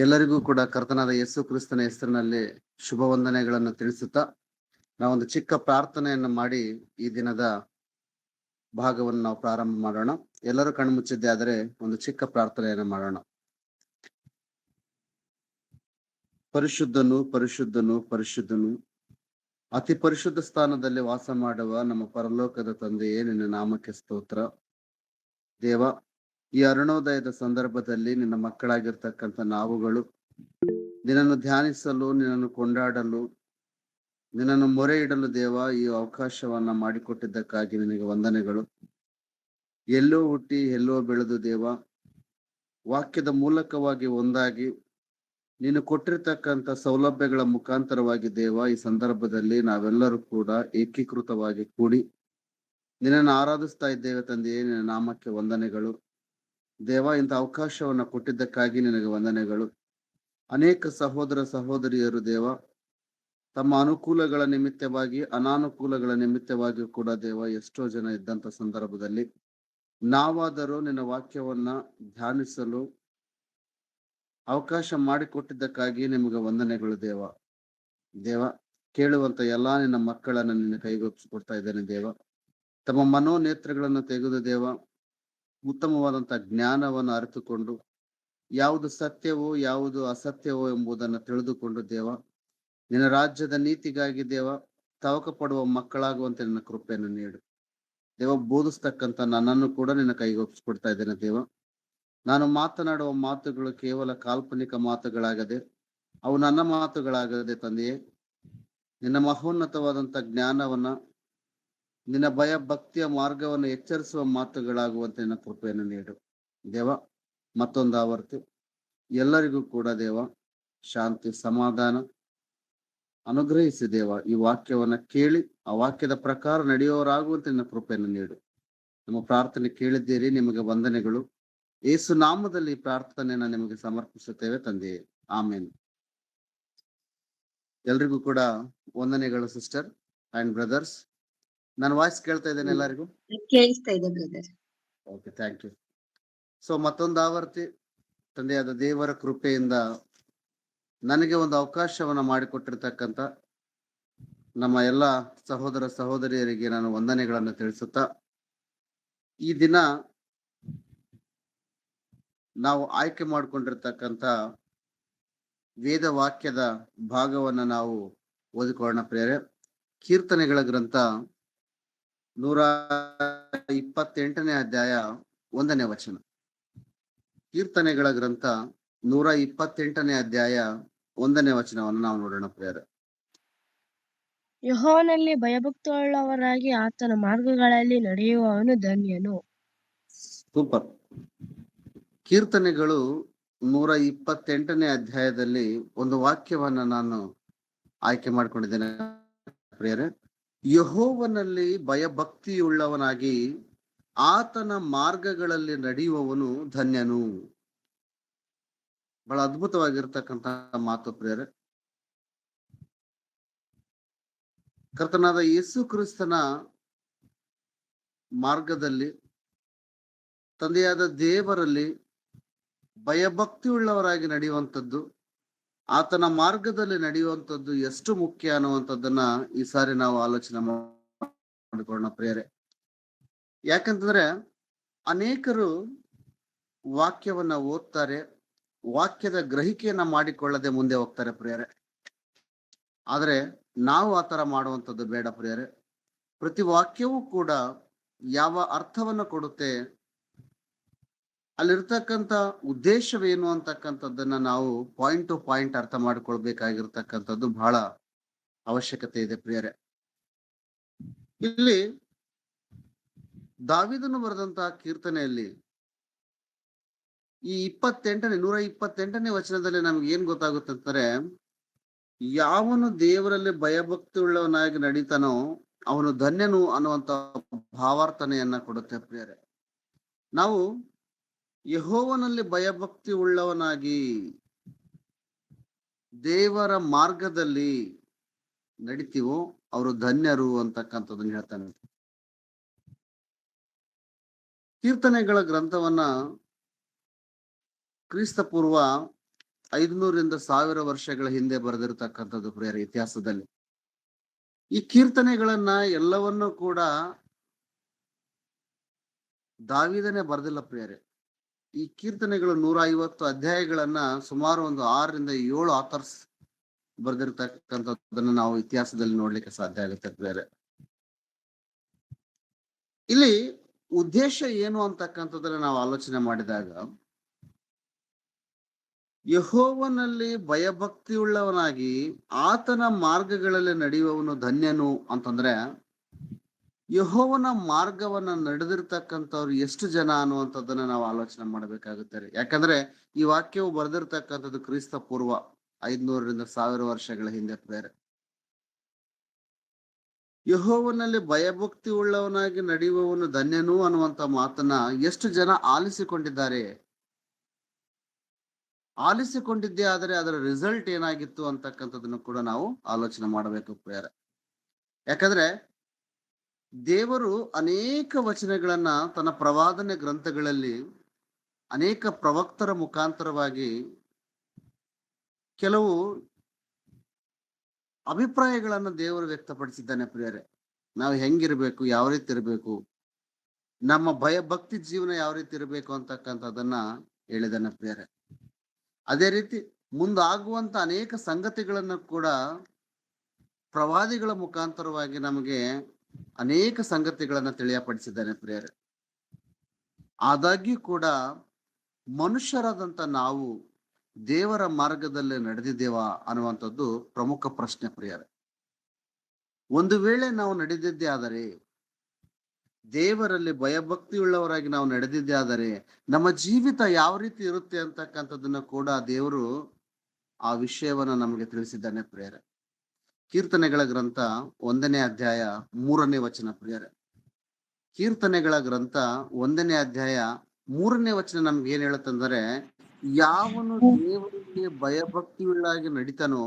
ಎಲ್ಲರಿಗೂ ಕೂಡ ಕರ್ತನಾದ ಯೇಸು ಕ್ರಿಸ್ತನ ಹೆಸರಿನಲ್ಲಿ ಶುಭ ವಂದನೆಗಳನ್ನು ತಿಳಿಸುತ್ತಾ ನಾವೊಂದು ಚಿಕ್ಕ ಪ್ರಾರ್ಥನೆಯನ್ನು ಮಾಡಿ ಈ ದಿನದ ಭಾಗವನ್ನು ನಾವು ಪ್ರಾರಂಭ ಮಾಡೋಣ. ಎಲ್ಲರೂ ಕಣ್ಮುಚ್ಚಿದ್ದೆ ಆದರೆ ಒಂದು ಚಿಕ್ಕ ಪ್ರಾರ್ಥನೆಯನ್ನು ಮಾಡೋಣ. ಪರಿಶುದ್ಧನು ಪರಿಶುದ್ಧನು ಪರಿಶುದ್ಧನು ಅತಿ ಪರಿಶುದ್ಧ ಸ್ಥಾನದಲ್ಲಿ ವಾಸ ಮಾಡುವ ನಮ್ಮ ಪರಲೋಕದ ತಂದೆಯೇ, ನಿನ್ನ ನಾಮಕ್ಕೆ ಸ್ತೋತ್ರ. ದೇವ, ಈ ಅರುಣೋದಯದ ಸಂದರ್ಭದಲ್ಲಿ ನಿನ್ನ ಮಕ್ಕಳಾಗಿರ್ತಕ್ಕಂಥ ನಾವುಗಳು ನಿನ್ನನ್ನು ಧ್ಯಾನಿಸಲು, ನಿನ್ನನ್ನು ಕೊಂಡಾಡಲು, ನಿನ್ನನ್ನು ಮೊರೆ ಇಡಲು ದೇವ ಈ ಅವಕಾಶವನ್ನ ಮಾಡಿಕೊಟ್ಟಿದ್ದಕ್ಕಾಗಿ ನಿನಗೆ ವಂದನೆಗಳು. ಎಲ್ಲೋ ಹುಟ್ಟಿ ಎಲ್ಲೋ ಬೆಳೆದು ದೇವ, ವಾಕ್ಯದ ಮೂಲಕವಾಗಿ ಒಂದಾಗಿ ನೀನು ಕೊಟ್ಟಿರ್ತಕ್ಕಂಥ ಸೌಲಭ್ಯಗಳ ಮುಖಾಂತರವಾಗಿ ದೇವ, ಈ ಸಂದರ್ಭದಲ್ಲಿ ನಾವೆಲ್ಲರೂ ಕೂಡ ಏಕೀಕೃತವಾಗಿ ಕೂಡಿ ನಿನ್ನನ್ನು ಆರಾಧಿಸ್ತಾ ಇದ್ದೇವೆ ತಂದೆಯೇ. ನಿನ್ನ ನಾಮಕ್ಕೆ ವಂದನೆಗಳು ದೇವ. ಇಂಥ ಅವಕಾಶವನ್ನ ಕೊಟ್ಟಿದ್ದಕ್ಕಾಗಿ ನಿನಗೆ ವಂದನೆಗಳು. ಅನೇಕ ಸಹೋದರ ಸಹೋದರಿಯರು ದೇವ, ತಮ್ಮ ಅನುಕೂಲಗಳ ನಿಮಿತ್ತವಾಗಿ ಅನಾನುಕೂಲಗಳ ನಿಮಿತ್ತವಾಗಿಯೂ ಕೂಡ ದೇವ, ಎಷ್ಟೋ ಜನ ಇದ್ದಂತ ಸಂದರ್ಭದಲ್ಲಿ ನಾವಾದರೂ ನಿನ್ನ ವಾಕ್ಯವನ್ನ ಧ್ಯಾನಿಸಲು ಅವಕಾಶ ಮಾಡಿಕೊಟ್ಟಿದ್ದಕ್ಕಾಗಿ ನಿಮಗೆ ವಂದನೆಗಳು ದೇವ. ದೇವ, ಕೇಳುವಂತ ಎಲ್ಲಾ ನಿನ್ನ ಮಕ್ಕಳನ್ನ ನಿನ್ನ ಕೈಗೊಪ್ಪಿಸಿಕೊಡ್ತಾ ಇದ್ದೇನೆ ದೇವ. ತಮ್ಮ ಮನೋನೇತ್ರಗಳನ್ನು ತೆಗೆದು ದೇವ, ಉತ್ತಮವಾದಂತ ಜ್ಞಾನವನ್ನು ಅರಿತುಕೊಂಡು ಯಾವುದು ಸತ್ಯವೋ ಯಾವುದು ಅಸತ್ಯವೋ ಎಂಬುದನ್ನು ತಿಳಿದುಕೊಂಡು ದೇವ, ನಿನ್ನ ರಾಜ್ಯದ ನೀತಿಗಾಗಿ ದೇವ ತವಕ ಪಡುವ ಮಕ್ಕಳಾಗುವಂತೆ ನಿನ್ನ ಕೃಪೆಯನ್ನು ನೀಡು ದೇವ. ಬೋಧಿಸ್ತಕ್ಕಂಥ ನನ್ನನ್ನು ಕೂಡ ನಿನ್ನ ಕೈಗೊಪ್ಪಿಸ್ಕೊಡ್ತಾ ಇದ್ದೇನೆ ದೇವ. ನಾನು ಮಾತನಾಡುವ ಮಾತುಗಳು ಕೇವಲ ಕಾಲ್ಪನಿಕ ಮಾತುಗಳಾಗದೆ, ಅವು ನನ್ನ ಮಾತುಗಳಾಗದೆ ತಂದೆಯೇ, ನಿನ್ನ ಮಹೋನ್ನತವಾದಂತ ಜ್ಞಾನವನ್ನ, ನಿನ್ನ ಭಯ ಭಕ್ತಿಯ ಮಾರ್ಗವನ್ನು ಎಚ್ಚರಿಸುವ ಮಾತುಗಳಾಗುವಂತೆ ನಿನ್ನ ಕೃಪೆಯನ್ನು ನೀಡು ದೇವ. ಮತ್ತೊಂದು ಆವರ್ತಿ ಎಲ್ಲರಿಗೂ ಕೂಡ ದೇವ ಶಾಂತಿ ಸಮಾಧಾನ ಅನುಗ್ರಹಿಸಿ ದೇವ. ಈ ವಾಕ್ಯವನ್ನ ಕೇಳಿ ಆ ವಾಕ್ಯದ ಪ್ರಕಾರ ನಡೆಯುವವರಾಗುವಂತೆ ನಿನ್ನ ಕೃಪೆಯನ್ನು ನೀಡು. ನಮ್ಮ ಪ್ರಾರ್ಥನೆ ಕೇಳಿದ್ದೀರಿ, ನಿಮಗೆ ವಂದನೆಗಳು. ಯೇಸು ನಾಮದಲ್ಲಿ ಪ್ರಾರ್ಥನೆಯನ್ನ ನಿಮಗೆ ಸಮರ್ಪಿಸುತ್ತೇವೆ ತಂದೆಯೇ, ಆಮೇನ್. ಎಲ್ರಿಗೂ ಕೂಡ ವಂದನೆಗಳು ಸಿಸ್ಟರ್ ಅಂಡ್ ಬ್ರದರ್ಸ್. ನನ್ನ ವಾಯ್ಸ್ ಕೇಳ್ತಾ ಇದ್ದೇನೆ ಎಲ್ಲರಿಗೂ? ಕೇಳಿಸ್ತಾ ಇದೆ brother. Okay, thank you. So ಮತ್ತೊಂದು ಆವರ್ತಿ ತಂದೆಯಾದ ದೇವರ ಕೃಪೆಯಿಂದ ನನಗೆ ಒಂದು ಅವಕಾಶವನ್ನ ಮಾಡಿಕೊಟ್ಟಿರ್ತಕ್ಕಂಥ ನಮ್ಮ ಎಲ್ಲ ಸಹೋದರ ಸಹೋದರಿಯರಿಗೆ ನಾನು ವಂದನೆಗಳನ್ನು ತಿಳಿಸುತ್ತಾ, ಈ ದಿನ ನಾವು ಆಯ್ಕೆ ಮಾಡಿಕೊಂಡಿರ್ತಕ್ಕಂಥ ವೇದ ವಾಕ್ಯದ ಭಾಗವನ್ನ ನಾವು ಓದಿಕೊಳ್ಳೋಣ ಪ್ರಿಯರೇ. ಕೀರ್ತನೆಗಳ ಗ್ರಂಥ 128ನೇ ಅಧ್ಯಾಯ 1ನೇ ವಚನ. ಕೀರ್ತನೆಗಳ ಗ್ರಂಥ 128ನೇ ಅಧ್ಯಾಯ 1ನೇ ವಚನವನ್ನು ನಾವು ನೋಡೋಣ ಪ್ರಿಯರೇ. ಯೆಹೋವನಲ್ಲಿ ಭಯಭಕ್ತಿಯುಳ್ಳವರಾಗಿ ಆತನ ಮಾರ್ಗಗಳಲ್ಲಿ ನಡೆಯುವವನು ಧನ್ಯನು. ಸೂಪರ್. ಕೀರ್ತನೆಗಳು 128ನೇ ಅಧ್ಯಾಯದಲ್ಲಿ ಒಂದು ವಾಕ್ಯವನ್ನ ನಾನು ಆಯ್ಕೆ ಮಾಡ್ಕೊಂಡಿದ್ದೇನೆ ಪ್ರಿಯರೇ. ಯೆಹೋವನಲ್ಲಿ ಭಯಭಕ್ತಿಯುಳ್ಳವನಾಗಿ ಆತನ ಮಾರ್ಗಗಳಲ್ಲಿ ನಡೆಯುವವನು ಧನ್ಯನು. ಬಹಳ ಅದ್ಭುತವಾಗಿರ್ತಕ್ಕಂಥ ಮಾತು ಪ್ರಿಯರೇ. ಕರ್ತನಾದ ಯೇಸು ಕ್ರಿಸ್ತನ ಮಾರ್ಗದಲ್ಲಿ, ತಂದೆಯಾದ ದೇವರಲ್ಲಿ ಭಯಭಕ್ತಿಯುಳ್ಳವರಾಗಿ ನಡೆಯುವಂಥದ್ದು, ಆತನ ಮಾರ್ಗದಲ್ಲಿ ನಡೆಯುವಂಥದ್ದು ಎಷ್ಟು ಮುಖ್ಯ ಅನ್ನುವಂಥದ್ದನ್ನ ಈ ಸಾರಿ ನಾವು ಆಲೋಚನೆ ಮಾಡಿಕೊಳ್ಳೋಣ ಪ್ರಿಯರೇ. ಯಾಕಂತಂದ್ರೆ ಅನೇಕರು ವಾಕ್ಯವನ್ನ ಓದ್ತಾರೆ, ವಾಕ್ಯದ ಗ್ರಹಿಕೆಯನ್ನ ಮಾಡಿಕೊಳ್ಳದೆ ಮುಂದೆ ಹೋಗ್ತಾರೆ ಪ್ರಿಯರೇ. ಆದ್ರೆ ನಾವು ಆತರ ಮಾಡುವಂಥದ್ದು ಬೇಡ ಪ್ರಿಯರೇ. ಪ್ರತಿ ವಾಕ್ಯವೂ ಕೂಡ ಯಾವ ಅರ್ಥವನ್ನ ಕೊಡುತ್ತೆ, ಅಲ್ಲಿರ್ತಕ್ಕಂಥ ಉದ್ದೇಶವೇನು ಅಂತಕ್ಕಂಥದ್ದನ್ನ ನಾವು ಪಾಯಿಂಟ್ ಟು ಪಾಯಿಂಟ್ ಅರ್ಥ ಮಾಡ್ಕೊಳ್ಬೇಕಾಗಿರ್ತಕ್ಕಂಥದ್ದು ಬಹಳ ಅವಶ್ಯಕತೆ ಇದೆ ಪ್ರಿಯರೇ. ಇಲ್ಲಿ ದಾವೀದನು ಬರೆದಂತಹ ಕೀರ್ತನೆಯಲ್ಲಿ ಈ 128ನೇ ವಚನದಲ್ಲಿ ನಮ್ಗೆ ಏನ್ ಗೊತ್ತಾಗುತ್ತೆ ಅಂತಂದ್ರೆ, ಯಾವನು ದೇವರಲ್ಲಿ ಭಯಭಕ್ತಿ ಉಳ್ಳವನಾಗಿ ನಡೀತಾನೋ ಅವನು ಧನ್ಯನು ಅನ್ನುವಂತ ಭಾವಾರ್ಥನೆಯನ್ನ ಕೊಡುತ್ತೆ ಪ್ರಿಯರೇ. ನಾವು ಯೆಹೋವನಲ್ಲಿ ಭಯಭಕ್ತಿ ಉಳ್ಳವನಾಗಿ ದೇವರ ಮಾರ್ಗದಲ್ಲಿ ನಡಿತೀವೋ ಅವರು ಧನ್ಯರು ಅಂತಕ್ಕಂಥದ್ದನ್ನ ಹೇಳ್ತಾನೆ. ಕೀರ್ತನೆಗಳ ಗ್ರಂಥವನ್ನ ಕ್ರಿಸ್ತ ಪೂರ್ವ 500ರಿಂದ 1000 ವರ್ಷಗಳ ಹಿಂದೆ ಬರೆದಿರ್ತಕ್ಕಂಥದ್ದು ಪ್ರಿಯರೇ ಇತಿಹಾಸದಲ್ಲಿ. ಈ ಕೀರ್ತನೆಗಳನ್ನ ಎಲ್ಲವನ್ನೂ ಕೂಡ ದಾವೀದನೇ ಬರೆದಿಲ್ಲ ಪ್ರಿಯರೇ. ಈ ಕೀರ್ತನೆಗಳು 150 ಅಧ್ಯಾಯಗಳನ್ನ ಸುಮಾರು ಒಂದು 6ರಿಂದ 7 ಆಥರ್ಸ್ ಬರೆದಿರ್ತಕ್ಕಂಥದ್ದನ್ನ ನಾವು ಇತಿಹಾಸದಲ್ಲಿ ನೋಡ್ಲಿಕ್ಕೆ ಸಾಧ್ಯ ಆಗುತ್ತೆ ಪ್ರಿಯರೇ. ಇಲ್ಲಿ ಉದ್ದೇಶ ಏನು ಅಂತಕ್ಕಂಥದ್ದನ್ನ ನಾವು ಆಲೋಚನೆ ಮಾಡಿದಾಗ, ಯೆಹೋವನಲ್ಲಿ ಭಯಭಕ್ತಿಯುಳ್ಳವನಾಗಿ ಆತನ ಮಾರ್ಗಗಳಲ್ಲಿ ನಡೆಯುವವನು ಧನ್ಯನು ಅಂತಂದ್ರೆ, ಯೆಹೋವನ ಮಾರ್ಗವನ್ನ ನಡೆದಿರ್ತಕ್ಕಂಥವ್ರು ಎಷ್ಟು ಜನ ಅನ್ನುವಂಥದ್ದನ್ನ ನಾವು ಆಲೋಚನೆ ಮಾಡಬೇಕಾಗುತ್ತೆ. ಯಾಕಂದ್ರೆ ಈ ವಾಕ್ಯವು ಬರೆದಿರ್ತಕ್ಕಂಥದ್ದು ಕ್ರಿಸ್ತ ಪೂರ್ವ 500ರಿಂದ 1000 ವರ್ಷಗಳ ಹಿಂದೆ ಪ್ರೇರೆ. ಯೆಹೋವನಲ್ಲಿ ಭಯಭಕ್ತಿ ಉಳ್ಳವನಾಗಿ ನಡೆಯುವವನು ಧನ್ಯನು ಅನ್ನುವಂತ ಮಾತನ್ನ ಎಷ್ಟು ಜನ ಆಲಿಸಿಕೊಂಡಿದ್ದಾರೆ? ಆಲಿಸಿಕೊಂಡಿದ್ದೇ ಆದರೆ ಅದರ ರಿಸಲ್ಟ್ ಏನಾಗಿತ್ತು ಅಂತಕ್ಕಂಥದ್ದನ್ನು ಕೂಡ ನಾವು ಆಲೋಚನೆ ಮಾಡಬೇಕು ಪ್ರಿಯರೇ. ಯಾಕಂದ್ರೆ ದೇವರು ಅನೇಕ ವಚನಗಳನ್ನ ತನ್ನ ಪ್ರವಾದನೆ ಗ್ರಂಥಗಳಲ್ಲಿ ಅನೇಕ ಪ್ರವಕ್ತರ ಮುಖಾಂತರವಾಗಿ ಕೆಲವು ಅಭಿಪ್ರಾಯಗಳನ್ನ ದೇವರು ವ್ಯಕ್ತಪಡಿಸಿದ್ದಾನೆ ಪ್ರಿಯರೇ. ನಾವು ಹೆಂಗಿರ್ಬೇಕು, ಯಾವ ರೀತಿ ಇರಬೇಕು, ನಮ್ಮ ಭಯಭಕ್ತಿ ಜೀವನ ಯಾವ ರೀತಿ ಇರಬೇಕು ಅಂತಕ್ಕಂಥದ್ದನ್ನ ಹೇಳಿದಾನೆ ಪ್ರಿಯರೇ. ಅದೇ ರೀತಿ ಮುಂದಾಗುವಂತ ಅನೇಕ ಸಂಗತಿಗಳನ್ನು ಕೂಡ ಪ್ರವಾದಿಗಳ ಮುಖಾಂತರವಾಗಿ ನಮಗೆ ಅನೇಕ ಸಂಗತಿಗಳನ್ನ ತಿಳಿಯಪಡಿಸಿದ್ದಾನೆ ಪ್ರಿಯರೇ. ಆದಾಗ್ಯೂ ಕೂಡ ಮನುಷ್ಯರಾದಂತ ನಾವು ದೇವರ ಮಾರ್ಗದಲ್ಲಿ ನಡೆದಿದ್ದೇವಾ ಅನ್ನುವಂಥದ್ದು ಪ್ರಮುಖ ಪ್ರಶ್ನೆ ಪ್ರಿಯರೇ. ಒಂದು ವೇಳೆ ನಾವು ನಡೆದಿದ್ದೇ ಆದರೆ, ದೇವರಲ್ಲಿ ಭಯಭಕ್ತಿಯುಳ್ಳವರಾಗಿ ನಾವು ನಡೆದಿದ್ದೇ ಆದರೆ ನಮ್ಮ ಜೀವಿತ ಯಾವ ರೀತಿ ಇರುತ್ತೆ ಅಂತಕ್ಕಂಥದ್ದನ್ನ ಕೂಡ ದೇವರು ಆ ವಿಷಯವನ್ನ ನಮಗೆ ತಿಳಿಸಿದ್ದಾನೆ ಪ್ರಿಯರೇ. ಕೀರ್ತನೆಗಳ ಗ್ರಂಥ 1ನೇ ಅಧ್ಯಾಯ 3ನೇ ವಚನ ಪ್ರಿಯರೇ. ಕೀರ್ತನೆಗಳ ಗ್ರಂಥ 1ನೇ ಅಧ್ಯಾಯ 3ನೇ ವಚನ ನಮ್ಗೆ ಏನ್ ಹೇಳುತ್ತಂದ್ರೆ, ಯಾವನು ದೇವರಿಗೆ ಭಯಭಕ್ತಿಯುಳ್ಳಾಗಿ ನಡೀತಾನೋ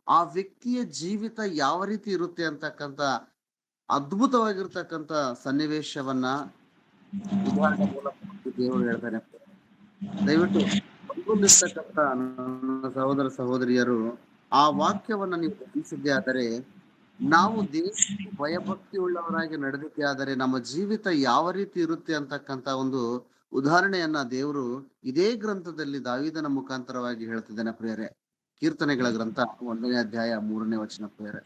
ಆ ವ್ಯಕ್ತಿಯ ಜೀವಿತ ಯಾವ ರೀತಿ ಇರುತ್ತೆ ಅಂತಕ್ಕಂಥ ಅದ್ಭುತವಾಗಿರ್ತಕ್ಕಂಥ ಸನ್ನಿವೇಶವನ್ನ ಉದಾಹರಣೆ ಮೂಲಕ ದೇವರು ಹೇಳ್ತಾನೆ. ದಯವಿಟ್ಟು ಬಂದಿರ್ತಕ್ಕಂಥ ನನ್ನ ಸಹೋದರ ಸಹೋದರಿಯರು ಆ ವಾಕ್ಯವನ್ನ ನೀವು ಗಮನಿಸಿದ್ದೇ ಆದರೆ, ನಾವು ದೇವರಿಗೆ ಭಯಭಕ್ತಿ ಉಳ್ಳವರಾಗಿ ನಡೆದಿದ್ದೇ ಆದರೆ ನಮ್ಮ ಜೀವಿತ ಯಾವ ರೀತಿ ಇರುತ್ತೆ ಅಂತಕ್ಕಂಥ ಒಂದು ಉದಾಹರಣೆಯನ್ನ ದೇವರು ಇದೇ ಗ್ರಂಥದಲ್ಲಿ ದಾವೀದನ ಮುಖಾಂತರವಾಗಿ ಹೇಳ್ತಿದ್ದಾನೆ ಪ್ರಿಯರೇ. ಕೀರ್ತನೆಗಳ ಗ್ರಂಥ 1ನೇ ಅಧ್ಯಾಯ 3ನೇ ವಚನ ಪ್ರಿಯರೇ.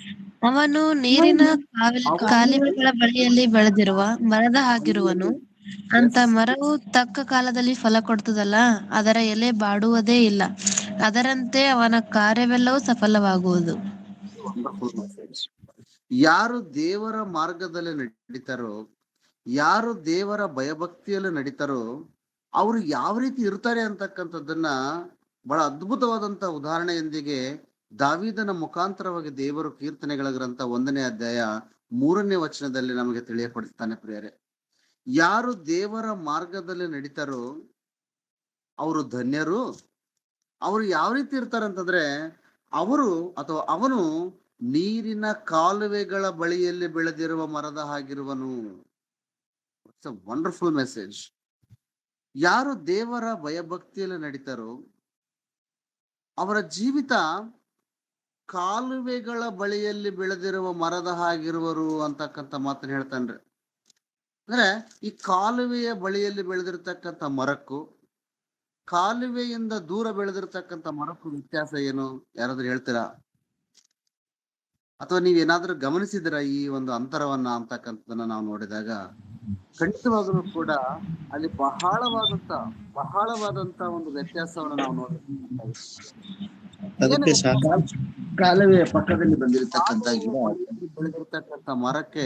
ಅವನು ನೀರಿನ ಕಾಲುವೆಗಳ ಬಳಿಯಲ್ಲಿ ಬೆಳೆದಿರುವ ಮರದ ಹಾಗಿರುವನು. ಅಂತ ಮರವು ತಕ್ಕ ಕಾಲದಲ್ಲಿ ಫಲ ಕೊಡ್ತದಲ್ಲ, ಅದರ ಎಲೆ ಬಾಡುವುದೇ ಇಲ್ಲ. ಅದರಂತೆ ಅವನ ಕಾರ್ಯವೆಲ್ಲವೂ ಸಫಲವಾಗುವುದು. ಯಾರು ದೇವರ ಮಾರ್ಗದಲ್ಲಿ ನಡೀತಾರೋ, ಯಾರು ದೇವರ ಭಯಭಕ್ತಿಯಲ್ಲಿ ನಡೀತಾರೋ ಅವರು ಯಾವ ರೀತಿ ಇರ್ತಾರೆ ಅಂತಕ್ಕಂಥದ್ದನ್ನ ಬಹಳ ಅದ್ಭುತವಾದಂತ ಉದಾಹರಣೆಯೊಂದಿಗೆ ದಾವೀದನ ಮುಖಾಂತರವಾಗಿ ದೇವರು ಕೀರ್ತನೆಗಳ ಗ್ರಂಥ 1ನೇ ಅಧ್ಯಾಯ 3ನೇ ವಚನದಲ್ಲಿ ನಮಗೆ ತಿಳಿಯಪಡಿಸ್ತಾನೆ ಪ್ರಿಯರೇ. ಯಾರು ದೇವರ ಮಾರ್ಗದಲ್ಲಿ ನಡೀತಾರೋ ಅವರು ಧನ್ಯರು. ಅವರು ಯಾವ ರೀತಿ ಇರ್ತಾರೆ ಅಂತಂದ್ರೆ, ಅವರು ಅಥವಾ ಅವನು ನೀರಿನ ಕಾಲುವೆಗಳ ಬಳಿಯಲ್ಲಿ ಬೆಳೆದಿರುವ ಮರದ ಹಾಗಿರುವನು. It's a wonderful message. ಯಾರು ದೇವರ ಭಯಭಕ್ತಿಯಲ್ಲಿ ನಡೀತಾರೋ ಅವರ ಜೀವಿತ ಕಾಲುವೆಗಳ ಬಳಿಯಲ್ಲಿ ಬೆಳೆದಿರುವ ಮರದ ಹಾಗಿರುವರು ಅಂತಕ್ಕಂಥ ಮಾತನ್ನ ಹೇಳ್ತಾನ್ರಿ. ಅಂದ್ರೆ ಈ ಕಾಲುವೆಯ ಬಳಿಯಲ್ಲಿ ಬೆಳೆದಿರ್ತಕ್ಕಂಥ ಮರಕ್ಕೂ ಕಾಲುವೆಯಿಂದ ದೂರ ಬೆಳೆದಿರ್ತಕ್ಕಂಥ ಮರಕ್ಕೂ ವ್ಯತ್ಯಾಸ ಏನು? ಯಾರಾದ್ರೂ ಹೇಳ್ತೀರಾ? ಅಥವಾ ನೀವೇನಾದ್ರೂ ಗಮನಿಸಿದಿರ ಈ ಒಂದು ಅಂತರವನ್ನ ಅಂತಕ್ಕಂಥದನ್ನ ನಾವು ನೋಡಿದಾಗ ಖಂಡಿತವಾಗಲೂ ಕೂಡ ಅಲ್ಲಿ ಬಹಳವಾದಂತ ಒಂದು ವ್ಯತ್ಯಾಸವನ್ನು ನಾವು ನೋಡ್ತೀವಿ. ಕಾಲುವೆಯ ಪಕ್ಕದಲ್ಲಿ ಬಂದಿರತಕ್ಕಂತ ಗಿಡ ಬೆಳೆದಿರ್ತಕ್ಕಂಥ ಮರಕ್ಕೆ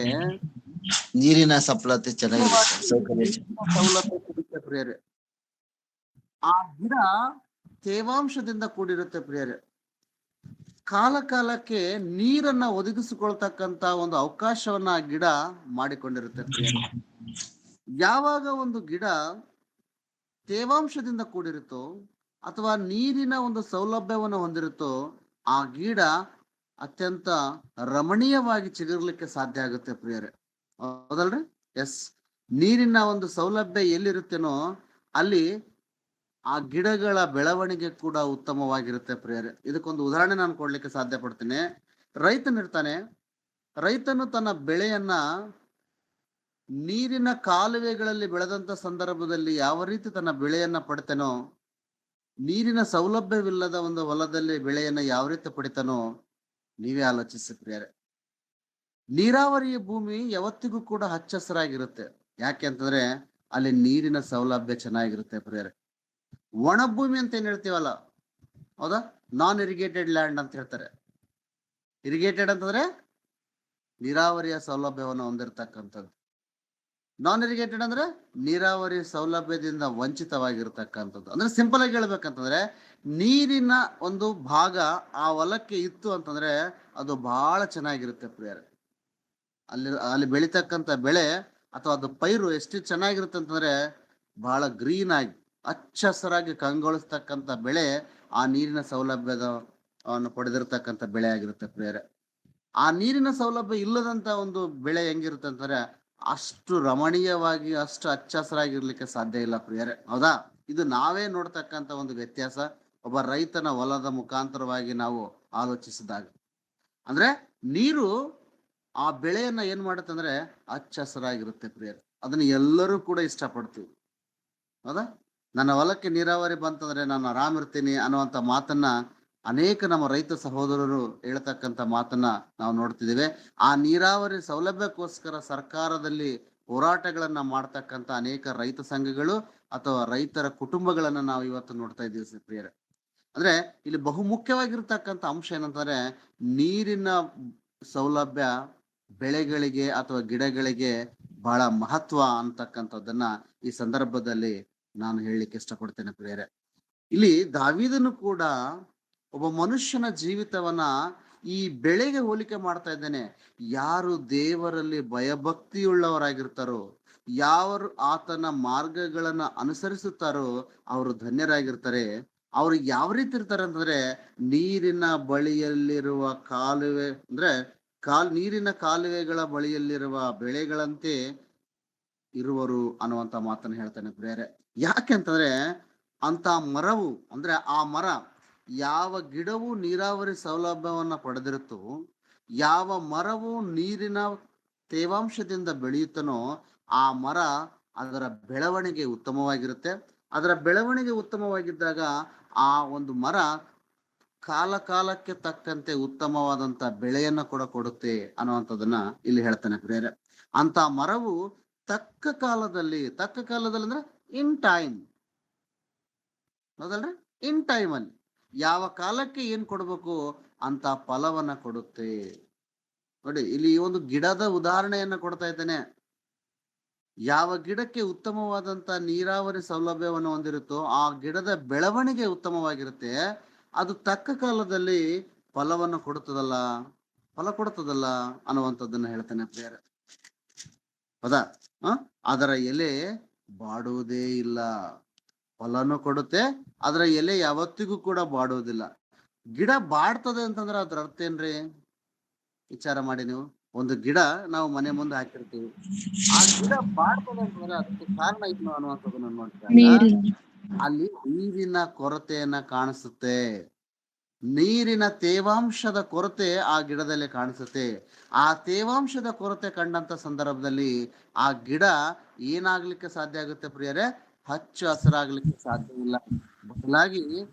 ನೀರಿನ ಸಫಲತೆ ಚೆನ್ನಾಗಿರುತ್ತೆ, ಸೌಲಭ್ಯ ಸಿಗುತ್ತೆ ಪ್ರಿಯರೇ. ಆ ಗಿಡ ತೇವಾಂಶದಿಂದ ಕೂಡಿರುತ್ತೆ ಪ್ರಿಯರೇ. ಕಾಲಕ್ಕೆ ನೀರನ್ನ ಒದಗಿಸಿಕೊಳ್ತಕ್ಕಂತ ಒಂದು ಅವಕಾಶವನ್ನ ಆ ಗಿಡ ಮಾಡಿಕೊಂಡಿರುತ್ತೆ ಪ್ರಿಯರೇ. ಯಾವಾಗ ಒಂದು ಗಿಡ ತೇವಾಂಶದಿಂದ ಕೂಡಿರುತ್ತೋ ಅಥವಾ ನೀರಿನ ಒಂದು ಸೌಲಭ್ಯವನ್ನು ಹೊಂದಿರುತ್ತೋ ಆ ಗಿಡ ಅತ್ಯಂತ ರಮಣೀಯವಾಗಿ ಚಿಗುರ್ಲಿಕ್ಕೆ ಸಾಧ್ಯ ಆಗುತ್ತೆ ಪ್ರಿಯರೇ. ಹೌದಲ್ರಿ? ಎಸ್, ನೀರಿನ ಒಂದು ಸೌಲಭ್ಯ ಎಲ್ಲಿರುತ್ತೇನೋ ಅಲ್ಲಿ ಆ ಗಿಡಗಳ ಬೆಳವಣಿಗೆ ಕೂಡ ಉತ್ತಮವಾಗಿರುತ್ತೆ ಪ್ರಿಯರೇ. ಇದಕ್ಕೊಂದು ಉದಾಹರಣೆ ನಾನು ಕೊಡ್ಲಿಕ್ಕೆ ಸಾಧ್ಯ ಪಡ್ತೀನಿ. ರೈತನಿರ್ತಾನೆ, ರೈತನು ತನ್ನ ಬೆಳೆಯನ್ನ ನೀರಿನ ಕಾಲುವೆಗಳಲ್ಲಿ ಬೆಳೆದಂತ ಸಂದರ್ಭದಲ್ಲಿ ಯಾವ ರೀತಿ ತನ್ನ ಬೆಳೆಯನ್ನ ಪಡಿತಾನೋ, ನೀರಿನ ಸೌಲಭ್ಯವಿಲ್ಲದ ಒಂದು ಹೊಲದಲ್ಲಿ ಬೆಳೆಯನ್ನ ಯಾವ ರೀತಿ ಪಡಿತಾನೋ ನೀವೇ ಆಲೋಚಿಸಿ ಪ್ರಿಯರೇ. ನೀರಾವರಿಯ ಭೂಮಿ ಯಾವತ್ತಿಗೂ ಕೂಡ ಹಚ್ಚ ಹಸಿರಾಗಿರುತ್ತೆ. ಯಾಕೆ ಅಂತಂದ್ರೆ ಅಲ್ಲಿ ನೀರಿನ ಸೌಲಭ್ಯ ಚೆನ್ನಾಗಿರುತ್ತೆ ಪ್ರಿಯರೇ. ಒಣ ಭೂಮಿ ಅಂತ ಏನ್ ಹೇಳ್ತೀವಲ್ಲ, ಹೌದಾ, ನಾನ್ ಇರಿಗೇಟೆಡ್ ಲ್ಯಾಂಡ್ ಅಂತ ಹೇಳ್ತಾರೆ. ಇರಿಗೇಟೆಡ್ ಅಂತಂದ್ರೆ ನೀರಾವರಿಯ ಸೌಲಭ್ಯವನ್ನು ಹೊಂದಿರತಕ್ಕಂಥದ್ದು. ನಾನ್ ಇರಿಗೇಟೆಡ್ ಅಂದ್ರೆ ನೀರಾವರಿ ಸೌಲಭ್ಯದಿಂದ ವಂಚಿತವಾಗಿರ್ತಕ್ಕಂಥದ್ದು. ಅಂದ್ರೆ ಸಿಂಪಲ್ ಆಗಿ ಹೇಳ್ಬೇಕಂತಂದ್ರೆ ನೀರಿನ ಒಂದು ಭಾಗ ಆ ಹೊಲಕ್ಕೆ ಇತ್ತು ಅಂತಂದ್ರೆ ಅದು ಬಹಳ ಚೆನ್ನಾಗಿರುತ್ತೆ ಪ್ರಿಯರೇ. ಅಲ್ಲಿ ಬೆಳಿತಕ್ಕಂಥ ಬೆಳೆ ಅಥವಾ ಅದು ಪೈರು ಎಷ್ಟು ಚೆನ್ನಾಗಿರುತ್ತೆ ಅಂತಂದ್ರೆ ಬಹಳ ಗ್ರೀನ್ ಆಗಿ ಹಚ್ಚ ಹಸಿರಾಗಿ ಕಂಗೊಳಿಸ್ತಕ್ಕಂಥ ಬೆಳೆ ಆ ನೀರಿನ ಸೌಲಭ್ಯದ ಪಡೆದಿರ್ತಕ್ಕಂಥ ಬೆಳೆ ಆಗಿರುತ್ತೆ ಪ್ರಿಯರೇ. ಆ ನೀರಿನ ಸೌಲಭ್ಯ ಇಲ್ಲದಂತ ಒಂದು ಬೆಳೆ ಹೆಂಗಿರುತ್ತೆ ಅಂತಂದ್ರೆ ಅಷ್ಟು ರಮಣೀಯವಾಗಿ ಅಷ್ಟು ಹಚ್ಚ ಹಸಿರಾಗಿರ್ಲಿಕ್ಕೆ ಸಾಧ್ಯ ಇಲ್ಲ ಪ್ರಿಯರೇ, ಹೌದಾ. ಇದು ನಾವೇ ನೋಡ್ತಕ್ಕಂಥ ಒಂದು ವ್ಯತ್ಯಾಸ ಒಬ್ಬ ರೈತನ ಹೊಲದ ಮುಖಾಂತರವಾಗಿ ನಾವು ಆಲೋಚಿಸಿದಾಗ. ಅಂದ್ರೆ ನೀರು ಆ ಬೆಳೆಯನ್ನ ಏನ್ ಮಾಡುತ್ತೆ ಅಂದ್ರೆ ಹಚ್ಚ ಹಸಿರಾಗಿರುತ್ತೆ ಪ್ರಿಯರೇ. ಅದನ್ನ ಎಲ್ಲರೂ ಕೂಡ ಇಷ್ಟಪಡ್ತೀವಿ, ಹೌದಾ. ನನ್ನ ಹೊಲಕ್ಕೆ ನೀರಾವರಿ ಬಂತಂದ್ರೆ ನಾನು ಆರಾಮ್ ಇರ್ತೀನಿ ಅನ್ನುವಂತ ಮಾತನ್ನ ಅನೇಕ ನಮ್ಮ ರೈತ ಸಹೋದರರು ಹೇಳ್ತಕ್ಕಂಥ ಮಾತನ್ನ ನಾವು ನೋಡ್ತಿದ್ದೇವೆ. ಆ ನೀರಾವರಿ ಸೌಲಭ್ಯಕ್ಕೋಸ್ಕರ ಸರ್ಕಾರದಲ್ಲಿ ಹೋರಾಟಗಳನ್ನ ಮಾಡ್ತಕ್ಕಂಥ ಅನೇಕ ರೈತ ಸಂಘಗಳು ಅಥವಾ ರೈತರ ಕುಟುಂಬಗಳನ್ನ ನಾವು ಇವತ್ತು ನೋಡ್ತಾ ಇದ್ದೀವಿ ಪ್ರಿಯರೇ. ಅಂದ್ರೆ ಇಲ್ಲಿ ಬಹುಮುಖ್ಯವಾಗಿರ್ತಕ್ಕಂಥ ಅಂಶ ಏನಂತಂದ್ರೆ ನೀರಿನ ಸೌಲಭ್ಯ ಬೆಳೆಗಳಿಗೆ ಅಥವಾ ಗಿಡಗಳಿಗೆ ಬಹಳ ಮಹತ್ವ ಅಂತಕ್ಕಂಥದ್ದನ್ನ ಈ ಸಂದರ್ಭದಲ್ಲಿ ನಾನು ಹೇಳಲಿಕ್ಕೆ ಇಷ್ಟಪಡ್ತೇನೆ ಪ್ರಿಯರೇ. ಇಲ್ಲಿ ದಾವೀದನು ಕೂಡ ಒಬ್ಬ ಮನುಷ್ಯನ ಜೀವಿತವನ್ನ ಈ ಬೆಳೆಗೆ ಹೋಲಿಕೆ ಮಾಡ್ತಾ ಇದ್ದೇನೆ. ಯಾರು ದೇವರಲ್ಲಿ ಭಯಭಕ್ತಿಯುಳ್ಳವರಾಗಿರ್ತಾರೋ, ಯಾರು ಆತನ ಮಾರ್ಗಗಳನ್ನ ಅನುಸರಿಸುತ್ತಾರೋ ಅವರು ಧನ್ಯರಾಗಿರ್ತಾರೆ. ಅವ್ರು ಯಾವ ರೀತಿ ಇರ್ತಾರೆ ಅಂತಂದ್ರೆ ನೀರಿನ ಬಳಿಯಲ್ಲಿರುವ ಕಾಲುವೆ ಅಂದ್ರೆ ನೀರಿನ ಕಾಲುವೆಗಳ ಬಳಿಯಲ್ಲಿರುವ ಬೆಳೆಗಳಂತೆ ಇರುವರು ಅನ್ನುವಂತ ಮಾತನ್ನ ಹೇಳ್ತಾನೆ ಪ್ರಿಯರೇ. ಯಾಕೆಂತಂದ್ರೆ ಅಂತ ಮರವು ಅಂದ್ರೆ ಆ ಮರ ಯಾವ ಗಿಡವು ನೀರಾವರಿ ಸೌಲಭ್ಯವನ್ನ ಪಡೆದಿರುತ್ತೋ, ಯಾವ ಮರವು ನೀರಿನ ತೇವಾಂಶದಿಂದ ಬೆಳೆಯುತ್ತನೋ ಆ ಮರ ಅದರ ಬೆಳವಣಿಗೆ ಉತ್ತಮವಾಗಿರುತ್ತೆ. ಅದರ ಬೆಳವಣಿಗೆ ಉತ್ತಮವಾಗಿದ್ದಾಗ ಆ ಒಂದು ಮರ ಕಾಲ ಕಾಲಕ್ಕೆ ತಕ್ಕಂತೆ ಉತ್ತಮವಾದಂತ ಬೆಳೆಯನ್ನ ಕೂಡ ಕೊಡುತ್ತೆ ಅನ್ನುವಂಥದ್ದನ್ನ ಇಲ್ಲಿ ಹೇಳ್ತಾನೆ ಪ್ರಿಯರೇ. ಅಂತ ಮರವು ತಕ್ಕ ಕಾಲದಲ್ಲಿ ಅಂದ್ರೆ ಇನ್ ಟೈಮ್, ಹೌದಲ್ರಿ, ಇನ್ ಟೈಮ್ ಅಲ್ಲಿ ಯಾವ ಕಾಲಕ್ಕೆ ಏನ್ ಕೊಡ್ಬೇಕು ಅಂತ ಫಲವನ್ನ ಕೊಡುತ್ತೆ. ನೋಡಿ ಇಲ್ಲಿ ಈ ಒಂದು ಗಿಡದ ಉದಾಹರಣೆಯನ್ನ ಕೊಡ್ತಾ ಇದ್ದೇನೆ. ಯಾವ ಗಿಡಕ್ಕೆ ಉತ್ತಮವಾದಂತ ನೀರಾವರಿ ಸೌಲಭ್ಯವನ್ನು ಹೊಂದಿರುತ್ತೋ ಆ ಗಿಡದ ಬೆಳವಣಿಗೆ ಉತ್ತಮವಾಗಿರುತ್ತೆ. ಅದು ತಕ್ಕ ಕಾಲದಲ್ಲಿ ಫಲ ಕೊಡುತ್ತದಲ್ಲ ಅನ್ನುವಂಥದ್ದನ್ನ ಹೇಳ್ತಾನೆ ಪ್ರಿಯರೇ, ಹೌದಾ. ಅದರ ಎಲೆ ಬಾಡುವುದೇ ಇಲ್ಲ, ಫಲನು ಕೊಡುತ್ತೆ. ಅದರ ಎಲೆ ಯಾವತ್ತಿಗೂ ಕೂಡ ಬಾಡುವುದಿಲ್ಲ. ಗಿಡ ಬಾಡ್ತದೆ ಅಂತಂದ್ರೆ ಅದ್ರ ಅರ್ಥ ಏನ್ರಿ? ವಿಚಾರ ಮಾಡಿ ನೀವು. ಒಂದು ಗಿಡ ನಾವು ಮನೆ ಮುಂದೆ ಹಾಕಿರ್ತೀವಿ, ಆ ಗಿಡ ಬಾಡ್ತದೆ ಅಂತಂದ್ರೆ ಅದಕ್ಕೆ ಕಾರಣ ಏನು ಅನ್ನುವಂಥದ್ದನ್ನ ನೋಡಿದಾಗ ಅಲ್ಲಿ ನೀರಿನ ಕೊರತೆಯನ್ನ ಕಾಣಿಸುತ್ತೆ. ನೀರಿನ ತೇವಾಂಶದ ಕೊರತೆ ಆ ಗಿಡದಲ್ಲಿ ಕಾಣಿಸುತ್ತೆ. ಆ ತೇವಾಂಶದ ಕೊರತೆ ಕಂಡಂತ ಸಂದರ್ಭದಲ್ಲಿ ಆ ಗಿಡ ಏನಾಗ್ಲಿಕ್ಕೆ ಸಾಧ್ಯ ಆಗುತ್ತೆ ಪ್ರಿಯರೇ? ಹಚ್ಚ ಹಸಿರಾಗ್ಲಿಕ್ಕೆ ಸಾಧ್ಯ ಇಲ್ಲ. ಬದಲಾಗಿ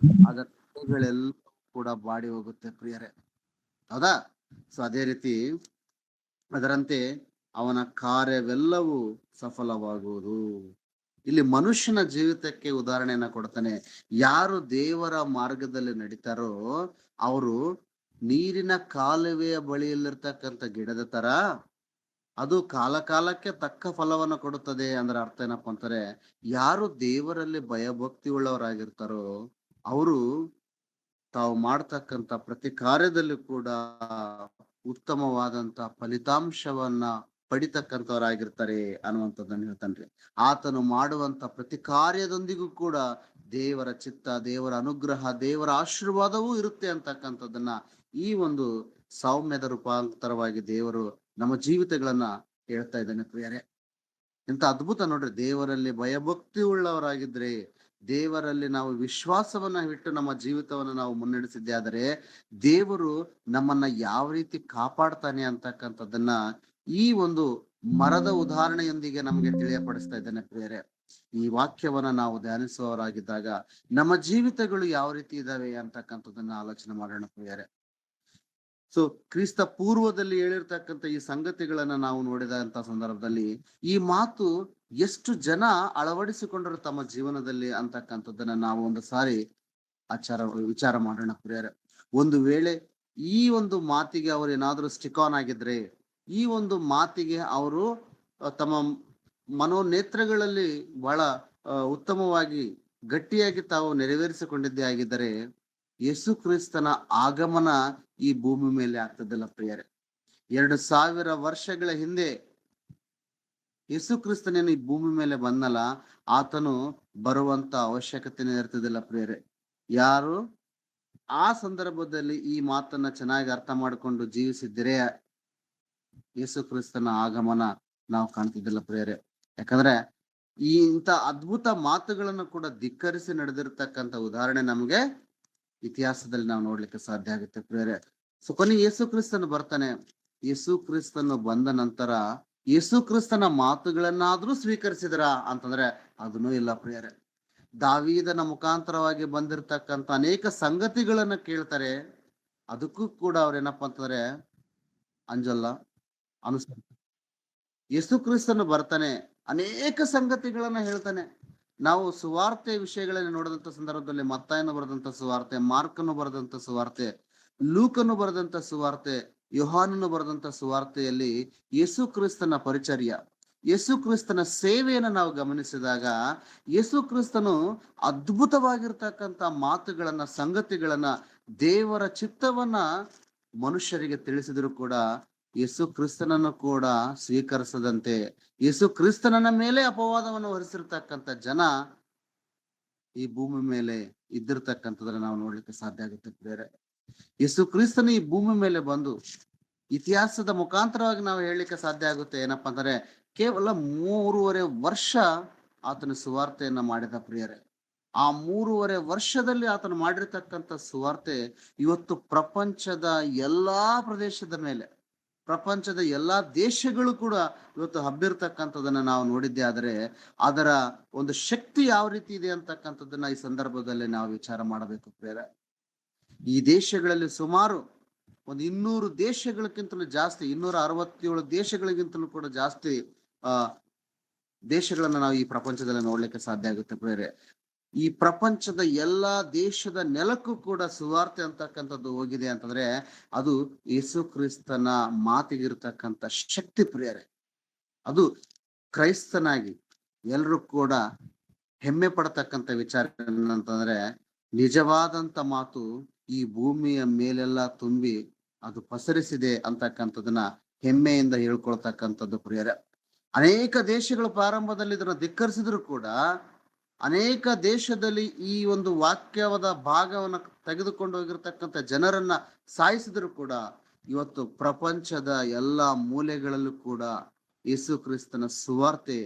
ಅದರ ಎಲೆಗಳೆಲ್ಲ ಕೂಡ ಬಾಡಿ ಹೋಗುತ್ತೆ ಪ್ರಿಯರೇ, ಹೌದಾ. ಸೊ ಅದೇ ರೀತಿ ಅದರಂತೆ ಅವನ ಕಾರ್ಯವೆಲ್ಲವೂ ಸಫಲವಾಗುವುದು. ಇಲ್ಲಿ ಮನುಷ್ಯನ ಜೀವಿತಕ್ಕೆ ಉದಾಹರಣೆಯನ್ನ ಕೊಡ್ತಾನೆ. ಯಾರು ದೇವರ ಮಾರ್ಗದಲ್ಲಿ ನಡೀತಾರೋ ಅವರು ನೀರಿನ ಕಾಲುವೆಯ ಬಳಿಯಲ್ಲಿರ್ತಕ್ಕಂಥ ಗಿಡದ ತರ ಅದು ಕಾಲ ಕಾಲಕ್ಕೆ ತಕ್ಕ ಫಲವನ್ನು ಕೊಡುತ್ತದೆ. ಅಂದ್ರೆ ಅರ್ಥ ಏನಪ್ಪಾ ಅಂತಾರೆ, ಯಾರು ದೇವರಲ್ಲಿ ಭಯಭಕ್ತಿ ಉಳ್ಳವರಾಗಿರ್ತಾರೋ ಅವರು ತಾವು ಮಾಡ್ತಕ್ಕಂಥ ಪ್ರತಿ ಕಾರ್ಯದಲ್ಲಿ ಕೂಡ ಉತ್ತಮವಾದಂತ ಫಲಿತಾಂಶವನ್ನ ಪಡಿತಕ್ಕಂಥವರಾಗಿರ್ತಾರೆ ಅನ್ನುವಂಥದ್ದನ್ನು ಹೇಳ್ತಾನ್ರಿ. ಆತನು ಮಾಡುವಂತ ಪ್ರತಿ ಕಾರ್ಯದೊಂದಿಗೂ ಕೂಡ ದೇವರ ಚಿತ್ತ, ದೇವರ ಅನುಗ್ರಹ, ದೇವರ ಆಶೀರ್ವಾದವೂ ಇರುತ್ತೆ ಅಂತಕ್ಕಂಥದ್ದನ್ನ ಈ ಒಂದು ಸೌಮ್ಯದ ರೂಪಾಂತರವಾಗಿ ದೇವರು ನಮ್ಮ ಜೀವಿತಗಳನ್ನ ಹೇಳ್ತಾ ಇದ್ದಾನೆ ಪ್ರಿಯರೇ. ಎಂತ ಅದ್ಭುತ ನೋಡ್ರಿ. ದೇವರಲ್ಲಿ ಭಯಭಕ್ತಿ ಉಳ್ಳವರಾಗಿದ್ರೆ, ದೇವರಲ್ಲಿ ನಾವು ವಿಶ್ವಾಸವನ್ನ ಇಟ್ಟು ನಮ್ಮ ಜೀವಿತವನ್ನು ನಾವು ಮುನ್ನಡೆಸಿದ್ದೆ ಆದರೆ ದೇವರು ನಮ್ಮನ್ನ ಯಾವ ರೀತಿ ಕಾಪಾಡ್ತಾನೆ ಅಂತಕ್ಕಂಥದ್ದನ್ನ ಈ ಒಂದು ಮರದ ಉದಾಹರಣೆಯೊಂದಿಗೆ ನಮಗೆ ತಿಳಿಯಪಡಿಸ್ತಾ ಇದ್ದೇನೆ ಪ್ರಿಯರೇ. ಈ ವಾಕ್ಯವನ್ನ ನಾವು ಧ್ಯಾನಿಸುವವರಾಗಿದ್ದಾಗ ನಮ್ಮ ಜೀವಿತಗಳು ಯಾವ ರೀತಿ ಇದಾವೆ ಅಂತಕ್ಕಂಥದ್ದನ್ನ ಆಲೋಚನೆ ಮಾಡೋಣ ಪ್ರಿಯರೇ. ಸೊ ಕ್ರಿಸ್ತ ಪೂರ್ವದಲ್ಲಿ ಹೇಳಿರ್ತಕ್ಕಂಥ ಈ ಸಂಗತಿಗಳನ್ನ ನಾವು ನೋಡಿದಂತ ಸಂದರ್ಭದಲ್ಲಿ ಈ ಮಾತು ಎಷ್ಟು ಜನ ಅಳವಡಿಸಿಕೊಂಡರು ತಮ್ಮ ಜೀವನದಲ್ಲಿ ಅಂತಕ್ಕಂಥದ್ದನ್ನ ನಾವು ಒಂದು ಸಾರಿ ವಿಚಾರ ಮಾಡೋಣ ಪ್ರಿಯರೇ. ಒಂದು ವೇಳೆ ಈ ಒಂದು ಮಾತಿಗೆ ಅವರು ಏನಾದ್ರೂ ಸ್ಟಿಕ್ ಆನ್ ಆಗಿದ್ರೆ, ಈ ಒಂದು ಮಾತಿಗೆ ಅವರು ತಮ್ಮ ಮನೋನೇತ್ರಗಳಲ್ಲಿ ಬಹಳ ಉತ್ತಮವಾಗಿ ಗಟ್ಟಿಯಾಗಿ ತಾವು ನೆರವೇರಿಸಿಕೊಂಡಿದ್ದೇ ಆಗಿದ್ದರೆ ಯೇಸು ಕ್ರಿಸ್ತನ ಆಗಮನ ಈ ಭೂಮಿ ಮೇಲೆ ಆಗ್ತದಿಲ್ಲ ಪ್ರಿಯರೇ. 2000 ವರ್ಷಗಳ ಹಿಂದೆ ಯೇಸು ಕ್ರಿಸ್ತನೇನು ಈ ಭೂಮಿ ಮೇಲೆ ಬಂದಲ್ಲ, ಆತನು ಬರುವಂತ ಅವಶ್ಯಕತೆನೇ ಇರ್ತದಿಲ್ಲ ಪ್ರಿಯರೇ. ಯಾರು ಆ ಸಂದರ್ಭದಲ್ಲಿ ಈ ಮಾತನ್ನ ಚೆನ್ನಾಗಿ ಅರ್ಥ ಮಾಡಿಕೊಂಡು ಜೀವಿಸಿದ್ದರೆ ಯೇಸು ಕ್ರಿಸ್ತನ ಆಗಮನ ನಾವು ಕಾಣ್ತಿದ್ದಿಲ್ಲ ಪ್ರಿಯರೇ. ಯಾಕಂದ್ರೆ ಇಂಥ ಅದ್ಭುತ ಮಾತುಗಳನ್ನು ಕೂಡ ಧಿಕ್ಕರಿಸಿ ನಡೆದಿರ್ತಕ್ಕಂಥ ಉದಾಹರಣೆ ನಮಗೆ ಇತಿಹಾಸದಲ್ಲಿ ನಾವು ನೋಡ್ಲಿಕ್ಕೆ ಸಾಧ್ಯ ಆಗುತ್ತೆ ಪ್ರಿಯರೇ. ಸೊ ಕೊನೆ ಯೇಸು ಕ್ರಿಸ್ತನು ಬರ್ತಾನೆ. ಯೇಸು ಕ್ರಿಸ್ತನು ಬಂದ ನಂತರ ಯೇಸು ಕ್ರಿಸ್ತನ ಮಾತುಗಳನ್ನಾದ್ರೂ ಸ್ವೀಕರಿಸಿದ್ರ ಅಂತಂದ್ರೆ ಅದನ್ನೂ ಇಲ್ಲ ಪ್ರಿಯರೇ. ದಾವೀದನ ಮುಖಾಂತರವಾಗಿ ಬಂದಿರತಕ್ಕಂತ ಅನೇಕ ಸಂಗತಿಗಳನ್ನ ಕೇಳ್ತಾರೆ, ಅದಕ್ಕೂ ಕೂಡ ಅವ್ರೇನಪ್ಪಾ ಅಂತಂದ್ರೆ ಅಂಜಲ್ಲ, ಅನುಸರ. ಯೇಸು ಕ್ರಿಸ್ತನು ಬರ್ತಾನೆ, ಅನೇಕ ಸಂಗತಿಗಳನ್ನ ಹೇಳ್ತಾನೆ. ನಾವು ಸುವಾರ್ತೆ ವಿಷಯಗಳನ್ನ ನೋಡಿದಂತ ಸಂದರ್ಭದಲ್ಲಿ ಮತ್ತಾಯನು ಬರೆದಂತ ಸುವಾರ್ತೆ, ಮಾರ್ಕನು ಬರೆದಂತ ಸುವಾರ್ತೆ, ಲೂಕನು ಬರೆದಂತ ಸುವಾರ್ತೆ, ಯೋಹಾನನು ಬರೆದಂತ ಸುವಾರ್ತೆಯಲ್ಲಿ ಯೇಸು ಕ್ರಿಸ್ತನ ಪರಿಚರ್ಯ, ಯೇಸು ಕ್ರಿಸ್ತನ ಸೇವೆಯನ್ನು ನಾವು ಗಮನಿಸಿದಾಗ ಯೇಸು ಕ್ರಿಸ್ತನು ಅದ್ಭುತವಾಗಿರ್ತಕ್ಕಂಥ ಮಾತುಗಳನ್ನ, ಸಂಗತಿಗಳನ್ನ, ದೇವರ ಚಿತ್ತವನ್ನ ಮನುಷ್ಯರಿಗೆ ತಿಳಿಸಿದ್ರು ಕೂಡ ಯೇಸು ಕ್ರಿಸ್ತನನ್ನು ಕೂಡ ಸ್ವೀಕರಿಸದಂತೆ ಯೇಸು ಕ್ರಿಸ್ತನ ಮೇಲೆ ಅಪವಾದವನ್ನು ಹೊರಿಸಿರ್ತಕ್ಕಂಥ ಜನ ಈ ಭೂಮಿ ಮೇಲೆ ಇದ್ದಿರ್ತಕ್ಕಂಥದ್ರ ನಾವು ನೋಡ್ಲಿಕ್ಕೆ ಸಾಧ್ಯ ಆಗುತ್ತೆ ಪ್ರಿಯರೇ. ಯೇಸು ಕ್ರಿಸ್ತನ ಈ ಭೂಮಿ ಮೇಲೆ ಬಂದು ಇತಿಹಾಸದ ಮುಖಾಂತರವಾಗಿ ನಾವು ಹೇಳಲಿಕ್ಕೆ ಸಾಧ್ಯ ಆಗುತ್ತೆ ಏನಪ್ಪಾ ಅಂದ್ರೆ ಕೇವಲ 3.5 ವರ್ಷ ಆತನ ಸುವಾರ್ತೆಯನ್ನ ಮಾಡಿದ ಪ್ರಿಯರೇ. ಆ 3.5 ವರ್ಷದಲ್ಲಿ ಆತನು ಮಾಡಿರ್ತಕ್ಕಂಥ ಸುವಾರ್ತೆ ಇವತ್ತು ಪ್ರಪಂಚದ ಎಲ್ಲಾ ಪ್ರದೇಶದ ಮೇಲೆ, ಪ್ರಪಂಚದ ಎಲ್ಲಾ ದೇಶಗಳು ಕೂಡ ಇವತ್ತು ಹಬ್ಬಿರ್ತಕ್ಕಂಥದನ್ನ ನಾವು ನೋಡಿದ್ದೆ. ಆದರೆ ಅದರ ಒಂದು ಶಕ್ತಿ ಯಾವ ರೀತಿ ಇದೆ ಅಂತಕ್ಕಂಥದ್ದನ್ನ ಈ ಸಂದರ್ಭದಲ್ಲಿ ನಾವು ವಿಚಾರ ಮಾಡಬೇಕು ಪ್ರಿಯರೇ. ಈ ದೇಶಗಳಲ್ಲಿ ಸುಮಾರು ಒಂದು 200 ದೇಶಗಳಕ್ಕಿಂತಲೂ ಜಾಸ್ತಿ, 267 ದೇಶಗಳಿಗಿಂತಲೂ ಕೂಡ ಜಾಸ್ತಿ ದೇಶಗಳನ್ನ ನಾವು ಈ ಪ್ರಪಂಚದಲ್ಲಿ ನೋಡ್ಲಿಕ್ಕೆ ಸಾಧ್ಯ ಆಗುತ್ತೆ ಪ್ರಿಯರೇ. ಈ ಪ್ರಪಂಚದ ಎಲ್ಲಾ ದೇಶದ ನೆಲಕ್ಕೂ ಕೂಡ ಸುವಾರ್ತೆ ಅಂತಕ್ಕಂಥದ್ದು ಹೋಗಿದೆ ಅಂತಂದ್ರೆ ಅದು ಯೇಸು ಕ್ರಿಸ್ತನ ಮಾತಿಗಿರ್ತಕ್ಕಂಥ ಶಕ್ತಿ ಪ್ರಿಯರೇ. ಅದು ಕ್ರೈಸ್ತನಾಗಿ ಎಲ್ರು ಕೂಡ ಹೆಮ್ಮೆ ಪಡತಕ್ಕಂಥ ವಿಚಾರ ಏನಂತಂದ್ರೆ ನಿಜವಾದಂತ ಮಾತು ಈ ಭೂಮಿಯ ಮೇಲೆಲ್ಲ ತುಂಬಿ ಅದು ಪಸರಿಸಿದೆ ಅಂತಕ್ಕಂಥದನ್ನ ಹೆಮ್ಮೆಯಿಂದ ಹೇಳ್ಕೊಳ್ತಕ್ಕಂಥದ್ದು ಪ್ರಿಯರೇ. ಅನೇಕ ದೇಶಗಳು ಪ್ರಾರಂಭದಲ್ಲಿ ಇದನ್ನ ಧಿಕ್ಕರಿಸಿದ್ರು ಕೂಡ, ಅನೇಕ ದೇಶದಲ್ಲಿ ಈ ಒಂದು ವಾಕ್ಯವಾದ ಭಾಗವನ್ನ ತೆಗೆದುಕೊಂಡು ಹೋಗಿರ್ತಕ್ಕಂಥ ಜನರನ್ನ ಸಾಯಿಸಿದ್ರು ಕೂಡ ಇವತ್ತು ಪ್ರಪಂಚದ ಎಲ್ಲಾ ಮೂಲೆಗಳಲ್ಲೂ ಕೂಡ ಯೇಸು ಕ್ರಿಸ್ತನ ಸುವಾರ್ತೆ,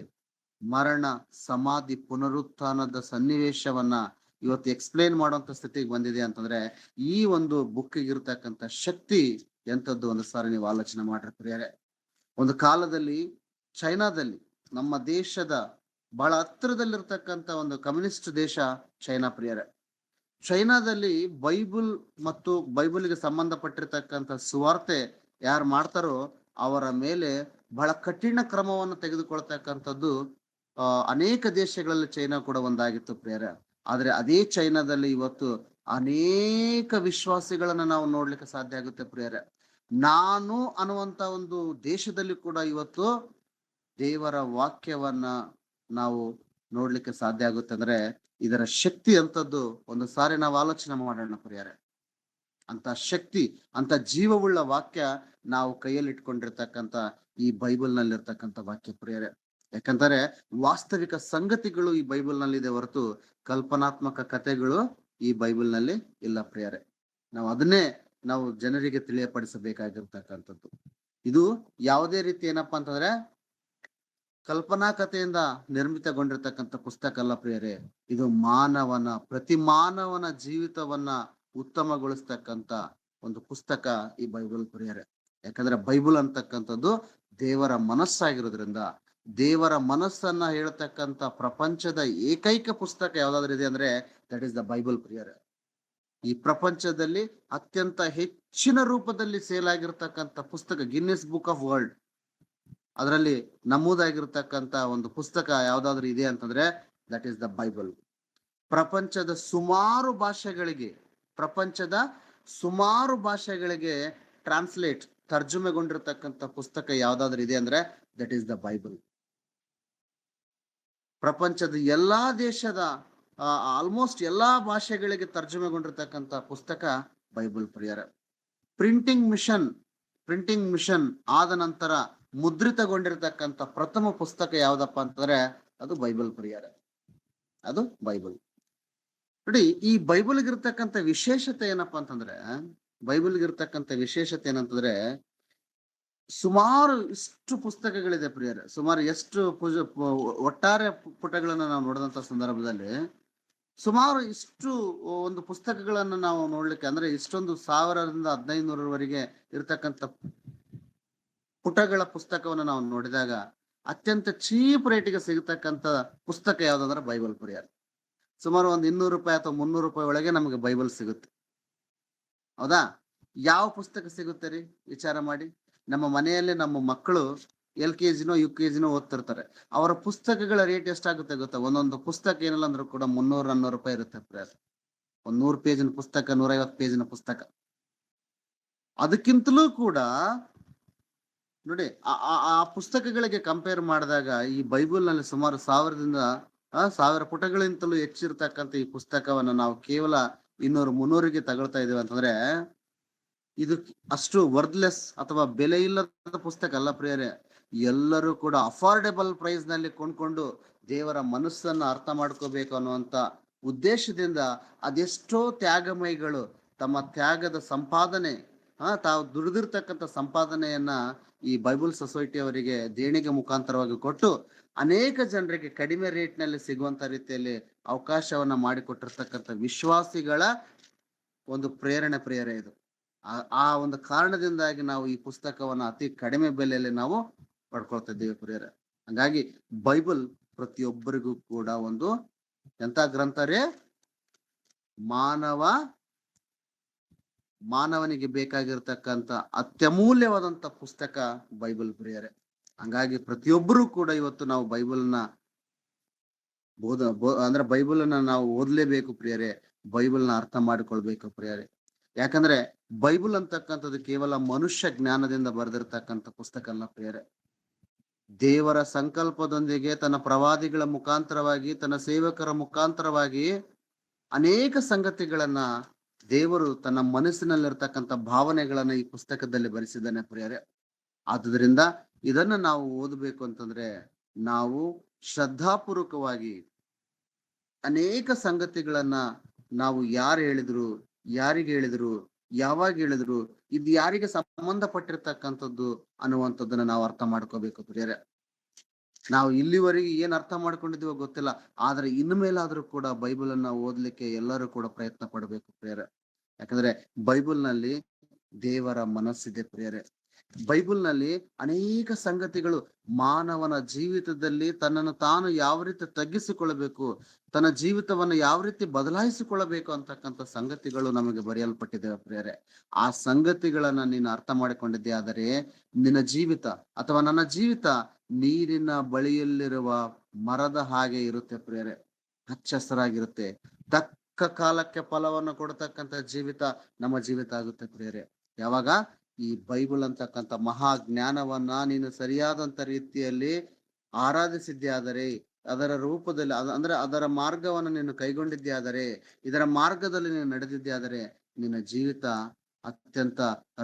ಮರಣ, ಸಮಾಧಿ, ಪುನರುತ್ಥಾನದ ಸನ್ನಿವೇಶವನ್ನ ಇವತ್ತು ಎಕ್ಸ್ಪ್ಲೇನ್ ಮಾಡುವಂತ ಸ್ಥಿತಿಗೆ ಬಂದಿದೆ ಅಂತಂದ್ರೆ ಈ ಒಂದು ಬುಕ್ಕಿಗೆ ಇರ್ತಕ್ಕಂಥ ಶಕ್ತಿ ಎಂತದ್ದು ಒಂದು ಸಾರಿ ನೀವು ಆಲೋಚನೆ ಮಾಡ್ರಿ ಪ್ರಿಯರೇ. ಒಂದು ಕಾಲದಲ್ಲಿ ಚೈನಾದಲ್ಲಿ, ನಮ್ಮ ದೇಶದ ಬಹಳ ಹತ್ತಿರದಲ್ಲಿರ್ತಕ್ಕಂಥ ಒಂದು ಕಮ್ಯುನಿಸ್ಟ್ ದೇಶ ಚೈನಾ ಪ್ರಿಯರೇ. ಚೈನಾದಲ್ಲಿ ಬೈಬಲ್ ಮತ್ತು ಬೈಬಲ್ಗೆ ಸಂಬಂಧಪಟ್ಟಿರ್ತಕ್ಕಂಥ ಸುವಾರ್ತೆ ಯಾರು ಮಾಡ್ತಾರೋ ಅವರ ಮೇಲೆ ಬಹಳ ಕಠಿಣ ಕ್ರಮವನ್ನು ತೆಗೆದುಕೊಳ್ತಕ್ಕಂಥದ್ದು ಅನೇಕ ದೇಶಗಳಲ್ಲಿ ಚೈನಾ ಕೂಡ ಒಂದಾಗಿತ್ತು ಪ್ರಿಯರೇ. ಆದ್ರೆ ಅದೇ ಚೈನಾದಲ್ಲಿ ಇವತ್ತು ಅನೇಕ ವಿಶ್ವಾಸಿಗಳನ್ನ ನಾವು ನೋಡ್ಲಿಕ್ಕೆ ಸಾಧ್ಯ ಆಗುತ್ತೆ ಪ್ರಿಯರೇ. ನಾನು ಅನ್ನುವಂತ ಒಂದು ದೇಶದಲ್ಲಿ ಕೂಡ ಇವತ್ತು ದೇವರ ವಾಕ್ಯವನ್ನ ನಾವು ನೋಡ್ಲಿಕ್ಕೆ ಸಾಧ್ಯ ಆಗುತ್ತೆ. ಅಂದ್ರೆ ಇದರ ಶಕ್ತಿ ಅಂತದ್ದು ಒಂದು ಸಾರಿ ನಾವು ಆಲೋಚನೆ ಮಾಡೋಣ ಪ್ರಿಯರೇ. ಅಂತ ಶಕ್ತಿ, ಅಂತ ಜೀವವುಳ್ಳ ವಾಕ್ಯ ನಾವು ಕೈಯಲ್ಲಿ ಇಟ್ಕೊಂಡಿರ್ತಕ್ಕಂಥ ಈ ಬೈಬಲ್ ನಲ್ಲಿ ಇರ್ತಕ್ಕಂಥ ವಾಕ್ಯ ಪ್ರಿಯರೇ. ಯಾಕಂದ್ರೆ ವಾಸ್ತವಿಕ ಸಂಗತಿಗಳು ಈ ಬೈಬಲ್ ನಲ್ಲಿ ಇದೆ ಹೊರತು ಕಲ್ಪನಾತ್ಮಕ ಕಥೆಗಳು ಈ ಬೈಬಲ್ ನಲ್ಲಿ ಇಲ್ಲ ಪ್ರಿಯರೇ. ನಾವು ಅದನ್ನೇ ನಾವು ಜನರಿಗೆ ತಿಳಿಯಪಡಿಸಬೇಕಾಗಿರ್ತಕ್ಕಂಥದ್ದು. ಇದು ಯಾವುದೇ ರೀತಿ ಏನಪ್ಪಾ ಅಂತಂದ್ರೆ ಕಲ್ಪನಾ ಕಥೆಯಿಂದ ನಿರ್ಮಿತಗೊಂಡಿರ್ತಕ್ಕಂಥ ಪುಸ್ತಕ ಅಲ್ಲ ಪ್ರಿಯರೇ. ಇದು ಪ್ರತಿ ಮಾನವನ ಜೀವಿತವನ್ನ ಉತ್ತಮಗೊಳಿಸ್ತಕ್ಕಂಥ ಒಂದು ಪುಸ್ತಕ ಈ ಬೈಬಲ್ ಪ್ರಿಯರೇ. ಯಾಕಂದ್ರೆ ಬೈಬಲ್ ಅಂತಕ್ಕಂಥದ್ದು ದೇವರ ಮನಸ್ಸಾಗಿರೋದ್ರಿಂದ, ದೇವರ ಮನಸ್ಸನ್ನ ಹೇಳ್ತಕ್ಕಂಥ ಪ್ರಪಂಚದ ಏಕೈಕ ಪುಸ್ತಕ ಯಾವ್ದಾದ್ರು ಇದೆ ಅಂದ್ರೆ ದಟ್ ಇಸ್ ದ ಬೈಬಲ್ ಪ್ರಿಯರೇ. ಈ ಪ್ರಪಂಚದಲ್ಲಿ ಅತ್ಯಂತ ಹೆಚ್ಚಿನ ರೂಪದಲ್ಲಿ ಸೇಲ್ ಆಗಿರ್ತಕ್ಕಂಥ ಪುಸ್ತಕ ಗಿನ್ನೆಸ್ ಬುಕ್ ಆಫ್ ವರ್ಲ್ಡ್, ಅದರಲ್ಲಿ ನಮೂದಾಗಿರ್ತಕ್ಕಂಥ ಒಂದು ಪುಸ್ತಕ ಯಾವ್ದಾದ್ರು ಇದೆ ಅಂತಂದ್ರೆ ದಟ್ ಈಸ್ ದ ಬೈಬಲ್. ಪ್ರಪಂಚದ ಸುಮಾರು ಭಾಷೆಗಳಿಗೆ ತರ್ಜುಮೆಗೊಂಡಿರ್ತಕ್ಕಂಥ ಪುಸ್ತಕ ಯಾವ್ದಾದ್ರು ಇದೆ ಅಂದ್ರೆ ದಟ್ ಈಸ್ ದ ಬೈಬಲ್. ಪ್ರಪಂಚದ ಎಲ್ಲಾ ದೇಶದ ಆಲ್ಮೋಸ್ಟ್ ಎಲ್ಲಾ ಭಾಷೆಗಳಿಗೆ ತರ್ಜುಮೆಗೊಂಡಿರ್ತಕ್ಕಂಥ ಪುಸ್ತಕ ಬೈಬಲ್ ಪ್ರಿಯರ. ಪ್ರಿಂಟಿಂಗ್ ಮಿಷನ್ ಆದ ನಂತರ ಮುದ್ರಿತಗೊಂಡಿರ್ತಕ್ಕಂಥ ಪ್ರಥಮ ಪುಸ್ತಕ ಯಾವ್ದಪ್ಪ ಅಂತಂದ್ರೆ ಅದು ಬೈಬಲ್ ಪ್ರಿಯರ, ಅದು ಬೈಬಲ್. ನೋಡಿ, ಈ ಬೈಬಲ್ಗಿರ್ತಕ್ಕಂಥ ವಿಶೇಷತೆ ಏನಪ್ಪಾ ಅಂತಂದ್ರೆ, ಸುಮಾರು ಇಷ್ಟು ಪುಸ್ತಕಗಳಿದೆ ಪ್ರಿಯರೇ. ಸುಮಾರು ಎಷ್ಟು ಒಟ್ಟಾರೆ ಪುಟಗಳನ್ನ ನಾವು ನೋಡಿದಂತ ಸಂದರ್ಭದಲ್ಲಿ ಸುಮಾರು ಇಷ್ಟು ಒಂದು ಪುಸ್ತಕಗಳನ್ನ ನಾವು ನೋಡ್ಲಿಕ್ಕೆ, ಅಂದ್ರೆ ಇಷ್ಟೊಂದು 1000-1500 ಇರ್ತಕ್ಕಂಥ ಪುಟಗಳ ಪುಸ್ತಕವನ್ನು ನಾವು ನೋಡಿದಾಗ ಅತ್ಯಂತ ಚೀಪ್ ರೇಟಿಗೆ ಸಿಗತಕ್ಕಂಥ ಪುಸ್ತಕ ಯಾವ್ದಂದ್ರೆ ಬೈಬಲ್ ಪ್ರಿಯರೇ. ಸುಮಾರು ಒಂದು 200 ರೂಪಾಯಿ ಅಥವಾ 300 ರೂಪಾಯಿ ಒಳಗೆ ನಮಗೆ ಬೈಬಲ್ ಸಿಗುತ್ತೆ. ಹೌದಾ? ಯಾವ ಪುಸ್ತಕ ಸಿಗುತ್ತೆ ರೀ? ವಿಚಾರ ಮಾಡಿ. ನಮ್ಮ ಮನೆಯಲ್ಲಿ ನಮ್ಮ ಮಕ್ಕಳು LKG UKG ಓದ್ತಿರ್ತಾರೆ. ಅವರ ಪುಸ್ತಕಗಳ ರೇಟ್ ಎಷ್ಟಾಗುತ್ತೆ ಗೊತ್ತಾ? ಒಂದೊಂದು ಪುಸ್ತಕ ಏನಿಲ್ಲ ಅಂದ್ರೂ ಕೂಡ 300-400 ರೂಪಾಯಿ ಇರುತ್ತೆ ಪ್ರಿಯರೇ. ಒಂದು 100 ಪೇಜಿನ ಪುಸ್ತಕ, 150 ಪೇಜಿನ ಪುಸ್ತಕ. ಅದಕ್ಕಿಂತಲೂ ಕೂಡ ನೋಡಿ, ಆ ಪುಸ್ತಕಗಳಿಗೆ ಕಂಪೇರ್ ಮಾಡಿದಾಗ ಈ ಬೈಬಲ್ ನಲ್ಲಿ ಸುಮಾರು 1000 ಪುಟಗಳಿಂತಲೂ ಹೆಚ್ಚಿರ್ತಕ್ಕಂಥ ಈ ಪುಸ್ತಕವನ್ನ ನಾವು ಕೇವಲ 200-300ಗೆ ತಗೊಳ್ತಾ ಇದೀವಿ ಅಂತಂದ್ರೆ ಇದು ಅಷ್ಟು ವರ್ಡ್ಲೆಸ್ ಅಥವಾ ಬೆಲೆ ಇಲ್ಲದ ಪುಸ್ತಕ ಅಲ್ಲ ಪ್ರಿಯರೇ. ಎಲ್ಲರೂ ಕೂಡ ಅಫೋರ್ಡೆಬಲ್ ಪ್ರೈಸ್ ನಲ್ಲಿ ಕೊಂಡ್ಕೊಂಡು ದೇವರ ಮನಸ್ಸನ್ನ ಅರ್ಥ ಮಾಡ್ಕೋಬೇಕು ಅನ್ನುವಂತ ಉದ್ದೇಶದಿಂದ ಅದೆಷ್ಟೋ ತ್ಯಾಗಮಯಿಗಳು ತಮ್ಮ ತ್ಯಾಗದ ಸಂಪಾದನೆ, ತಾವು ದುಡಿದಿರ್ತಕ್ಕಂಥ ಸಂಪಾದನೆಯನ್ನ ಈ ಬೈಬಲ್ ಸೊಸೈಟಿ ಅವರಿಗೆ ದೇಣಿಗೆ ಮುಖಾಂತರವಾಗಿ ಕೊಟ್ಟು ಅನೇಕ ಜನರಿಗೆ ಕಡಿಮೆ ರೇಟ್ ನಲ್ಲಿ ಸಿಗುವಂತ ರೀತಿಯಲ್ಲಿ ಅವಕಾಶವನ್ನ ಮಾಡಿಕೊಟ್ಟಿರ್ತಕ್ಕಂಥ ವಿಶ್ವಾಸಿಗಳ ಒಂದು ಪ್ರೇರಣೆ ಇದು. ಆ ಒಂದು ಕಾರಣದಿಂದಾಗಿ ನಾವು ಈ ಪುಸ್ತಕವನ್ನ ಅತಿ ಕಡಿಮೆ ಬೆಲೆಯಲ್ಲಿ ನಾವು ಪಡ್ಕೊಳ್ತಾ ಇದ್ದೀವಿ ಪ್ರಿಯರೇ. ಹಾಗಾಗಿ ಬೈಬಲ್ ಪ್ರತಿಯೊಬ್ಬರಿಗೂ ಕೂಡ ಒಂದು ಎಂತ ಗ್ರಂಥ ರೇ? ಮಾನವನಿಗೆ ಬೇಕಾಗಿರ್ತಕ್ಕಂಥ ಅತ್ಯಮೂಲ್ಯವಾದಂತ ಪುಸ್ತಕ ಬೈಬಲ್ ಪ್ರಿಯರೇ. ಹಂಗಾಗಿ ಪ್ರತಿಯೊಬ್ಬರು ಕೂಡ ಇವತ್ತು ನಾವು ಬೈಬಲ್ನ ಬೈಬಲ್ನ ನಾವು ಓದ್ಲೇಬೇಕು ಪ್ರಿಯರೇ. ಬೈಬಲ್ನ ಅರ್ಥ ಮಾಡಿಕೊಳ್ಬೇಕು ಪ್ರಿಯರೇ. ಯಾಕಂದ್ರೆ ಬೈಬಲ್ ಅಂತಕ್ಕಂಥದ್ದು ಕೇವಲ ಮನುಷ್ಯ ಜ್ಞಾನದಿಂದ ಬರೆದಿರ್ತಕ್ಕಂಥ ಪುಸ್ತಕ ಅಲ್ಲ ಪ್ರಿಯರೇ. ದೇವರ ಸಂಕಲ್ಪದೊಂದಿಗೆ ತನ್ನ ಪ್ರವಾದಿಗಳ ಮುಖಾಂತರವಾಗಿ, ತನ್ನ ಸೇವಕರ ಮುಖಾಂತರವಾಗಿ ಅನೇಕ ಸಂಗತಿಗಳನ್ನ ದೇವರು ತನ್ನ ಮನಸ್ಸಿನಲ್ಲಿರ್ತಕ್ಕಂಥ ಭಾವನೆಗಳನ್ನ ಈ ಪುಸ್ತಕದಲ್ಲಿ ಬರೆಸಿದ್ದಾನೆ ಪ್ರಿಯರೇ. ಆದುದರಿಂದ ಇದನ್ನ ನಾವು ಓದಬೇಕು ಅಂತಂದ್ರೆ ನಾವು ಶ್ರದ್ಧಾಪೂರ್ವಕವಾಗಿ ಅನೇಕ ಸಂಗತಿಗಳನ್ನ ನಾವು ಯಾರಿಗೆ ಹೇಳಿದ್ರು, ಯಾವಾಗ ಹೇಳಿದ್ರು, ಇದು ಯಾರಿಗೆ ಸಂಬಂಧಪಟ್ಟಿರ್ತಕ್ಕಂಥದ್ದು ಅನ್ನುವಂಥದ್ದನ್ನ ನಾವು ಅರ್ಥ ಮಾಡ್ಕೋಬೇಕು ಪ್ರಿಯರೇ. ನಾವು ಇಲ್ಲಿವರೆಗೆ ಏನ್ ಅರ್ಥ ಮಾಡ್ಕೊಂಡಿದೀವೋ ಗೊತ್ತಿಲ್ಲ, ಆದ್ರೆ ಇನ್ಮೇಲಾದ್ರೂ ಕೂಡ ಬೈಬಲ್ ಅನ್ನ ಓದ್ಲಿಕ್ಕೆ ಎಲ್ಲರೂ ಕೂಡ ಪ್ರಯತ್ನ ಪಡಬೇಕು ಪ್ರಿಯರೇ. ಯಾಕಂದ್ರೆ ಬೈಬಲ್ ನಲ್ಲಿ ದೇವರ ಮನಸ್ಸಿದೆ ಪ್ರಿಯರೇ. ಬೈಬಲ್ ನಲ್ಲಿ ಅನೇಕ ಸಂಗತಿಗಳು ಮಾನವನ ಜೀವಿತದಲ್ಲಿ ತನ್ನನ್ನು ತಾನು ಯಾವ ರೀತಿ ತಗ್ಗಿಸಿಕೊಳ್ಳಬೇಕು, ತನ್ನ ಜೀವಿತವನ್ನು ಯಾವ ರೀತಿ ಬದಲಾಯಿಸಿಕೊಳ್ಳಬೇಕು ಅಂತಕ್ಕಂಥ ಸಂಗತಿಗಳು ನಮಗೆ ಬರೆಯಲ್ಪಟ್ಟಿದ್ದೇವೆ ಪ್ರಿಯರೇ. ಆ ಸಂಗತಿಗಳನ್ನ ನೀನು ಅರ್ಥ ಮಾಡಿಕೊಂಡಿದ್ದೆ ಆದರೆ ನಿನ್ನ ಜೀವಿತ ಅಥವಾ ನನ್ನ ಜೀವಿತ ನೀರಿನ ಬಳಿಯಲ್ಲಿರುವ ಮರದ ಹಾಗೆ ಇರುತ್ತೆ ಪ್ರಿಯರೇ. ಹಚ್ಚ ಹಸಿರಾಗಿರುತ್ತೆ. ತಕ್ಕ ಕಾಲಕ್ಕೆ ಫಲವನ್ನು ಕೊಡತಕ್ಕಂಥ ಜೀವಿತ ನಮ್ಮ ಜೀವಿತ ಆಗುತ್ತೆ ಪ್ರಿಯರೇ. ಯಾವಾಗ ಈ ಬೈಬಲ್ ಅಂತಕ್ಕಂಥ ಮಹಾ ಜ್ಞಾನವನ್ನ ನೀನು ಸರಿಯಾದಂತ ರೀತಿಯಲ್ಲಿ ಆರಾಧಿಸಿದ್ದೆ ಆದರೆ, ಅದರ ರೂಪದಲ್ಲಿ ಅಂದ್ರೆ ಅದರ ಮಾರ್ಗವನ್ನು ನೀನು ಕೈಗೊಂಡಿದ್ದೆ ಆದರೆ, ಇದರ ಮಾರ್ಗದಲ್ಲಿ ನೀನು ನಡೆದಿದ್ದೆ ಆದರೆ ನಿನ್ನ ಜೀವಿತ ಅತ್ಯಂತ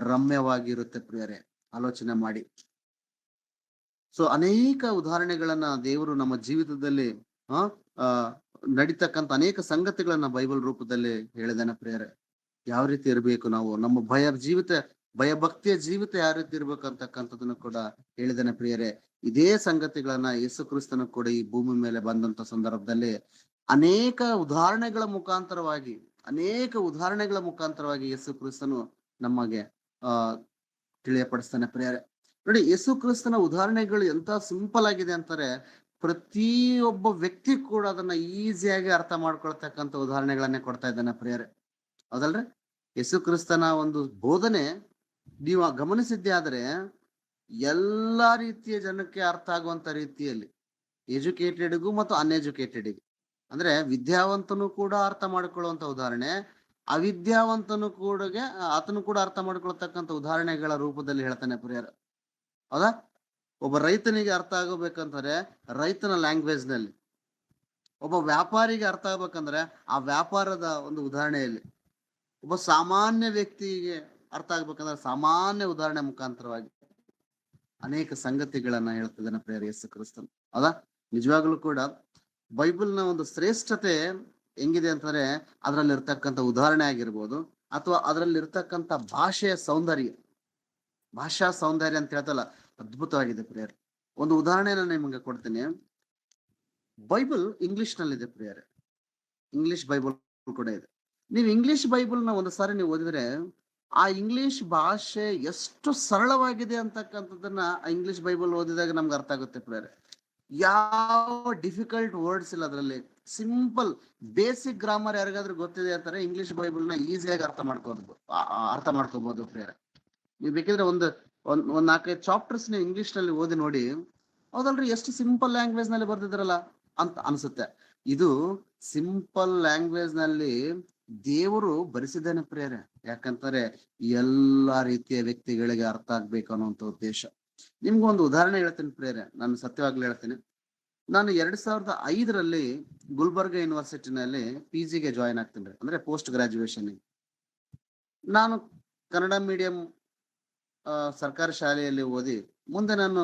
ರಮ್ಯವಾಗಿರುತ್ತೆ ಪ್ರಿಯರೇ. ಆಲೋಚನೆ ಮಾಡಿ. ಸೊ ಅನೇಕ ಉದಾಹರಣೆಗಳನ್ನ ದೇವರು ನಮ್ಮ ಜೀವಿತದಲ್ಲಿ ನಡೀತಕ್ಕಂಥ ಅನೇಕ ಸಂಗತಿಗಳನ್ನ ಬೈಬಲ್ ರೂಪದಲ್ಲಿ ಹೇಳಿದಾನೆ ಪ್ರಿಯರೇ. ಯಾವ ರೀತಿ ಇರಬೇಕು ನಾವು, ನಮ್ಮ ಜೀವಿತ ಭಯಭಕ್ತಿಯ ಜೀವಿತ ಯಾವ ರೀತಿ ಇರ್ಬೇಕು ಅಂತಕ್ಕಂಥದನ್ನು ಕೂಡ ಹೇಳಿದಾನೆ ಪ್ರಿಯರೇ. ಇದೇ ಸಂಗತಿಗಳನ್ನ ಯೇಸು ಕ್ರಿಸ್ತನು ಕೂಡ ಈ ಭೂಮಿ ಮೇಲೆ ಬಂದಂತ ಸಂದರ್ಭದಲ್ಲಿ ಅನೇಕ ಉದಾಹರಣೆಗಳ ಮುಖಾಂತರವಾಗಿ ಯೇಸು ಕ್ರಿಸ್ತನು ನಮಗೆ ತಿಳಿಯಪಡಿಸ್ತಾನೆ ಪ್ರಿಯರೇ. ನೋಡಿ, ಯೇಸು ಕ್ರಿಸ್ತನ ಉದಾಹರಣೆಗಳು ಎಂತ ಸಿಂಪಲ್ ಆಗಿದೆ ಅಂತಾರೆ, ಪ್ರತಿಯೊಬ್ಬ ವ್ಯಕ್ತಿ ಕೂಡ ಅದನ್ನ ಈಸಿಯಾಗಿ ಅರ್ಥ ಮಾಡ್ಕೊಳ್ತಕ್ಕಂಥ ಉದಾಹರಣೆಗಳನ್ನೇ ಕೊಡ್ತಾ ಇದ್ದಾನೆ ಪ್ರಿಯರೇ. ಹೌದಲ್ರಿ? ಯೇಸು ಕ್ರಿಸ್ತನ ಒಂದು ಬೋಧನೆ ನೀವು ಗಮನಿಸಿದ್ದೆ ಆದ್ರೆ ಎಲ್ಲಾ ರೀತಿಯ ಜನಕ್ಕೆ ಅರ್ಥ ಆಗುವಂತ ರೀತಿಯಲ್ಲಿ, ಎಜುಕೇಟೆಡ್ಗೂ ಮತ್ತು ಅನ್ಎಜುಕೇಟೆಡ್ಗೆ, ಅಂದ್ರೆ ವಿದ್ಯಾವಂತನು ಕೂಡ ಅರ್ಥ ಮಾಡ್ಕೊಳ್ಳುವಂತ ಉದಾಹರಣೆ, ಅವಿದ್ಯಾವಂತನು ಕೂಡ ಆತನು ಕೂಡ ಅರ್ಥ ಮಾಡ್ಕೊಳ್ತಕ್ಕಂಥ ಉದಾಹರಣೆಗಳ ರೂಪದಲ್ಲಿ ಹೇಳ್ತಾನೆ ಪ್ರಿಯರ. ಹೌದಾ? ಒಬ್ಬ ರೈತನಿಗೆ ಅರ್ಥ ಆಗಬೇಕಂದ್ರೆ ರೈತನ ಲ್ಯಾಂಗ್ವೇಜ್ ನಲ್ಲಿ, ಒಬ್ಬ ವ್ಯಾಪಾರಿಗೆ ಅರ್ಥ ಆಗ್ಬೇಕಂದ್ರೆ ಆ ವ್ಯಾಪಾರದ ಒಂದು ಉದಾಹರಣೆಯಲ್ಲಿ, ಒಬ್ಬ ಸಾಮಾನ್ಯ ವ್ಯಕ್ತಿಗೆ ಅರ್ಥ ಆಗ್ಬೇಕಂದ್ರೆ ಸಾಮಾನ್ಯ ಉದಾಹರಣೆ ಮುಖಾಂತರವಾಗಿ ಅನೇಕ ಸಂಗತಿಗಳನ್ನ ಹೇಳ್ತಿದ್ದಾನೆ ಪ್ರಿಯರ ಯೇಸು ಕ್ರಿಸ್ತನು. ಹೌದಾ? ನಿಜವಾಗ್ಲೂ ಕೂಡ ಬೈಬಲ್ನ ಒಂದು ಶ್ರೇಷ್ಠತೆ ಹೆಂಗಿದೆ ಅಂತಂದ್ರೆ ಅದರಲ್ಲಿ ಇರ್ತಕ್ಕಂಥ ಉದಾಹರಣೆ ಆಗಿರ್ಬೋದು, ಅಥವಾ ಅದರಲ್ಲಿ ಇರ್ತಕ್ಕಂಥ ಭಾಷಾ ಸೌಂದರ್ಯ ಅಂತ ಹೇಳ್ತಲ್ಲ, ಅದ್ಭುತವಾಗಿದೆ ಪ್ರಿಯರೇ. ಒಂದು ಉದಾಹರಣೆನ ನಿಮಗೆ ಕೊಡ್ತೀನಿ. ಬೈಬಲ್ ಇಂಗ್ಲಿಷ್ ನಲ್ಲಿದೆ ಪ್ರಿಯರೇ, ಇಂಗ್ಲಿಷ್ ಬೈಬಲ್ ಕೂಡ ಇದೆ. ನೀವು ಇಂಗ್ಲಿಷ್ ಬೈಬಲ್ನ ಒಂದು ಸಾರಿ ನೀವು ಓದಿದ್ರೆ ಆ ಇಂಗ್ಲಿಷ್ ಭಾಷೆ ಎಷ್ಟು ಸರಳವಾಗಿದೆ ಅಂತಕ್ಕಂಥದ್ದನ್ನ ಆ ಇಂಗ್ಲಿಷ್ ಬೈಬಲ್ ಓದಿದಾಗ ನಮ್ಗೆ ಅರ್ಥ ಆಗುತ್ತೆ ಪ್ರಿಯರೇ. ಯಾವ ಡಿಫಿಕಲ್ಟ್ ವರ್ಡ್ಸ್ ಇಲ್ಲ ಅದರಲ್ಲಿ, ಸಿಂಪಲ್ ಬೇಸಿಕ್ ಗ್ರಾಮರ್ ಯಾರಿಗಾದ್ರೂ ಗೊತ್ತಿದೆ ಅಂತಾರೆ ಇಂಗ್ಲಿಷ್ ಬೈಬಲ್ನ ಈಸಿಯಾಗಿ ಅರ್ಥ ಮಾಡ್ಕೋಬಹುದು ಪ್ರಿಯರೇ. ನೀವು ಬೇಕಿದ್ರೆ ಒಂದ್ 4-5 ಚಾಪ್ಟರ್ಸ್ ನೀವು ಇಂಗ್ಲಿಷ್ ನಲ್ಲಿ ಓದಿ ನೋಡಿ, ಹೌದಲ್ರಿ, ಎಷ್ಟು ಸಿಂಪಲ್ ಲ್ಯಾಂಗ್ವೇಜ್ ನಲ್ಲಿ ಬರ್ದಿದ್ರಲ್ಲ ಅಂತ ಅನ್ಸುತ್ತೆ. ಇದು ಸಿಂಪಲ್ ಲ್ಯಾಂಗ್ವೇಜ್ ನಲ್ಲಿ ದೇವರು ಬರೆಸಿದ್ದಾನೆ ಪ್ರಿಯರೇ. ಯಾಕಂತಾರೆ ಎಲ್ಲಾ ರೀತಿಯ ವ್ಯಕ್ತಿಗಳಿಗೆ ಅರ್ಥ ಆಗ್ಬೇಕು ಅನ್ನುವಂತ ಉದ್ದೇಶ. ನಿಮ್ಗೊಂದು ಉದಾಹರಣೆ ಹೇಳ್ತೀನಿ ಪ್ರಿಯರೇ, ನಾನು ಸತ್ಯವಾಗ್ಲೂ ಹೇಳ್ತೀನಿ. ನಾನು 2005ರಲ್ಲಿ ಗುಲ್ಬರ್ಗ ಯೂನಿವರ್ಸಿಟಿನಲ್ಲಿ PG ಗೆ ಜಾಯಿನ್ ಆಗ್ತೀನಿ, ಅಂದ್ರೆ ಪೋಸ್ಟ್ ಗ್ರಾಜುಯೇಷನ್. ನಾನು ಕನ್ನಡ ಮೀಡಿಯಂ ಸರ್ಕಾರಿ ಶಾಲೆಯಲ್ಲಿ ಓದಿ ಮುಂದೆ ನಾನು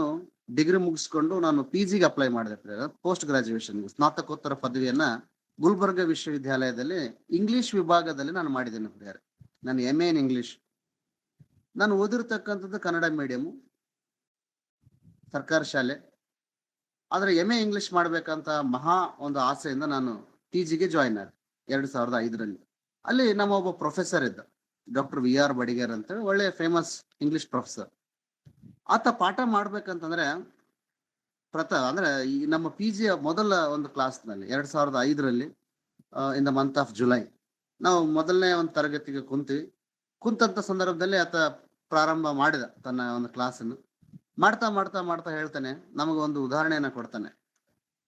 ಡಿಗ್ರಿ ಮುಗಿಸ್ಕೊಂಡು ನಾನು PG ಗೆ ಅಪ್ಲೈ ಮಾಡಿದೆ ಪ್ರಿಯರೇ, ಪೋಸ್ಟ್ ಗ್ರಾಜುಯೇಷನ್ ಸ್ನಾತಕೋತ್ತರ ಪದವಿಯನ್ನ ಗುಲ್ಬರ್ಗ ವಿಶ್ವವಿದ್ಯಾಲಯದಲ್ಲಿ ಇಂಗ್ಲಿಷ್ ವಿಭಾಗದಲ್ಲಿ ನಾನು ಮಾಡಿದ್ದೇನೆ ಪ್ರಿಯರೇ. ನಾನು MA ಇನ್ ಇಂಗ್ಲಿಷ್. ನಾನು ಓದಿರ್ತಕ್ಕಂಥದ್ದು ಕನ್ನಡ ಮೀಡಿಯಂ ಸರ್ಕಾರಿ ಶಾಲೆ, ಆದ್ರೆ MA ಇಂಗ್ಲಿಷ್ ಮಾಡ್ಬೇಕಂತ ಮಹಾ ಒಂದು ಆಸೆಯಿಂದ ನಾನು PG ಗೆ ಜಾಯಿನ್ ಆದೆ 2005ರಲ್ಲಿ. ಅಲ್ಲಿ ನಮ್ಮ ಒಬ್ಬ ಪ್ರೊಫೆಸರ್ ಇದ್ದ, ಡಾಕ್ಟರ್ VR ಬಡಿಗೇರ್ ಅಂತೇಳಿ, ಒಳ್ಳೆ ಫೇಮಸ್ ಇಂಗ್ಲಿಷ್ ಪ್ರೊಫೆಸರ್. ಆತ ಪಾಠ ಮಾಡ್ಬೇಕಂತಂದ್ರೆ ಅಂದ್ರೆ ಈ ನಮ್ಮ PG ಮೊದಲ ಒಂದು ಕ್ಲಾಸ್ ನಲ್ಲಿ 2005ರಲ್ಲಿ in the month of July ನಾವು ಮೊದಲನೇ ಒಂದು ತರಗತಿಗೆ ಕುಂತಂತ ಸಂದರ್ಭದಲ್ಲಿ ಆತ ಪ್ರಾರಂಭ ಮಾಡಿದ ತನ್ನ ಒಂದು ಕ್ಲಾಸನ್ನು. ಮಾಡ್ತಾ ಹೇಳ್ತಾನೆ, ನಮಗೆ ಒಂದು ಉದಾಹರಣೆಯನ್ನ ಕೊಡ್ತಾನೆ.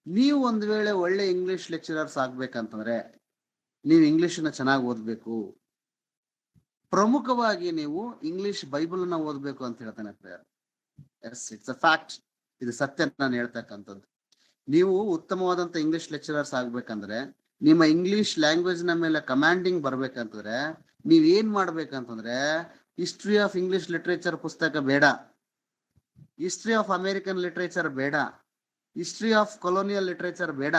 ನೀವು ಒಂದು ವೇಳೆ ಒಳ್ಳೆ ಇಂಗ್ಲಿಷ್ ಲೆಕ್ಚರರ್ಸ್ ಆಗ್ಬೇಕಂತಂದ್ರೆ ನೀವು ಇಂಗ್ಲಿಷನ್ನ ಚೆನ್ನಾಗಿ ಓದ್ಬೇಕು, ಪ್ರಮುಖವಾಗಿ ನೀವು ಇಂಗ್ಲಿಷ್ ಬೈಬಲ್ನ ಓದ್ಬೇಕು ಅಂತ ಹೇಳ್ತಾನೆ ಪ್ರಿಯರೇ. Yes, it's a fact. ಇದು ಸತ್ಯ ನಾನು ಹೇಳ್ತಕ್ಕಂಥದ್ದು. ನೀವು ಉತ್ತಮವಾದಂತ ಇಂಗ್ಲಿಷ್ ಲೆಕ್ಚರರ್ಸ್ ಆಗ್ಬೇಕಂದ್ರೆ, ನಿಮ್ಮ ಇಂಗ್ಲಿಷ್ ಲ್ಯಾಂಗ್ವೇಜ್ ನ ಮೇಲೆ ಕಮಾಂಡಿಂಗ್ ಬರ್ಬೇಕಂತಂದ್ರೆ ನೀವ್ ಏನ್ ಮಾಡ್ಬೇಕಂತಂದ್ರೆ ಹಿಸ್ಟ್ರಿ ಆಫ್ ಇಂಗ್ಲಿಷ್ ಲಿಟ್ರೇಚರ್ ಪುಸ್ತಕ ಬೇಡ, ಹಿಸ್ಟ್ರಿ ಆಫ್ ಅಮೆರಿಕನ್ ಲಿಟ್ರೇಚರ್ ಬೇಡ, ಹಿಸ್ಟ್ರಿ ಆಫ್ ಕೊಲೋನಿಯಲ್ ಲಿಟ್ರೇಚರ್ ಬೇಡ.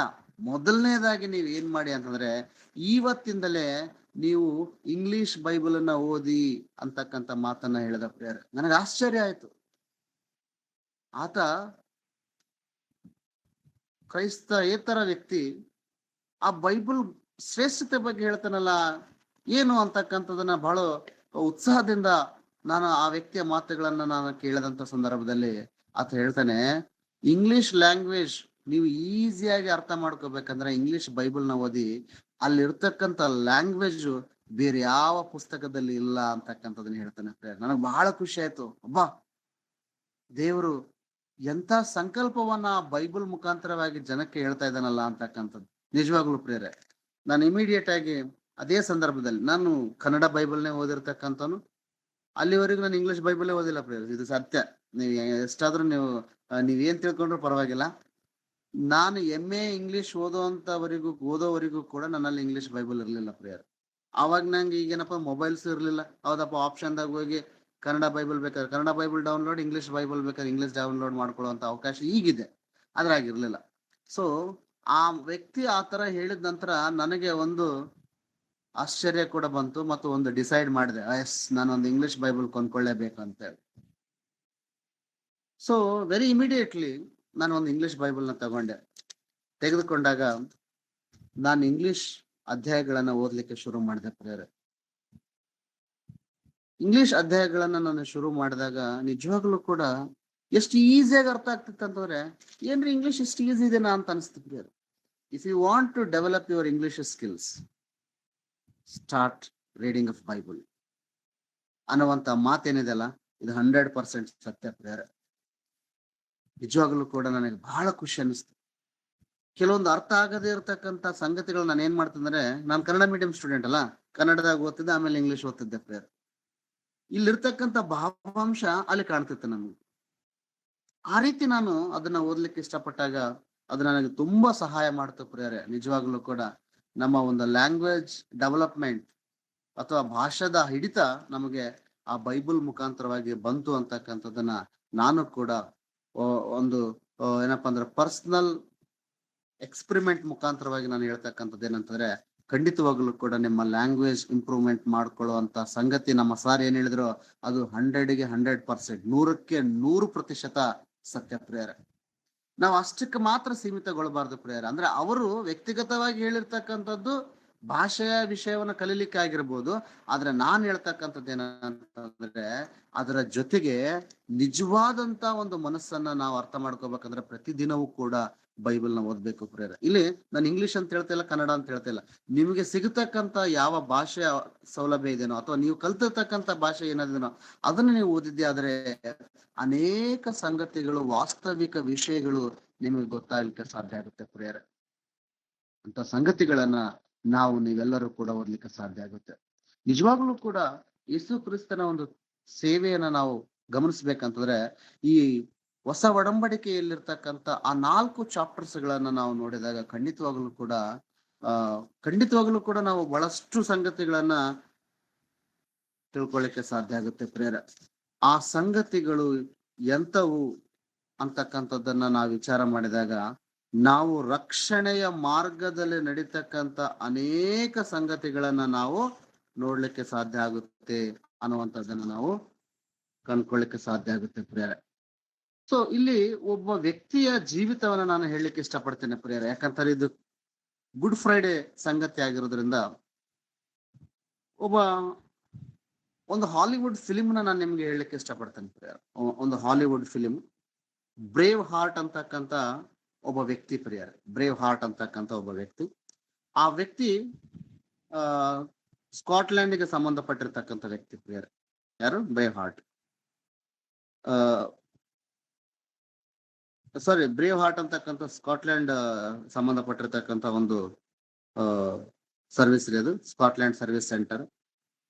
ಮೊದಲನೇದಾಗಿ ನೀವು ಏನ್ ಮಾಡಿ ಅಂತಂದ್ರೆ ಇವತ್ತಿಂದಲೇ ನೀವು ಇಂಗ್ಲಿಷ್ ಬೈಬಲ್ ಅನ್ನ ಓದಿ ಅಂತಕ್ಕಂಥ ಮಾತನ್ನ ಹೇಳಿದ ಪ್ರಿಯರೇ. ನನಗೆ ಆಶ್ಚರ್ಯ ಆಯ್ತು. ಆತ ಕ್ರೈಸ್ತೇತರ ವ್ಯಕ್ತಿ ಆ ಬೈಬಲ್ ಶ್ರೇಷ್ಠತೆ ಬಗ್ಗೆ ಹೇಳ್ತಾನಲ್ಲ ಏನು ಅಂತಕ್ಕಂಥದನ್ನ ಬಹಳ ಉತ್ಸಾಹದಿಂದ ನಾನು ಆ ವ್ಯಕ್ತಿಯ ಮಾತುಗಳನ್ನ ನಾನು ಕೇಳಿದಂತ ಸಂದರ್ಭದಲ್ಲಿ ಆತ ಹೇಳ್ತಾನೆ, ಇಂಗ್ಲಿಷ್ ಲ್ಯಾಂಗ್ವೇಜ್ ನೀವು ಈಸಿಯಾಗಿ ಅರ್ಥ ಮಾಡ್ಕೋಬೇಕಂದ್ರೆ ಇಂಗ್ಲಿಷ್ ಬೈಬಲ್ನ ಓದಿ, ಅಲ್ಲಿರ್ತಕ್ಕಂಥ ಲ್ಯಾಂಗ್ವೇಜ್ ಬೇರೆ ಯಾವ ಪುಸ್ತಕದಲ್ಲಿ ಇಲ್ಲ ಅಂತಕ್ಕಂಥದನ್ನ ಹೇಳ್ತಾನೆ ಪ್ರಿಯರೇ. ನನಗೆ ಬಹಳ ಖುಷಿ ಆಯ್ತು. ಅಬ್ಬಾ, ದೇವರು ಎಂತ ಸಂಕಲ್ಪವನ್ನ ಬೈಬಲ್ ಮುಖಾಂತರವಾಗಿ ಜನಕ್ಕೆ ಹೇಳ್ತಾ ಇದ್ದಾನಲ್ಲ ಅಂತಕ್ಕಂಥದ್ದು. ನಿಜವಾಗ್ಲೂ ಪ್ರಿಯರೇ, ನಾನು ಇಮಿಡಿಯೇಟ್ ಆಗಿ ಅದೇ ಸಂದರ್ಭದಲ್ಲಿ ನಾನು ಕನ್ನಡ ಬೈಬಲ್ನೇ ಓದಿರ್ತಕ್ಕಂಥನು, ಅಲ್ಲಿವರೆಗೂ ನಾನು ಇಂಗ್ಲಿಷ್ ಬೈಬಲೇ ಓದಿಲ್ಲ ಪ್ರಿಯರೇ. ಇದು ಸತ್ಯ. ನೀವು ಎಷ್ಟಾದ್ರೂ ನೀವೇನ್ ತಿಳ್ಕೊಂಡ್ರು ಪರವಾಗಿಲ್ಲ. ನಾನು MA ಇಂಗ್ಲಿಷ್ ಓದೋವರೆಗೂ ಕೂಡ ನನ್ನಲ್ಲಿ ಇಂಗ್ಲಿಷ್ ಬೈಬಲ್ ಇರ್ಲಿಲ್ಲ ಪ್ರಿಯರೇ. ಅವಾಗ ನಂಗೆ ಈಗೇನಪ್ಪ ಮೊಬೈಲ್ಸ್ ಇರ್ಲಿಲ್ಲ. ಹೌದಪ್ಪ, ಆಪ್ಷನ್ದಾಗ ಹೋಗಿ ಕನ್ನಡ ಬೈಬಲ್ ಬೇಕಾದ್ರೆ Kannada Bible download, English Bible ಬೇಕಾದ್ರೆ ಇಂಗ್ಲಿಷ್ ಡೌನ್ಲೋಡ್ ಮಾಡ್ಕೊಳ್ಳುವಂತ ಅವಕಾಶ ಈಗಿದೆ, ಅದ್ರಾಗಿರ್ಲಿಲ್ಲ. ಸೊ ಆ ವ್ಯಕ್ತಿ ಆ ತರ ಹೇಳಿದ ನಂತರ ನನಗೆ ಒಂದು ಆಶ್ಚರ್ಯ ಕೂಡ ಬಂತು ಮತ್ತು ಒಂದು ಡಿಸೈಡ್ ಮಾಡಿದೆ, ಎಸ್ ನಾನೊಂದು ಇಂಗ್ಲಿಷ್ ಬೈಬಲ್ ಕೊಂಡ್ಕೊಳ್ಳೇಬೇಕು ಅಂತ ಹೇಳಿ. ಸೊ ವೆರಿ ಇಮಿಡಿಯೇಟ್ಲಿ ನಾನು ಒಂದು ಇಂಗ್ಲಿಷ್ ಬೈಬಲ್ನ ತೆಗೆದುಕೊಂಡಾಗ ನಾನು ಇಂಗ್ಲಿಷ್ ಅಧ್ಯಾಯಗಳನ್ನ ಓದ್ಲಿಕ್ಕೆ ಶುರು ಮಾಡಿದೆ ಪ್ರಿಯರೇ. ಇಂಗ್ಲಿಷ್ ಅಧ್ಯಾಯಗಳನ್ನ ನಾನು ಶುರು ಮಾಡಿದಾಗ ನಿಜವಾಗ್ಲೂ ಕೂಡ ಎಷ್ಟು ಈಸಿಯಾಗಿ ಅರ್ಥ ಆಗ್ತಿತ್ತು ಅಂತಂದ್ರೆ, ಏನ್ರಿ ಇಂಗ್ಲಿಷ್ ಎಷ್ಟು ಈಸಿ ಇದೆನಾ ಅಂತ ಅನಿಸ್ತು ಪ್ರಿಯರೇ. If you want to develop your English skills, start reading of Bible ಅನ್ನುವಂತ ಮಾತೇನಿದೆಲ್ಲ, ಇದು 100% ಸತ್ಯ ಪ್ರಿಯರೇ. ನಿಜವಾಗ್ಲೂ ಕೂಡ ನನಗೆ ಬಹಳ ಖುಷಿ ಅನಿಸ್ತು. ಕೆಲವೊಂದು ಅರ್ಥ ಆಗದೇ ಇರತಕ್ಕಂತ ಸಂಗತಿಗಳು ನಾನು ಏನ್ ಮಾಡ್ತಿದ್ರೆ, ನಾನು ಕನ್ನಡ ಮೀಡಿಯಂ ಸ್ಟೂಡೆಂಟ್ ಅಲ್ಲ, ಕನ್ನಡದಾಗ ಓದ್ತಿದ್ದೆ, ಆಮೇಲೆ ಇಂಗ್ಲಿಷ್ ಓದ್ತಿದ್ದೆ ಪ್ರಿಯರೇ. ಇಲ್ಲಿರ್ತಕ್ಕಂಥ ಭಾವಾಂಶ ಅಲ್ಲಿ ಕಾಣ್ತಿತ್ತು ನಮ್ಗೆ. ಆ ರೀತಿ ನಾನು ಅದನ್ನ ಓದ್ಲಿಕ್ಕೆ ಇಷ್ಟಪಟ್ಟಾಗ ಅದು ನನಗೆ ತುಂಬಾ ಸಹಾಯ ಮಾಡ್ತು ಪ್ರಿಯರೇ. ನಿಜವಾಗ್ಲೂ ಕೂಡ ನಮ್ಮ ಒಂದು ಲ್ಯಾಂಗ್ವೇಜ್ ಡೆವಲಪ್ಮೆಂಟ್ ಅಥವಾ ಭಾಷಾದ ಹಿಡಿತ ನಮಗೆ ಆ ಬೈಬಲ್ ಮುಖಾಂತರವಾಗಿ ಬಂತು ಅಂತಕ್ಕಂಥದ್ದನ್ನ ನಾನು ಕೂಡ ಒಂದು ಏನಪ್ಪಾ ಅಂದ್ರೆ ಪರ್ಸನಲ್ ಎಕ್ಸ್ಪೆರಿಮೆಂಟ್ ಮುಖಾಂತರವಾಗಿ ನಾನು ಹೇಳ್ತಕ್ಕಂಥದ್ದು ಏನಂತಂದ್ರೆ, ಖಂಡಿತವಾಗ್ಲೂ ಕೂಡ ನಿಮ್ಮ ಲ್ಯಾಂಗ್ವೇಜ್ ಇಂಪ್ರೂವ್ಮೆಂಟ್ ಮಾಡ್ಕೊಳ್ಳುವಂತ ಸಂಗತಿ ನಮ್ಮ ಸಾರ್ ಏನ್ ಹೇಳಿದ್ರು ಅದು 100ಗೆ 100%, 100ಕ್ಕೆ 100% ಸತ್ಯ ಪ್ರಿಯರೇ. ನಾವು ಅಷ್ಟಕ್ಕೆ ಮಾತ್ರ ಸೀಮಿತಗೊಳ್ಳಬಾರ್ದು ಪ್ರಿಯರೇ. ಅಂದ್ರೆ ಅವರು ವ್ಯಕ್ತಿಗತವಾಗಿ ಹೇಳಿರ್ತಕ್ಕಂಥದ್ದು ಭಾಷೆಯ ವಿಷಯವನ್ನ ಕಲೀಲಿಕ್ಕೆ ಆಗಿರ್ಬೋದು, ಆದ್ರೆ ನಾನ್ ಹೇಳ್ತಕ್ಕಂಥದ್ದು ಏನಂತಂದ್ರೆ ಅದರ ಜೊತೆಗೆ ನಿಜವಾದಂತ ಒಂದು ಮನಸ್ಸನ್ನ ನಾವು ಅರ್ಥ ಮಾಡ್ಕೋಬೇಕಂದ್ರೆ ಪ್ರತಿದಿನವೂ ಕೂಡ ಬೈಬಲ್ನ ಓದ್ಬೇಕು ಪ್ರಿಯರೇ. ಇಲ್ಲಿ ನಾನು ಇಂಗ್ಲಿಷ್ ಅಂತ ಹೇಳ್ತಾ ಇಲ್ಲ, ಕನ್ನಡ ಅಂತ ಹೇಳ್ತಾ ಇಲ್ಲ. ನಿಮಗೆ ಸಿಗತಕ್ಕಂತ ಯಾವ ಭಾಷೆಯ ಸೌಲಭ್ಯ ಇದೆನೋ ಅಥವಾ ನೀವು ಕಲ್ತಿರ್ತಕ್ಕಂಥ ಭಾಷೆ ಏನಾದೇನೋ ಅದನ್ನ ನೀವು ಓದಿದ್ದೆ ಆದ್ರೆ ಅನೇಕ ಸಂಗತಿಗಳು, ವಾಸ್ತವಿಕ ವಿಷಯಗಳು ನಿಮಗೆ ಗೊತ್ತಾಗ್ಲಿಕ್ಕೆ ಸಾಧ್ಯ ಆಗುತ್ತೆ ಪ್ರಿಯರೇ. ಅಂತ ಸಂಗತಿಗಳನ್ನ ನೀವೆಲ್ಲರೂ ಕೂಡ ಓದ್ಲಿಕ್ಕೆ ಸಾಧ್ಯ ಆಗುತ್ತೆ. ನಿಜವಾಗ್ಲೂ ಕೂಡ ಯೇಸು ಕ್ರಿಸ್ತನ ಒಂದು ಸೇವೆಯನ್ನ ನಾವು ಗಮನಿಸ್ಬೇಕಂತಂದ್ರೆ, ಈ ಹೊಸ ಒಡಂಬಡಿಕೆಯಲ್ಲಿರ್ತಕ್ಕಂಥ ಆ 4 ಚಾಪ್ಟರ್ಸ್ ಗಳನ್ನ ನಾವು ನೋಡಿದಾಗ ಖಂಡಿತವಾಗ್ಲೂ ಕೂಡ ನಾವು ಬಹಳಷ್ಟು ಸಂಗತಿಗಳನ್ನ ತಿಳ್ಕೊಳ್ಳಿಕ್ಕೆ ಸಾಧ್ಯ ಆಗುತ್ತೆ ಪ್ರೇರ. ಆ ಸಂಗತಿಗಳು ಎಂತವು ಅಂತಕ್ಕಂಥದ್ದನ್ನ ನಾವು ವಿಚಾರ ಮಾಡಿದಾಗ ನಾವು ರಕ್ಷಣೆಯ ಮಾರ್ಗದಲ್ಲಿ ನಡೀತಕ್ಕಂಥ ಅನೇಕ ಸಂಗತಿಗಳನ್ನ ನಾವು ನೋಡ್ಲಿಕ್ಕೆ ಸಾಧ್ಯ ಆಗುತ್ತೆ ಅನ್ನುವಂಥದ್ದನ್ನ ನಾವು ಕಂಡ್ಕೊಳ್ಳಿಕ್ಕೆ ಸಾಧ್ಯ ಆಗುತ್ತೆ ಪ್ರಿಯರೇ. ಸೊ ಇಲ್ಲಿ ಒಬ್ಬ ವ್ಯಕ್ತಿಯ ಜೀವಿತವನ್ನ ನಾನು ಹೇಳಲಿಕ್ಕೆ ಇಷ್ಟಪಡ್ತೇನೆ ಪ್ರಿಯರೇ. ಯಾಕಂತಾರೆ ಇದು ಗುಡ್ ಫ್ರೈಡೆ ಸಂಗತಿ ಆಗಿರೋದ್ರಿಂದ ಒಂದು ಹಾಲಿವುಡ್ ಫಿಲಿಮ್ನ ನಾನು ನಿಮ್ಗೆ ಹೇಳಲಿಕ್ಕೆ ಇಷ್ಟಪಡ್ತೇನೆ ಪ್ರಿಯರೇ. ಒಂದು ಹಾಲಿವುಡ್ ಫಿಲಿಮ್ ಬ್ರೇವ್ ಹಾರ್ಟ್ ಅಂತಕ್ಕಂಥ ಒಬ್ಬ ವ್ಯಕ್ತಿ ಪ್ರಿಯರೇ. ಬ್ರೇವ್ ಹಾರ್ಟ್ ಅಂತಕ್ಕಂಥ ಒಬ್ಬ ವ್ಯಕ್ತಿ. ಆ ವ್ಯಕ್ತಿ ಸ್ಕಾಟ್ಲೆಂಡ್ಗೆ ಸಂಬಂಧಪಟ್ಟಿರ್ತಕ್ಕಂಥ ವ್ಯಕ್ತಿ ಪ್ರಿಯರೇ. ಯಾರು? Brave heart. ಬ್ರೇವ್ ಹಾರ್ಟ್ ಅಂತಕ್ಕಂಥ ಸ್ಕಾಟ್ಲೆಂಡ್ ಸಂಬಂಧಪಟ್ಟಿರ್ತಕ್ಕಂಥ ಒಂದು ಸರ್ವಿಸ್ ರೀ ಅದು, ಸ್ಕಾಟ್ಲೆಂಡ್ ಸರ್ವಿಸ್ ಸೆಂಟರ್.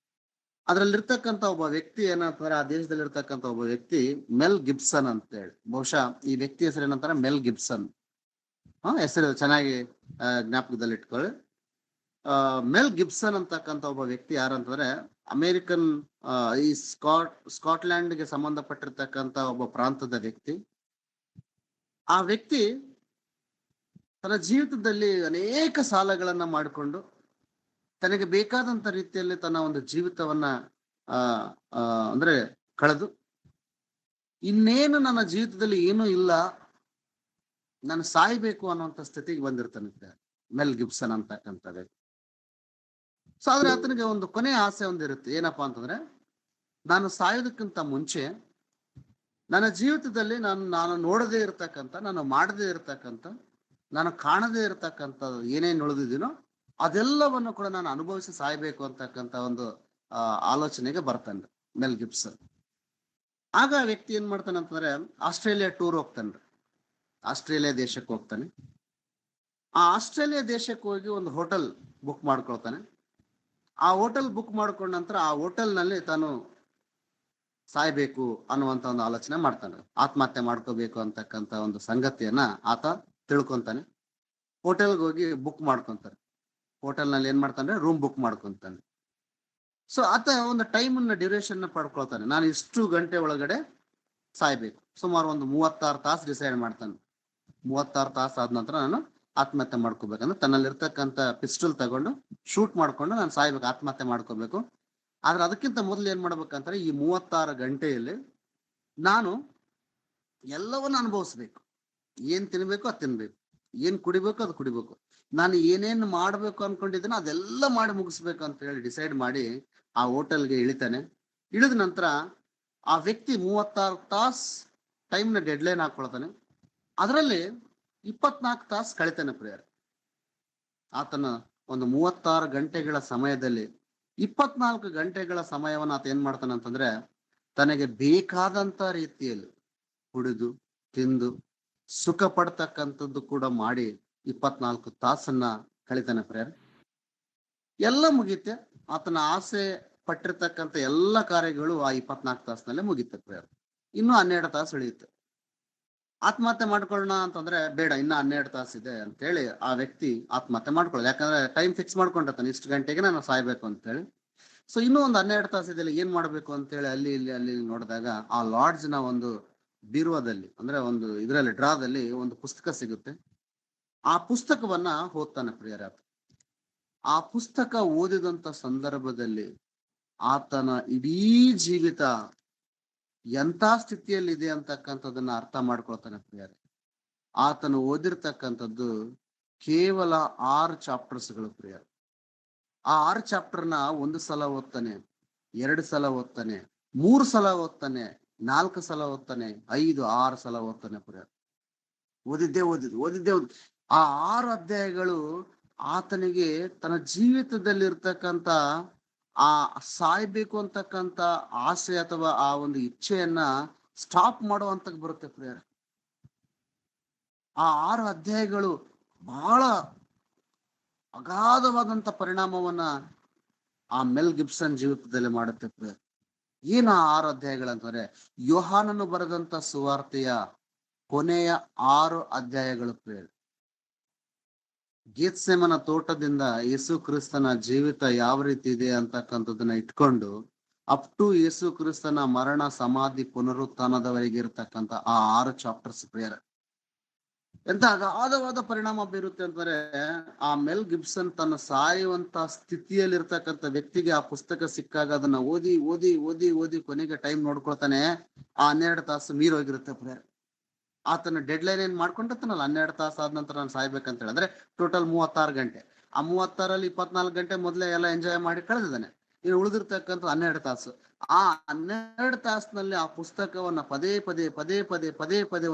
ಅದ್ರಲ್ಲಿರ್ತಕ್ಕಂಥ ಒಬ್ಬ ವ್ಯಕ್ತಿ ಏನಂತಾರೆ, ಆ ದೇಶದಲ್ಲಿರ್ತಕ್ಕಂಥ ಒಬ್ಬ ವ್ಯಕ್ತಿ ಮೆಲ್ ಗಿಬ್ಸನ್ ಅಂತ ಹೇಳಿ. ಬಹುಶಃ ಈ ವ್ಯಕ್ತಿ ಹೆಸರು ಏನಂತಾರೆ, ಮೆಲ್ ಗಿಬ್ಸನ್. ಹೆಸರು ಚೆನ್ನಾಗಿ ಜ್ಞಾಪಕದಲ್ಲಿ ಇಟ್ಕೊಳ್ಳಿ. ಮೆಲ್ ಗಿಬ್ಸನ್ ಅಂತಕ್ಕಂಥ ಒಬ್ಬ ವ್ಯಕ್ತಿ ಯಾರಂತಂದ್ರೆ ಅಮೇರಿಕನ್ ಈ ಸ್ಕಾಟ್ಲೆಂಡ್ಗೆ ಸಂಬಂಧಪಟ್ಟಿರ್ತಕ್ಕಂಥ ಒಬ್ಬ ಪ್ರಾಂತದ ವ್ಯಕ್ತಿ. ಆ ವ್ಯಕ್ತಿ ತನ್ನ ಜೀವಿತದಲ್ಲಿ ಅನೇಕ ಸಾಲಗಳನ್ನ ಮಾಡಿಕೊಂಡು ತನಗೆ ಬೇಕಾದಂತ ರೀತಿಯಲ್ಲಿ ತನ್ನ ಒಂದು ಜೀವಿತವನ್ನ ಅಂದ್ರೆ ಕಳೆದು, ಇನ್ನೇನು ನನ್ನ ಜೀವಿತದಲ್ಲಿ ಏನೂ ಇಲ್ಲ, ನಾನು ಸಾಯ್ಬೇಕು ಅನ್ನುವಂಥ ಸ್ಥಿತಿಗೆ ಬಂದಿರ್ತಾನಂತೆ ಮೆಲ್ ಗಿಬ್ಸನ್ ಅಂತಕ್ಕಂಥ ವ್ಯಕ್ತಿ. ಸೊ ಆದ್ರೆ ಆತನಿಗೆ ಒಂದು ಕೊನೆಯ ಆಸೆ ಒಂದಿರುತ್ತೆ. ಏನಪ್ಪಾ ಅಂತಂದ್ರೆ, ನಾನು ಸಾಯೋದಕ್ಕಿಂತ ಮುಂಚೆ ನನ್ನ ಜೀವಿತದಲ್ಲಿ ನಾನು ನೋಡದೇ ಇರತಕ್ಕಂಥ, ನಾನು ಮಾಡದೇ ಇರತಕ್ಕಂಥ, ನಾನು ಕಾಣದೇ ಇರತಕ್ಕಂಥ ಏನೇನು ಉಳಿದಿದ್ದೀನೋ ಅದೆಲ್ಲವನ್ನು ಕೂಡ ನಾನು ಅನುಭವಿಸಿ ಸಾಯ್ಬೇಕು ಅಂತಕ್ಕಂಥ ಒಂದು ಆಲೋಚನೆಗೆ ಬರ್ತಾನೆ ಮೆಲ್ ಗಿಬ್ಸನ್. ಆಗ ಆ ವ್ಯಕ್ತಿ ಏನ್ ಮಾಡ್ತಾನೆ ಅಂತಂದ್ರೆ ಆಸ್ಟ್ರೇಲಿಯಾ ಟೂರ್ ಹೋಗ್ತಾನೆ. ಆಸ್ಟ್ರೇಲಿಯಾ ದೇಶಕ್ಕೆ ಹೋಗ್ತಾನೆ. ಆ ಆಸ್ಟ್ರೇಲಿಯಾ ದೇಶಕ್ಕೆ ಹೋಗಿ ಒಂದು ಹೋಟೆಲ್ ಬುಕ್ ಮಾಡ್ಕೊಳ್ತಾನೆ. ಆ ಹೋಟೆಲ್ ಬುಕ್ ಮಾಡ್ಕೊಂಡ ನಂತರ ಆ ಹೋಟೆಲ್ನಲ್ಲಿ ತಾನು ಸಾಯ್ಬೇಕು ಅನ್ನುವಂತ ಒಂದು ಆಲೋಚನೆ ಮಾಡ್ತಾನೆ. ಆತ್ಮಹತ್ಯೆ ಮಾಡ್ಕೋಬೇಕು ಅಂತಕ್ಕಂಥ ಒಂದು ಸಂಗತಿಯನ್ನ ಆತ ತಿಳ್ಕೊಂತಾನೆ. ಹೋಟೆಲ್ಗೆ ಹೋಗಿ ಬುಕ್ ಮಾಡ್ಕೊಂತಾನೆ. ಹೋಟೆಲ್ನಲ್ಲಿ ಏನ್ ಮಾಡ್ತಾನೆ, ರೂಮ್ ಬುಕ್ ಮಾಡ್ಕೊಂತಾನೆ. ಸೊ ಆತ ಒಂದು ಟೈಮನ್ನ ಡ್ಯೂರೇಷನ್ ಪಡ್ಕೊಳ್ತಾನೆ. ನಾನು ಇಷ್ಟು ಗಂಟೆ ಒಳಗಡೆ ಸಾಯ್ಬೇಕು. ಸುಮಾರು ಒಂದು 36 ತಾಸು ಡಿಸೈಡ್ ಮಾಡ್ತಾನೆ. 36 ತಾಸು ಆದ ನಂತರ ನಾನು ಆತ್ಮಹತ್ಯೆ ಮಾಡ್ಕೋಬೇಕಂದ್ರೆ ತನ್ನಲ್ಲಿರ್ತಕ್ಕಂಥ ಪಿಸ್ಟಲ್ ತಗೊಂಡು ಶೂಟ್ ಮಾಡ್ಕೊಂಡು ನಾನು ಸಾಯ್ಬೇಕು, ಆತ್ಮಹತ್ಯೆ ಮಾಡ್ಕೋಬೇಕು. ಆದ್ರೆ ಅದಕ್ಕಿಂತ ಮೊದಲು ಏನ್ ಮಾಡ್ಬೇಕಂತಾರೆ, ಈ 36 ಗಂಟೆಯಲ್ಲಿ ನಾನು ಎಲ್ಲವನ್ನ ಅನುಭವಿಸ್ಬೇಕು. ಏನ್ ತಿನ್ಬೇಕು ಅದು ತಿನ್ಬೇಕು, ಏನ್ ಕುಡಿಬೇಕು ಅದು ಕುಡಿಬೇಕು, ನಾನು ಏನೇನ್ ಮಾಡ್ಬೇಕು ಅನ್ಕೊಂಡಿದ್ದೇನೆ ಅದೆಲ್ಲ ಮಾಡಿ ಮುಗಿಸ್ಬೇಕು ಅಂತ ಹೇಳಿ ಡಿಸೈಡ್ ಮಾಡಿ ಆ ಹೋಟೆಲ್ಗೆ ಇಳಿತಾನೆ. ಇಳಿದ ನಂತರ ಆ ವ್ಯಕ್ತಿ 36 ತಾಸು ಟೈಮ್ನ ಡೆಡ್ಲೈನ್ ಹಾಕೊಳ್ತಾನೆ. ಅದರಲ್ಲಿ 24 ತಾಸು ಕಳಿತಾನೆ ಪ್ರಿಯರ್. ಆತನ ಒಂದು 36 ಗಂಟೆಗಳ ಸಮಯದಲ್ಲಿ 24 ಗಂಟೆಗಳ ಸಮಯವನ್ನ ಆತ ಏನ್ ಮಾಡ್ತಾನೆ ಅಂತಂದ್ರೆ ತನಗೆ ಬೇಕಾದಂತ ರೀತಿಯಲ್ಲಿ ಕುಡಿದು ತಿಂದು ಸುಖ ಪಡ್ತಕ್ಕಂಥದ್ದು ಕೂಡ ಮಾಡಿ 24 ತಾಸನ್ನ ಕಳಿತಾನೆ ಪ್ರೇಯರ್. ಎಲ್ಲ ಮುಗೀತೆ, ಆತನ ಆಸೆ ಪಟ್ಟಿರ್ತಕ್ಕಂಥ ಎಲ್ಲ ಕಾರ್ಯಗಳು ಆ 24 ತಾಸಿನಲ್ಲೇ ಮುಗೀತೆ ಪ್ರೇಯರ್. ಇನ್ನು 12 ತಾಸು ಉಳಿಯುತ್ತೆ. ಆತ್ಮಹತ್ಯೆ ಮಾಡ್ಕೊಳ್ಳೋಣ ಅಂತಂದ್ರೆ ಬೇಡ, ಇನ್ನ 12 ತಾಸು ಇದೆ ಅಂತ ಹೇಳಿ ಆ ವ್ಯಕ್ತಿ ಆತ್ಮಹತ್ಯೆ ಮಾಡ್ಕೊಳ್ಳೋದು. ಯಾಕಂದ್ರೆ ಟೈಮ್ ಫಿಕ್ಸ್ ಮಾಡ್ಕೊಂಡಿರ್ತಾನೆ, ಇಷ್ಟು ಗಂಟೆಗೆ ನಾನು ಸಾಯ್ಬೇಕು ಅಂತ ಹೇಳಿ. ಸೊ ಇನ್ನೂ ಒಂದು 12 ತಾಸು ಇದೆ, ಏನ್ ಮಾಡ್ಬೇಕು ಅಂತ ಹೇಳಿ ಅಲ್ಲಿ ನೋಡಿದಾಗ ಆ ಲಾಡ್ಜ್ ನ ಒಂದು ಬೀರುವಾದಲ್ಲಿ ಅಂದ್ರೆ ಒಂದು ಇದರಲ್ಲಿ ಡ್ರಾದಲ್ಲಿ ಒಂದು ಪುಸ್ತಕ ಸಿಗುತ್ತೆ. ಆ ಪುಸ್ತಕವನ್ನ ಓದ್ತಾನೆ ಪ್ರಿಯರ. ಆ ಪುಸ್ತಕ ಓದಿದಂತ ಸಂದರ್ಭದಲ್ಲಿ ಆತನ ಇಡೀ ಜೀವಿತ ಎಂತ ಸ್ಥಿತಿಯಲ್ಲಿದೆ ಅಂತಕ್ಕಂಥದನ್ನ ಅರ್ಥ ಮಾಡ್ಕೊಳ್ತಾನೆ ಪ್ರಿಯರೇ. ಆತನು ಓದಿರ್ತಕ್ಕಂಥದ್ದು ಕೇವಲ 6 ಚಾಪ್ಟರ್ಸ್ಗಳು ಪ್ರಿಯರೇ. ಆ 6 ಚಾಪ್ಟರ್ನ 1 ಸಲ ಓದ್ತಾನೆ, 2 ಸಲ ಓದ್ತಾನೆ, 3 ಸಲ ಓದ್ತಾನೆ, 4 ಸಲ ಓದ್ತಾನೆ, 5, 6 ಸಲ ಓದ್ತಾನೆ ಪ್ರಿಯರೇ. ಓದಿದ್ದೆ. ಆ 6 ಅಧ್ಯಾಯಗಳು ಆತನಿಗೆ ತನ್ನ ಜೀವಿತದಲ್ಲಿ ಇರ್ತಕ್ಕಂಥ ಆ ಸಾಯ್ಬೇಕು ಅಂತಕ್ಕಂಥ ಆಸೆ ಅಥವಾ ಆ ಒಂದು ಇಚ್ಛೆಯನ್ನ ಸ್ಟಾಪ್ ಮಾಡುವಂತ ಬರುತ್ತೆ ಪ್ರಿಯರೇ. ಆ 6 ಅಧ್ಯಾಯಗಳು ಬಹಳ ಅಗಾಧವಾದಂತ ಪರಿಣಾಮವನ್ನ ಆ ಮೆಲ್ ಗಿಬ್ಸನ್ ಜೀವಿತದಲ್ಲಿ ಮಾಡುತ್ತೆ ಪ್ರಿಯರೇ. ಏನ 6 ಅಧ್ಯಾಯಗಳಂತಂದ್ರೆ ಯೋಹಾನನು ಬರೆದಂತ ಸುವಾರ್ತೆಯ ಕೊನೆಯ 6 ಅಧ್ಯಾಯಗಳು ಪ್ರಿಯರೇ. ಗೆತ್ಸೆಮನ ತೋಟದಿಂದ ಯೇಸು ಕ್ರಿಸ್ತನ ಜೀವಿತ ಯಾವ ರೀತಿ ಇದೆ ಅಂತಕ್ಕಂಥದ್ದನ್ನ ಇಟ್ಕೊಂಡು ಅಪ್ ಟು ಯೇಸು ಕ್ರಿಸ್ತನ ಮರಣ, ಸಮಾಧಿ, ಪುನರುತ್ಥಾನದವರೆಗೆ ಇರತಕ್ಕಂತ ಆ 6 ಚಾಪ್ಟರ್ಸ್ ಪ್ರಿಯರೇ ಎಂತ ಅಗಾಧವಾದ ಪರಿಣಾಮ ಬೀರುತ್ತೆ ಅಂತಂದ್ರೆ ಆ ಮೆಲ್ ಗಿಬ್ಸನ್ ತನ್ನ ಸಾಯುವಂತ ಸ್ಥಿತಿಯಲ್ಲಿ ಇರ್ತಕ್ಕಂಥ ವ್ಯಕ್ತಿಗೆ ಆ ಪುಸ್ತಕ ಸಿಕ್ಕಾಗ ಅದನ್ನ ಓದಿ ಓದಿ ಓದಿ ಓದಿ ಕೊನೆಗೆ ಟೈಮ್ ನೋಡ್ಕೊಳ್ತಾನೆ, ಆ 12 ತಾಸು ಮೀರೋಗಿರುತ್ತೆ ಪ್ರಿಯರೇ. ಆತನ ಡೆಡ್ ಲೈನ್ ಏನ್ ಮಾಡ್ಕೊಂಡಿರ್ತಾನಲ್ಲ, 12 ತಾಸು ಆದ ನಂತರ ನಾನು ಸಾಯ್ಬೇಕಂತ ಹೇಳಿ ಅಂದ್ರೆ ಟೋಟಲ್ 36 ಗಂಟೆ. ಆ 36ರಲ್ಲಿ 24 ಗಂಟೆ ಮೊದಲೇ ಎಲ್ಲ ಎಂಜಾಯ್ ಮಾಡಿ ಕಳೆದಿದ್ದಾನೆ. ಇನ್ನು ಉಳಿದಿರ್ತಕ್ಕಂಥ 12 ತಾಸು. ಆ 12 ತಾಸಿನಲ್ಲಿ ಆ ಪುಸ್ತಕವನ್ನ ಪದೇ ಪದೇ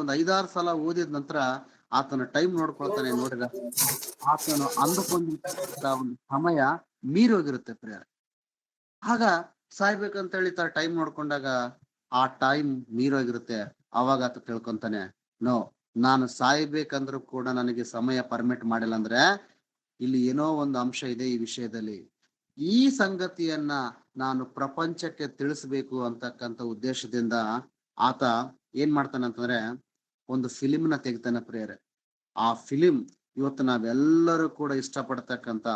ಒಂದು 5-6 ಸಲ ಓದಿದ ನಂತರ ಆತನ ಟೈಮ್ ನೋಡ್ಕೊಳ್ತಾನೆ. ನೋಡಿದ ಆತನು ಅಂದುಕೊಂಡಿದ್ದ ಒಂದು ಸಮಯ ಮೀರೋಗಿರುತ್ತೆ ಪ್ರಿಯರೇ. ಆಗ ಸಾಯ್ಬೇಕಂತ ಹೇಳಿ ಟೈಮ್ ನೋಡ್ಕೊಂಡಾಗ ಆ ಟೈಮ್ ಮೀರೋಗಿರುತ್ತೆ. ಅವಾಗ ಆತ ತಿಳ್ಕೊಂತಾನೆ, ನೋ, ನಾನು ಸಾಯ್ಬೇಕಂದ್ರೂ ಕೂಡ ನನಗೆ ಸಮಯ ಪರ್ಮಿಟ್ ಮಾಡಿಲ್ಲ ಅಂದ್ರೆ ಇಲ್ಲಿ ಏನೋ ಒಂದು ಅಂಶ ಇದೆ ಈ ವಿಷಯದಲ್ಲಿ. ಈ ಸಂಗತಿಯನ್ನ ನಾನು ಪ್ರಪಂಚಕ್ಕೆ ತಿಳಿಸ್ಬೇಕು ಅಂತಕ್ಕಂಥ ಉದ್ದೇಶದಿಂದ ಆತ ಏನ್ ಮಾಡ್ತಾನೆ ಅಂತಂದ್ರೆ ಒಂದು ಫಿಲಿಮ್ನ ತೆಗಿತಾನೆ ಪ್ರಿಯರೇ. ಆ ಫಿಲಿಂ ಇವತ್ತು ನಾವೆಲ್ಲರೂ ಕೂಡ ಇಷ್ಟಪಡ್ತಕ್ಕಂಥ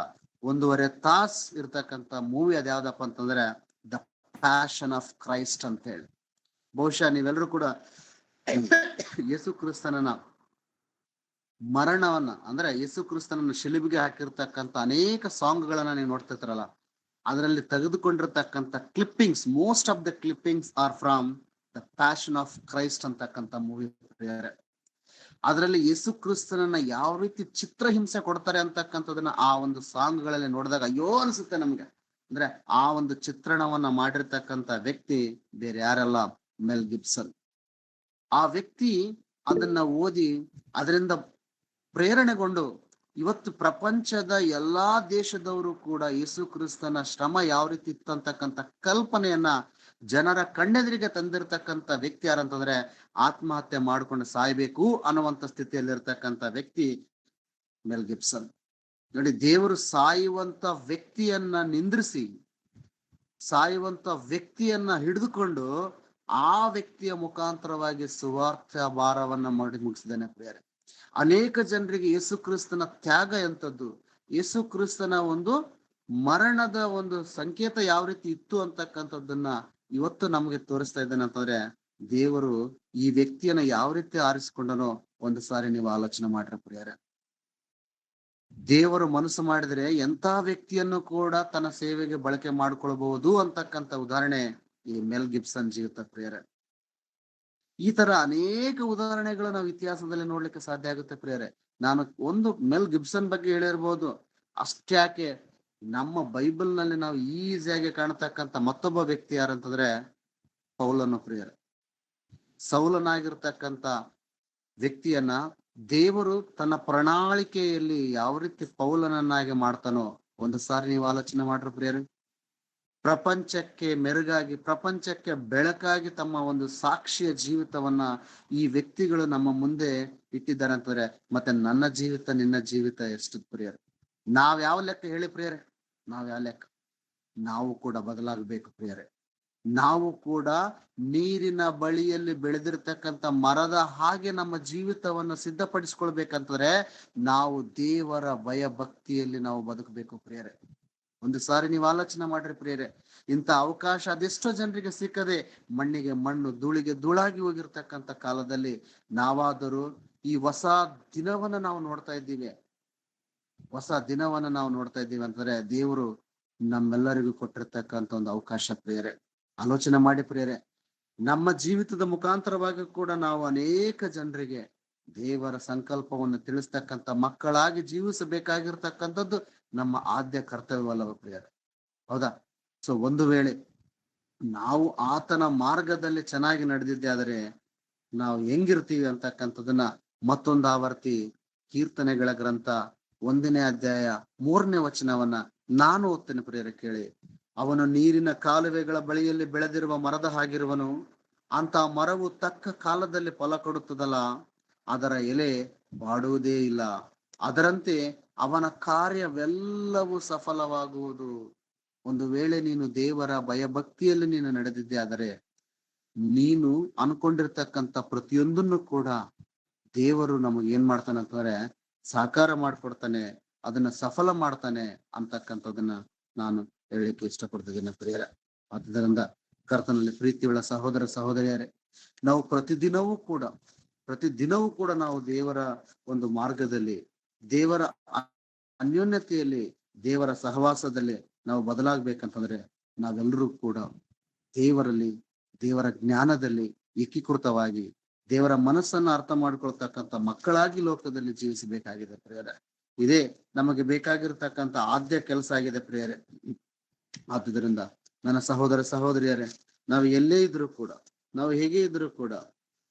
1.5 ತಾಸು ಇರ್ತಕ್ಕಂಥ ಮೂವಿ ಅದ್ಯಾವ್ದಪ್ಪ ಅಂತಂದ್ರೆ ದ ಪ್ಯಾಷನ್ ಆಫ್ ಕ್ರೈಸ್ಟ್ ಅಂತ ಹೇಳಿ. ಬಹುಶಃ ನೀವೆಲ್ಲರೂ ಕೂಡ ಯೇಸು ಕ್ರಿಸ್ತನ ಮರಣವನ್ನ ಅಂದ್ರೆ ಯೇಸು ಕ್ರಿಸ್ತನನ್ನ ಶಿಲುಬೆಗೆ ಹಾಕಿರ್ತಕ್ಕಂಥ ಅನೇಕ ಸಾಂಗ್ಗಳನ್ನ ನೀವು ನೋಡ್ತಿರ್ತಾರಲ್ಲ, ಅದರಲ್ಲಿ ತೆಗೆದುಕೊಂಡಿರ್ತಕ್ಕಂಥ clippings, most of the clippings are from the Passion of Christ ಅಂತಕ್ಕಂಥ ಮೂವಿ. ಅದರಲ್ಲಿ ಯೇಸು ಕ್ರಿಸ್ತನನ್ನ ಯಾವ ರೀತಿ ಚಿತ್ರಹಿಂಸೆ ಕೊಡ್ತಾರೆ ಅಂತಕ್ಕಂಥದನ್ನ ಆ ಒಂದು ಸಾಂಗ್ಗಳಲ್ಲಿ ನೋಡಿದಾಗ ಅಯ್ಯೋ ಅನ್ಸುತ್ತೆ ನಮ್ಗೆ. ಅಂದ್ರೆ ಆ ಒಂದು ಚಿತ್ರಣವನ್ನ ಮಾಡಿರ್ತಕ್ಕಂಥ ವ್ಯಕ್ತಿ ಬೇರೆ ಯಾರಲ್ಲ, ಮೆಲ್ ಗಿಬ್ಸನ್. ಆ ವ್ಯಕ್ತಿ ಅದನ್ನ ಓದಿ ಅದರಿಂದ ಪ್ರೇರಣೆಗೊಂಡು ಇವತ್ತು ಪ್ರಪಂಚದ ಎಲ್ಲಾ ದೇಶದವರು ಕೂಡ ಯೇಸು ಕ್ರಿಸ್ತನ ಶ್ರಮ ಯಾವ ರೀತಿ ಇತ್ತಂತಕ್ಕಂಥ ಕಲ್ಪನೆಯನ್ನ ಜನರ ಕಣ್ಣೆದುರಿಗೆ ತಂದಿರತಕ್ಕಂಥ ವ್ಯಕ್ತಿ ಯಾರಂತಂದ್ರೆ ಆತ್ಮಹತ್ಯೆ ಮಾಡ್ಕೊಂಡು ಸಾಯ್ಬೇಕು ಅನ್ನುವಂತ ಸ್ಥಿತಿಯಲ್ಲಿರ್ತಕ್ಕಂಥ ವ್ಯಕ್ತಿ ಮೆಲ್ ಗಿಬ್ಸನ್. ನೋಡಿ, ದೇವರು ಸಾಯುವಂತ ವ್ಯಕ್ತಿಯನ್ನ ನಿಂದ್ರಿಸಿ ಸಾಯುವಂತ ವ್ಯಕ್ತಿಯನ್ನ ಹಿಡಿದುಕೊಂಡು ಆ ವ್ಯಕ್ತಿಯ ಮುಖಾಂತರವಾಗಿ ಸುವಾರ್ಥ ಭಾರವನ್ನ ಮಾಡಿ ಮುಗಿಸಿದ್ದಾನೆ ಪ್ರಿಯರೇ. ಅನೇಕ ಜನರಿಗೆ ಯೇಸು ಕ್ರಿಸ್ತನ ತ್ಯಾಗ ಎಂತದ್ದು, ಯೇಸು ಕ್ರಿಸ್ತನ ಒಂದು ಮರಣದ ಒಂದು ಸಂಕೇತ ಯಾವ ರೀತಿ ಇತ್ತು ಅಂತಕ್ಕಂಥದ್ದನ್ನ ಇವತ್ತು ನಮಗೆ ತೋರಿಸ್ತಾ ಇದ್ದಾನೆ ಅಂತಂದ್ರೆ ದೇವರು ಈ ವ್ಯಕ್ತಿಯನ್ನ ಯಾವ ರೀತಿ ಆರಿಸಿಕೊಂಡನೋ ಒಂದು ಸಾರಿ ನೀವು ಆಲೋಚನೆ ಮಾಡ್ರಿ ಪ್ರಿಯರೇ. ದೇವರು ಮನಸ್ಸು ಮಾಡಿದ್ರೆ ಎಂತ ವ್ಯಕ್ತಿಯನ್ನು ಕೂಡ ತನ್ನ ಸೇವೆಗೆ ಬಳಕೆ ಮಾಡ್ಕೊಳ್ಬಹುದು ಅಂತಕ್ಕಂಥ ಉದಾಹರಣೆ ಈ ಮೆಲ್ ಗಿಬ್ಸನ್ ಜೀವಿತ ಪ್ರಿಯರೇ. ಈ ತರ ಅನೇಕ ಉದಾಹರಣೆಗಳು ನಾವು ಇತಿಹಾಸದಲ್ಲಿ ನೋಡ್ಲಿಕ್ಕೆ ಸಾಧ್ಯ ಆಗುತ್ತೆ ಪ್ರಿಯರೇ. ನಾನು ಒಂದು ಮೆಲ್ ಗಿಬ್ಸನ್ ಬಗ್ಗೆ ಹೇಳಿರ್ಬೋದು, ಅಷ್ಟ್ಯಾಕೆ ನಮ್ಮ ಬೈಬಲ್ ನಲ್ಲಿ ನಾವು ಈಸಿಯಾಗಿ ಕಾಣತಕ್ಕಂತ ಮತ್ತೊಬ್ಬ ವ್ಯಕ್ತಿ ಯಾರಂತಂದ್ರೆ ಪೌಲನು ಪ್ರಿಯರೇ. ಸೌಲನಾಗಿರ್ತಕ್ಕಂಥ ವ್ಯಕ್ತಿಯನ್ನ ದೇವರು ತನ್ನ ಪ್ರಣಾಳಿಕೆಯಲ್ಲಿ ಯಾವ ರೀತಿ ಪೌಲನನ್ನಾಗಿ ಮಾಡ್ತಾನೋ ಒಂದು ಸಾರಿ ನೀವು ಆಲೋಚನೆ ಮಾಡ್ರಿ ಪ್ರಿಯರೇ. ಪ್ರಪಂಚಕ್ಕೆ ಮೆರುಗಾಗಿ, ಪ್ರಪಂಚಕ್ಕೆ ಬೆಳಕಾಗಿ ತಮ್ಮ ಒಂದು ಸಾಕ್ಷಿಯ ಜೀವಿತವನ್ನ ಈ ವ್ಯಕ್ತಿಗಳು ನಮ್ಮ ಮುಂದೆ ಇಟ್ಟಿದ್ದಾರೆ ಅಂತಂದ್ರೆ ಮತ್ತೆ ನನ್ನ ಜೀವಿತ ನಿನ್ನ ಜೀವಿತ ಎಷ್ಟು ಪ್ರಿಯರೇ. ನಾವ್ ಯಾವ ಲೆಕ್ಕ ಹೇಳಿ ಪ್ರಿಯರೇ? ನಾವ್ ಯಾವ ಲೆಕ್ಕ? ನಾವು ಕೂಡ ಬದಲಾಗಬೇಕು ಪ್ರಿಯರೇ. ನಾವು ಕೂಡ ನೀರಿನ ಬಳಿಯಲ್ಲಿ ಬೆಳೆದಿರ್ತಕ್ಕಂಥ ಮರದ ಹಾಗೆ ನಮ್ಮ ಜೀವಿತವನ್ನು ಸಿದ್ಧಪಡಿಸ್ಕೊಳ್ಬೇಕಂತಂದ್ರೆ ನಾವು ದೇವರ ಭಯ ಭಕ್ತಿಯಲ್ಲಿ ನಾವು ಬದುಕಬೇಕು ಪ್ರಿಯರೇ. ಒಂದು ಸಾರಿ ನೀವು ಆಲೋಚನೆ ಮಾಡ್ರಿ ಪ್ರಿಯರೇ. ಇಂಥ ಅವಕಾಶ ಅದೆಷ್ಟೋ ಜನರಿಗೆ ಸಿಕ್ಕದೆ ಮಣ್ಣಿಗೆ ಮಣ್ಣು, ಧೂಳಿಗೆ ಧೂಳಾಗಿ ಹೋಗಿರ್ತಕ್ಕಂಥ ಕಾಲದಲ್ಲಿ ನಾವಾದರೂ ಈ ಹೊಸ ದಿನವನ್ನ ನಾವು ನೋಡ್ತಾ ಇದ್ದೀವಿ. ಹೊಸ ದಿನವನ್ನ ನಾವು ನೋಡ್ತಾ ಇದ್ದೀವಿ ಅಂತಂದ್ರೆ ದೇವರು ನಮ್ಮೆಲ್ಲರಿಗೂ ಕೊಟ್ಟಿರ್ತಕ್ಕಂಥ ಒಂದು ಅವಕಾಶ ಪ್ರಿಯರೇ. ಆಲೋಚನೆ ಮಾಡಿ ಪ್ರಿಯರೇ. ನಮ್ಮ ಜೀವಿತದ ಮುಖಾಂತರವಾಗಿ ಕೂಡ ನಾವು ಅನೇಕ ಜನರಿಗೆ ದೇವರ ಸಂಕಲ್ಪವನ್ನು ತಿಳಿಸ್ತಕ್ಕಂಥ ಮಕ್ಕಳಾಗಿ ಜೀವಿಸಬೇಕಾಗಿರ್ತಕ್ಕಂಥದ್ದು ನಮ್ಮ ಆದ್ಯ ಕರ್ತವ್ಯವಲ್ಲವ ಪ್ರಿಯರೇ? ಹೌದಾ? ಸೊ ಒಂದು ವೇಳೆ ನಾವು ಆತನ ಮಾರ್ಗದಲ್ಲಿ ಚೆನ್ನಾಗಿ ನಡೆದಿದ್ದೆ ಆದರೆ ನಾವು ಹೆಂಗಿರ್ತೀವಿ ಅಂತಕ್ಕಂಥದನ್ನ ಮತ್ತೊಂದು ಆವರ್ತಿ ಕೀರ್ತನೆಗಳ ಗ್ರಂಥ 1ನೇ ಅಧ್ಯಾಯ 3ನೇ ವಚನವನ್ನ ನಾನು ಓದ್ತೇನೆ ಪ್ರಿಯರೇ, ಕೇಳಿ. ಅವನು ನೀರಿನ ಕಾಲುವೆಗಳ ಬಳಿಯಲ್ಲಿ ಬೆಳೆದಿರುವ ಮರದ ಹಾಗಿರುವನು. ಅಂತ ಮರವು ತಕ್ಕ ಕಾಲದಲ್ಲಿ ಫಲ ಕೊಡುತ್ತದಲ್ಲ, ಅದರ ಎಲೆ ಬಾಡುವುದೇ ಇಲ್ಲ. ಅದರಂತೆ ಅವನ ಕಾರ್ಯವೆಲ್ಲವೂ ಸಫಲವಾಗುವುದು. ಒಂದು ವೇಳೆ ನೀನು ದೇವರ ಭಯಭಕ್ತಿಯಲ್ಲಿ ನೀನು ನಡೆದಿದ್ದೆ ಆದರೆ ನೀನು ಅನ್ಕೊಂಡಿರ್ತಕ್ಕಂಥ ಪ್ರತಿಯೊಂದನ್ನು ಕೂಡ ದೇವರು ನಮಗೆ ಏನ್ ಮಾಡ್ತಾನೆ ಅಂತಂದ್ರೆ ಸಾಕಾರ ಮಾಡ್ಕೊಡ್ತಾನೆ, ಅದನ್ನ ಸಫಲ ಮಾಡ್ತಾನೆ ಅಂತಕ್ಕಂಥದನ್ನ ನಾನು ಹೇಳಲಿಕ್ಕೆ ಇಷ್ಟಪಡ್ತಿದ್ದೇನೆ ಪ್ರಿಯರೇ. ಆದ್ದರಿಂದ ಕರ್ತನಲ್ಲಿ ಪ್ರೀತಿಯುಳ್ಳ ಸಹೋದರ ಸಹೋದರಿಯರೇ, ನಾವು ಪ್ರತಿದಿನವೂ ಕೂಡ ನಾವು ದೇವರ ಒಂದು ಮಾರ್ಗದಲ್ಲಿ, ದೇವರ ಅನ್ಯೋನ್ಯತೆಯಲ್ಲಿ, ದೇವರ ಸಹವಾಸದಲ್ಲಿ ನಾವು ಬದಲಾಗ್ಬೇಕಂತಂದ್ರೆ ನಾವೆಲ್ಲರೂ ಕೂಡ ದೇವರಲ್ಲಿ, ದೇವರ ಜ್ಞಾನದಲ್ಲಿ ಏಕೀಕೃತವಾಗಿ ದೇವರ ಮನಸ್ಸನ್ನ ಅರ್ಥ ಮಾಡ್ಕೊಳ್ತಕ್ಕಂಥ ಮಕ್ಕಳಾಗಿ ಲೋಕದಲ್ಲಿ ಜೀವಿಸಬೇಕಾಗಿದೆ ಪ್ರಿಯರೇ. ಇದೇ ನಮಗೆ ಬೇಕಾಗಿರ್ತಕ್ಕಂಥ ಆದ್ಯ ಕೆಲಸ ಆಗಿದೆ ಪ್ರಿಯರೇ. ಆದುದರಿಂದ ನನ್ನ ಸಹೋದರ ಸಹೋದರಿಯರೇ, ನಾವು ಎಲ್ಲೇ ಇದ್ರು ಕೂಡ, ನಾವು ಹೇಗೆ ಇದ್ರು ಕೂಡ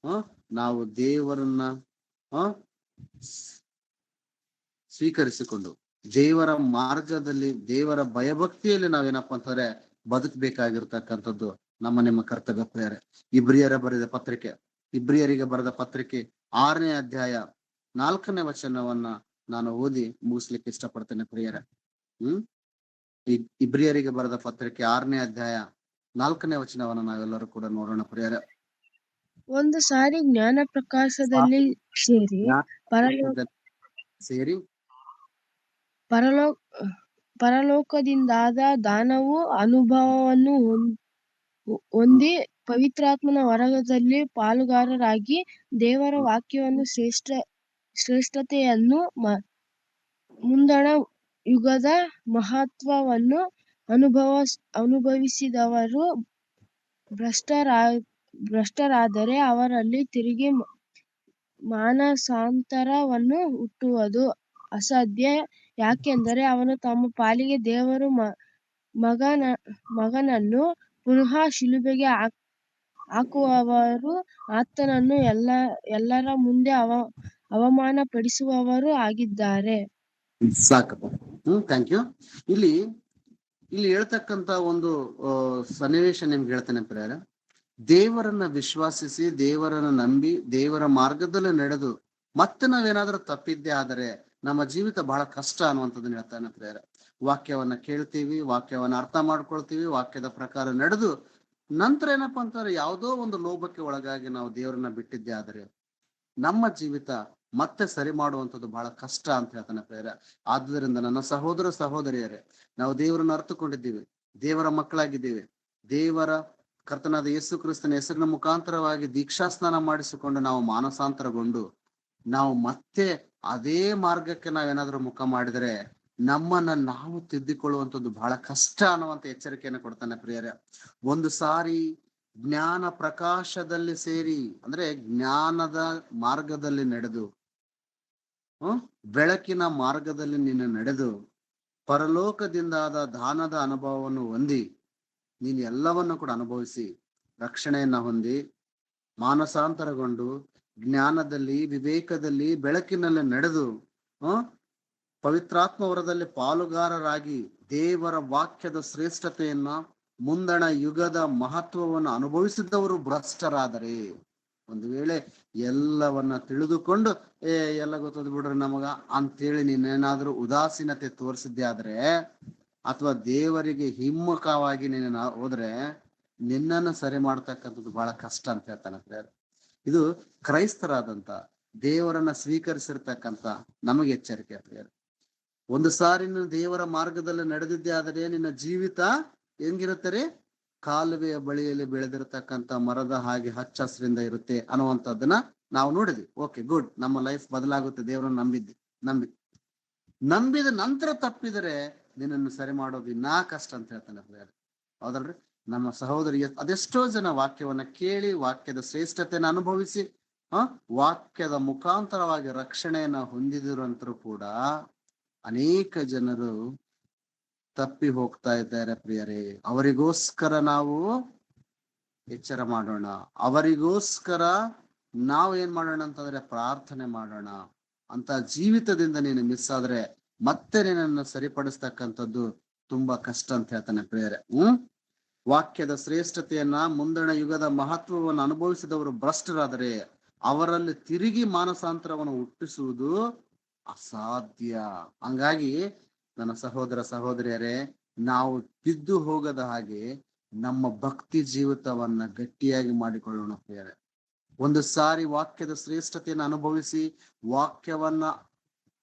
ನಾವು ದೇವರನ್ನ ಸ್ವೀಕರಿಸಿಕೊಂಡು ದೇವರ ಮಾರ್ಗದಲ್ಲಿ, ದೇವರ ಭಯಭಕ್ತಿಯಲ್ಲಿ ನಾವೇನಪ್ಪಾ ಅಂತಂದ್ರೆ ಬದುಕಬೇಕಾಗಿರ್ತಕ್ಕಂಥದ್ದು ನಮ್ಮ ನಿಮ್ಮ ಕರ್ತವ್ಯ ಪ್ರಿಯರೇ. ಇಬ್ರಿಯರಿಗೆ ಬರೆದ ಪತ್ರಿಕೆ 6ನೇ ಅಧ್ಯಾಯ 4ನೇ ವಚನವನ್ನ ನಾನು ಓದಿ ಮುಗಿಸ್ಲಿಕ್ಕೆ ಇಷ್ಟಪಡ್ತೇನೆ ಪ್ರಿಯರೇ. ಇಬ್ರಿಯರಿಗೆ ಬರೆದ ಪತ್ರಿಕೆ 6ನೇ ಅಧ್ಯಾಯ 4ನೇ ವಚನವನ್ನ ನಾವೆಲ್ಲರೂ ಕೂಡ ನೋಡೋಣ ಪ್ರಿಯರೇ. ಒಂದು ಸಾರಿ ಜ್ಞಾನ ಪ್ರಕಾಶದಲ್ಲಿ ಸೇರಿ ಪರಲೋಕದಿಂದಾದ ದಾನವು ಅನುಭವವನ್ನು ಹೊಂದಿ ಪವಿತ್ರಾತ್ಮನ ವರದಲ್ಲಿ ಪಾಲುಗಾರರಾಗಿ ದೇವರ ವಾಕ್ಯವನ್ನು ಶ್ರೇಷ್ಠತೆಯನ್ನು ಮುಂದಣ ಯುಗದ ಮಹತ್ವವನ್ನು ಅನುಭವಿಸಿದವರು ಭ್ರಷ್ಟರಾದರೆ ಅವರಲ್ಲಿ ತಿರುಗಿ ಮಾನಸಾಂತರವನ್ನು ಹುಟ್ಟುವುದು ಅಸಾಧ್ಯ. ಯಾಕೆಂದರೆ ಅವನು ತಮ್ಮ ಪಾಲಿಗೆ ದೇವರು ಮಗನನ್ನು ಪುನಃ ಶಿಲುಬೆಗೆ ಹಾಕುವವರು, ಆತನನ್ನು ಎಲ್ಲರ ಮುಂದೆ ಅವಮಾನ ಪಡಿಸುವವರು ಆಗಿದ್ದಾರೆ. ಸಾಕಪ್ಪ. Thank you. ಇಲ್ಲಿ ಹೇಳ್ತಕ್ಕಂತ ಒಂದು ಸನ್ನಿವೇಶ ನಿಮ್ಗೆ ಹೇಳ್ತೇನೆ ಪ್ರಿಯರೇ. ದೇವರನ್ನ ವಿಶ್ವಾಸಿಸಿ, ದೇವರನ್ನ ನಂಬಿ, ದೇವರ ಮಾರ್ಗದಲ್ಲಿ ನಡೆದು ಮತ್ತೆ ನಾವೇನಾದ್ರೂ ತಪ್ಪಿದ್ದೆ ಆದರೆ ನಮ್ಮ ಜೀವಿತ ಬಹಳ ಕಷ್ಟ ಅನ್ನುವಂಥದ್ದನ್ನ ಹೇಳ್ತಾನೆ ಪ್ರಿಯರೇ. ವಾಕ್ಯವನ್ನ ಕೇಳ್ತೀವಿ, ವಾಕ್ಯವನ್ನ ಅರ್ಥ ಮಾಡ್ಕೊಳ್ತೀವಿ, ವಾಕ್ಯದ ಪ್ರಕಾರ ನಡೆದು ನಂತರ ಏನಪ್ಪಾ ಅಂತಂದ್ರೆ ಯಾವುದೋ ಒಂದು ಲೋಭಕ್ಕೆ ಒಳಗಾಗಿ ನಾವು ದೇವರನ್ನ ಬಿಟ್ಟಿದ್ದೆ ಆದರೆ ನಮ್ಮ ಜೀವಿತ ಮತ್ತೆ ಸರಿ ಮಾಡುವಂಥದ್ದು ಬಹಳ ಕಷ್ಟ ಅಂತ ಹೇಳ್ತಾನೆ ಪ್ರಿಯರೇ. ಆದುದರಿಂದ ನನ್ನ ಸಹೋದರ ಸಹೋದರಿಯರೇ, ನಾವು ದೇವರನ್ನ ಅರ್ಥಕೊಂಡಿದ್ದೀವಿ, ದೇವರ ಮಕ್ಕಳಾಗಿದ್ದೀವಿ, ದೇವರ ಕರ್ತನಾದ ಯೇಸು ಕ್ರಿಸ್ತನ ಹೆಸರಿನ ಮುಖಾಂತರವಾಗಿ ದೀಕ್ಷಾ ಸ್ನಾನ ಮಾಡಿಸಿಕೊಂಡು ನಾವು ಮಾನಸಾಂತರಗೊಂಡು ನಾವು ಮತ್ತೆ ಅದೇ ಮಾರ್ಗಕ್ಕೆ ನಾವೇನಾದ್ರೂ ಮುಖ ಮಾಡಿದ್ರೆ ನಮ್ಮನ್ನ ನಾವು ತಿದ್ದಿಕೊಳ್ಳುವಂಥದ್ದು ಬಹಳ ಕಷ್ಟ ಅನ್ನುವಂತ ಎಚ್ಚರಿಕೆಯನ್ನು ಕೊಡ್ತಾನೆ ಪ್ರಿಯರೇ. ಒಂದು ಸಾರಿ ಜ್ಞಾನ ಪ್ರಕಾಶದಲ್ಲಿ ಸೇರಿ ಅಂದ್ರೆ ಜ್ಞಾನದ ಮಾರ್ಗದಲ್ಲಿ ನಡೆದು ಬೆಳಕಿನ ಮಾರ್ಗದಲ್ಲಿ ನೀನು ನಡೆದು ಪರಲೋಕದಿಂದಾದ ದಾನದ ಅನುಭವವನ್ನು ಹೊಂದಿ ನೀನು ಎಲ್ಲವನ್ನು ಕೂಡ ಅನುಭವಿಸಿ ರಕ್ಷಣೆಯನ್ನ ಹೊಂದಿ ಮಾನಸಾಂತರಗೊಂಡು ಜ್ಞಾನದಲ್ಲಿ ವಿವೇಕದಲ್ಲಿ ಬೆಳಕಿನಲ್ಲಿ ನಡೆದು ಪವಿತ್ರಾತ್ಮ ವರದಲ್ಲಿ ಪಾಲುಗಾರರಾಗಿ ದೇವರ ವಾಕ್ಯದ ಶ್ರೇಷ್ಠತೆಯನ್ನ ಮುಂದಣ ಯುಗದ ಮಹತ್ವವನ್ನು ಅನುಭವಿಸಿದವರು ಭ್ರಷ್ಟರಾದರೆ, ಒಂದು ವೇಳೆ ಎಲ್ಲವನ್ನ ತಿಳಿದುಕೊಂಡು ಎಲ್ಲ ಗೊತ್ತದ ಬಿಡ್ರಿ ನಮಗ ಅಂತೇಳಿ ನೀನೇನಾದ್ರೂ ಉದಾಸೀನತೆ ತೋರಿಸಿದ್ದೆ ಆದ್ರೆ ಅಥವಾ ದೇವರಿಗೆ ಹಿಮ್ಮುಖವಾಗಿ ನೀನು ಹೋದ್ರೆ ನಿನ್ನನ್ನು ಸರಿ ಮಾಡ್ತಕ್ಕಂಥದ್ದು ಬಹಳ ಕಷ್ಟ ಅಂತ ಹೇಳ್ತಾನೆ. ಇದು ಕ್ರೈಸ್ತರಾದಂತ ದೇವರನ್ನ ಸ್ವೀಕರಿಸಿರ್ತಕ್ಕಂಥ ನಮಗೆ ಎಚ್ಚರಿಕೆ ಪ್ರಿಯರೇ. ಒಂದು ಸಾರಿ ನೀನು ದೇವರ ಮಾರ್ಗದಲ್ಲಿ ನಡೆದಿದ್ದೆ ಆದರೆ ನಿನ್ನ ಜೀವಿತ ಹೆಂಗಿರುತ್ತೆ? ಕಾಲುವೆಯ ಬಳಿಯಲ್ಲಿ ಬೆಳೆದಿರತಕ್ಕಂಥ ಮರದ ಹಾಗೆ ಹಚ್ಚ ಹಸಿರಿಂದ ಇರುತ್ತೆ ಅನ್ನುವಂಥದ್ದನ್ನ ನಾವು ನೋಡಿದ್ವಿ. ಓಕೆ, ಗುಡ್, ನಮ್ಮ ಲೈಫ್ ಬದಲಾಗುತ್ತೆ ದೇವರನ್ನ ನಂಬಿದ ನಂತರ ತಪ್ಪಿದರೆ ನಿನ್ನನ್ನು ಸರಿ ಮಾಡೋದು ಇನ್ನೂ ಕಷ್ಟ ಅಂತ ಹೇಳ್ತಾನೆ. ಹೌದಲ್ರಿ? ನಮ್ಮ ಸಹೋದರಿಗೆ ಅದೆಷ್ಟೋ ಜನ ವಾಕ್ಯವನ್ನ ಕೇಳಿ ವಾಕ್ಯದ ಶ್ರೇಷ್ಠತೆಯನ್ನು ಅನುಭವಿಸಿ ವಾಕ್ಯದ ಮುಖಾಂತರವಾಗಿ ರಕ್ಷಣೆಯನ್ನ ಹೊಂದಿದಿರುವಂತರೂ ಕೂಡ ಅನೇಕ ಜನರು ತಪ್ಪಿ ಹೋಗ್ತಾ ಇದ್ದಾರೆ ಪ್ರಿಯರೇ. ಅವರಿಗೋಸ್ಕರ ನಾವು ಎಚ್ಚರ ಮಾಡೋಣ, ಅವರಿಗೋಸ್ಕರ ನಾವು ಏನ್ ಮಾಡೋಣ ಅಂತಂದ್ರೆ ಪ್ರಾರ್ಥನೆ ಮಾಡೋಣ. ಅಂತ ಜೀವಿತದಿಂದ ನೀನು ಮಿಸ್ ಆದ್ರೆ ಮತ್ತೆ ನಿನ್ನನ್ನು ಸರಿಪಡಿಸ್ತಕ್ಕಂಥದ್ದು ತುಂಬಾ ಕಷ್ಟ ಅಂತ ಹೇಳ್ತಾನೆ ಪ್ರಿಯರೇ. ವಾಕ್ಯದ ಶ್ರೇಷ್ಠತೆಯನ್ನ ಮುಂದಣ ಯುಗದ ಮಹತ್ವವನ್ನು ಅನುಭವಿಸಿದವರು ಭ್ರಷ್ಟರಾದರೆ ಅವರಲ್ಲಿ ತಿರುಗಿ ಮಾನಸಾಂತರವನ್ನು ಹುಟ್ಟಿಸುವುದು ಅಸಾಧ್ಯ. ಹಂಗಾಗಿ ನನ್ನ ಸಹೋದರ ಸಹೋದರಿಯರೇ, ನಾವು ಬಿದ್ದು ಹೋಗದ ಹಾಗೆ ನಮ್ಮ ಭಕ್ತಿ ಜೀವಿತವನ್ನ ಗಟ್ಟಿಯಾಗಿ ಮಾಡಿಕೊಳ್ಳೋಣ ಪ್ರಿಯರೇ. ಒಂದು ಸಾರಿ ವಾಕ್ಯದ ಶ್ರೇಷ್ಠತೆಯನ್ನು ಅನುಭವಿಸಿ ವಾಕ್ಯವನ್ನ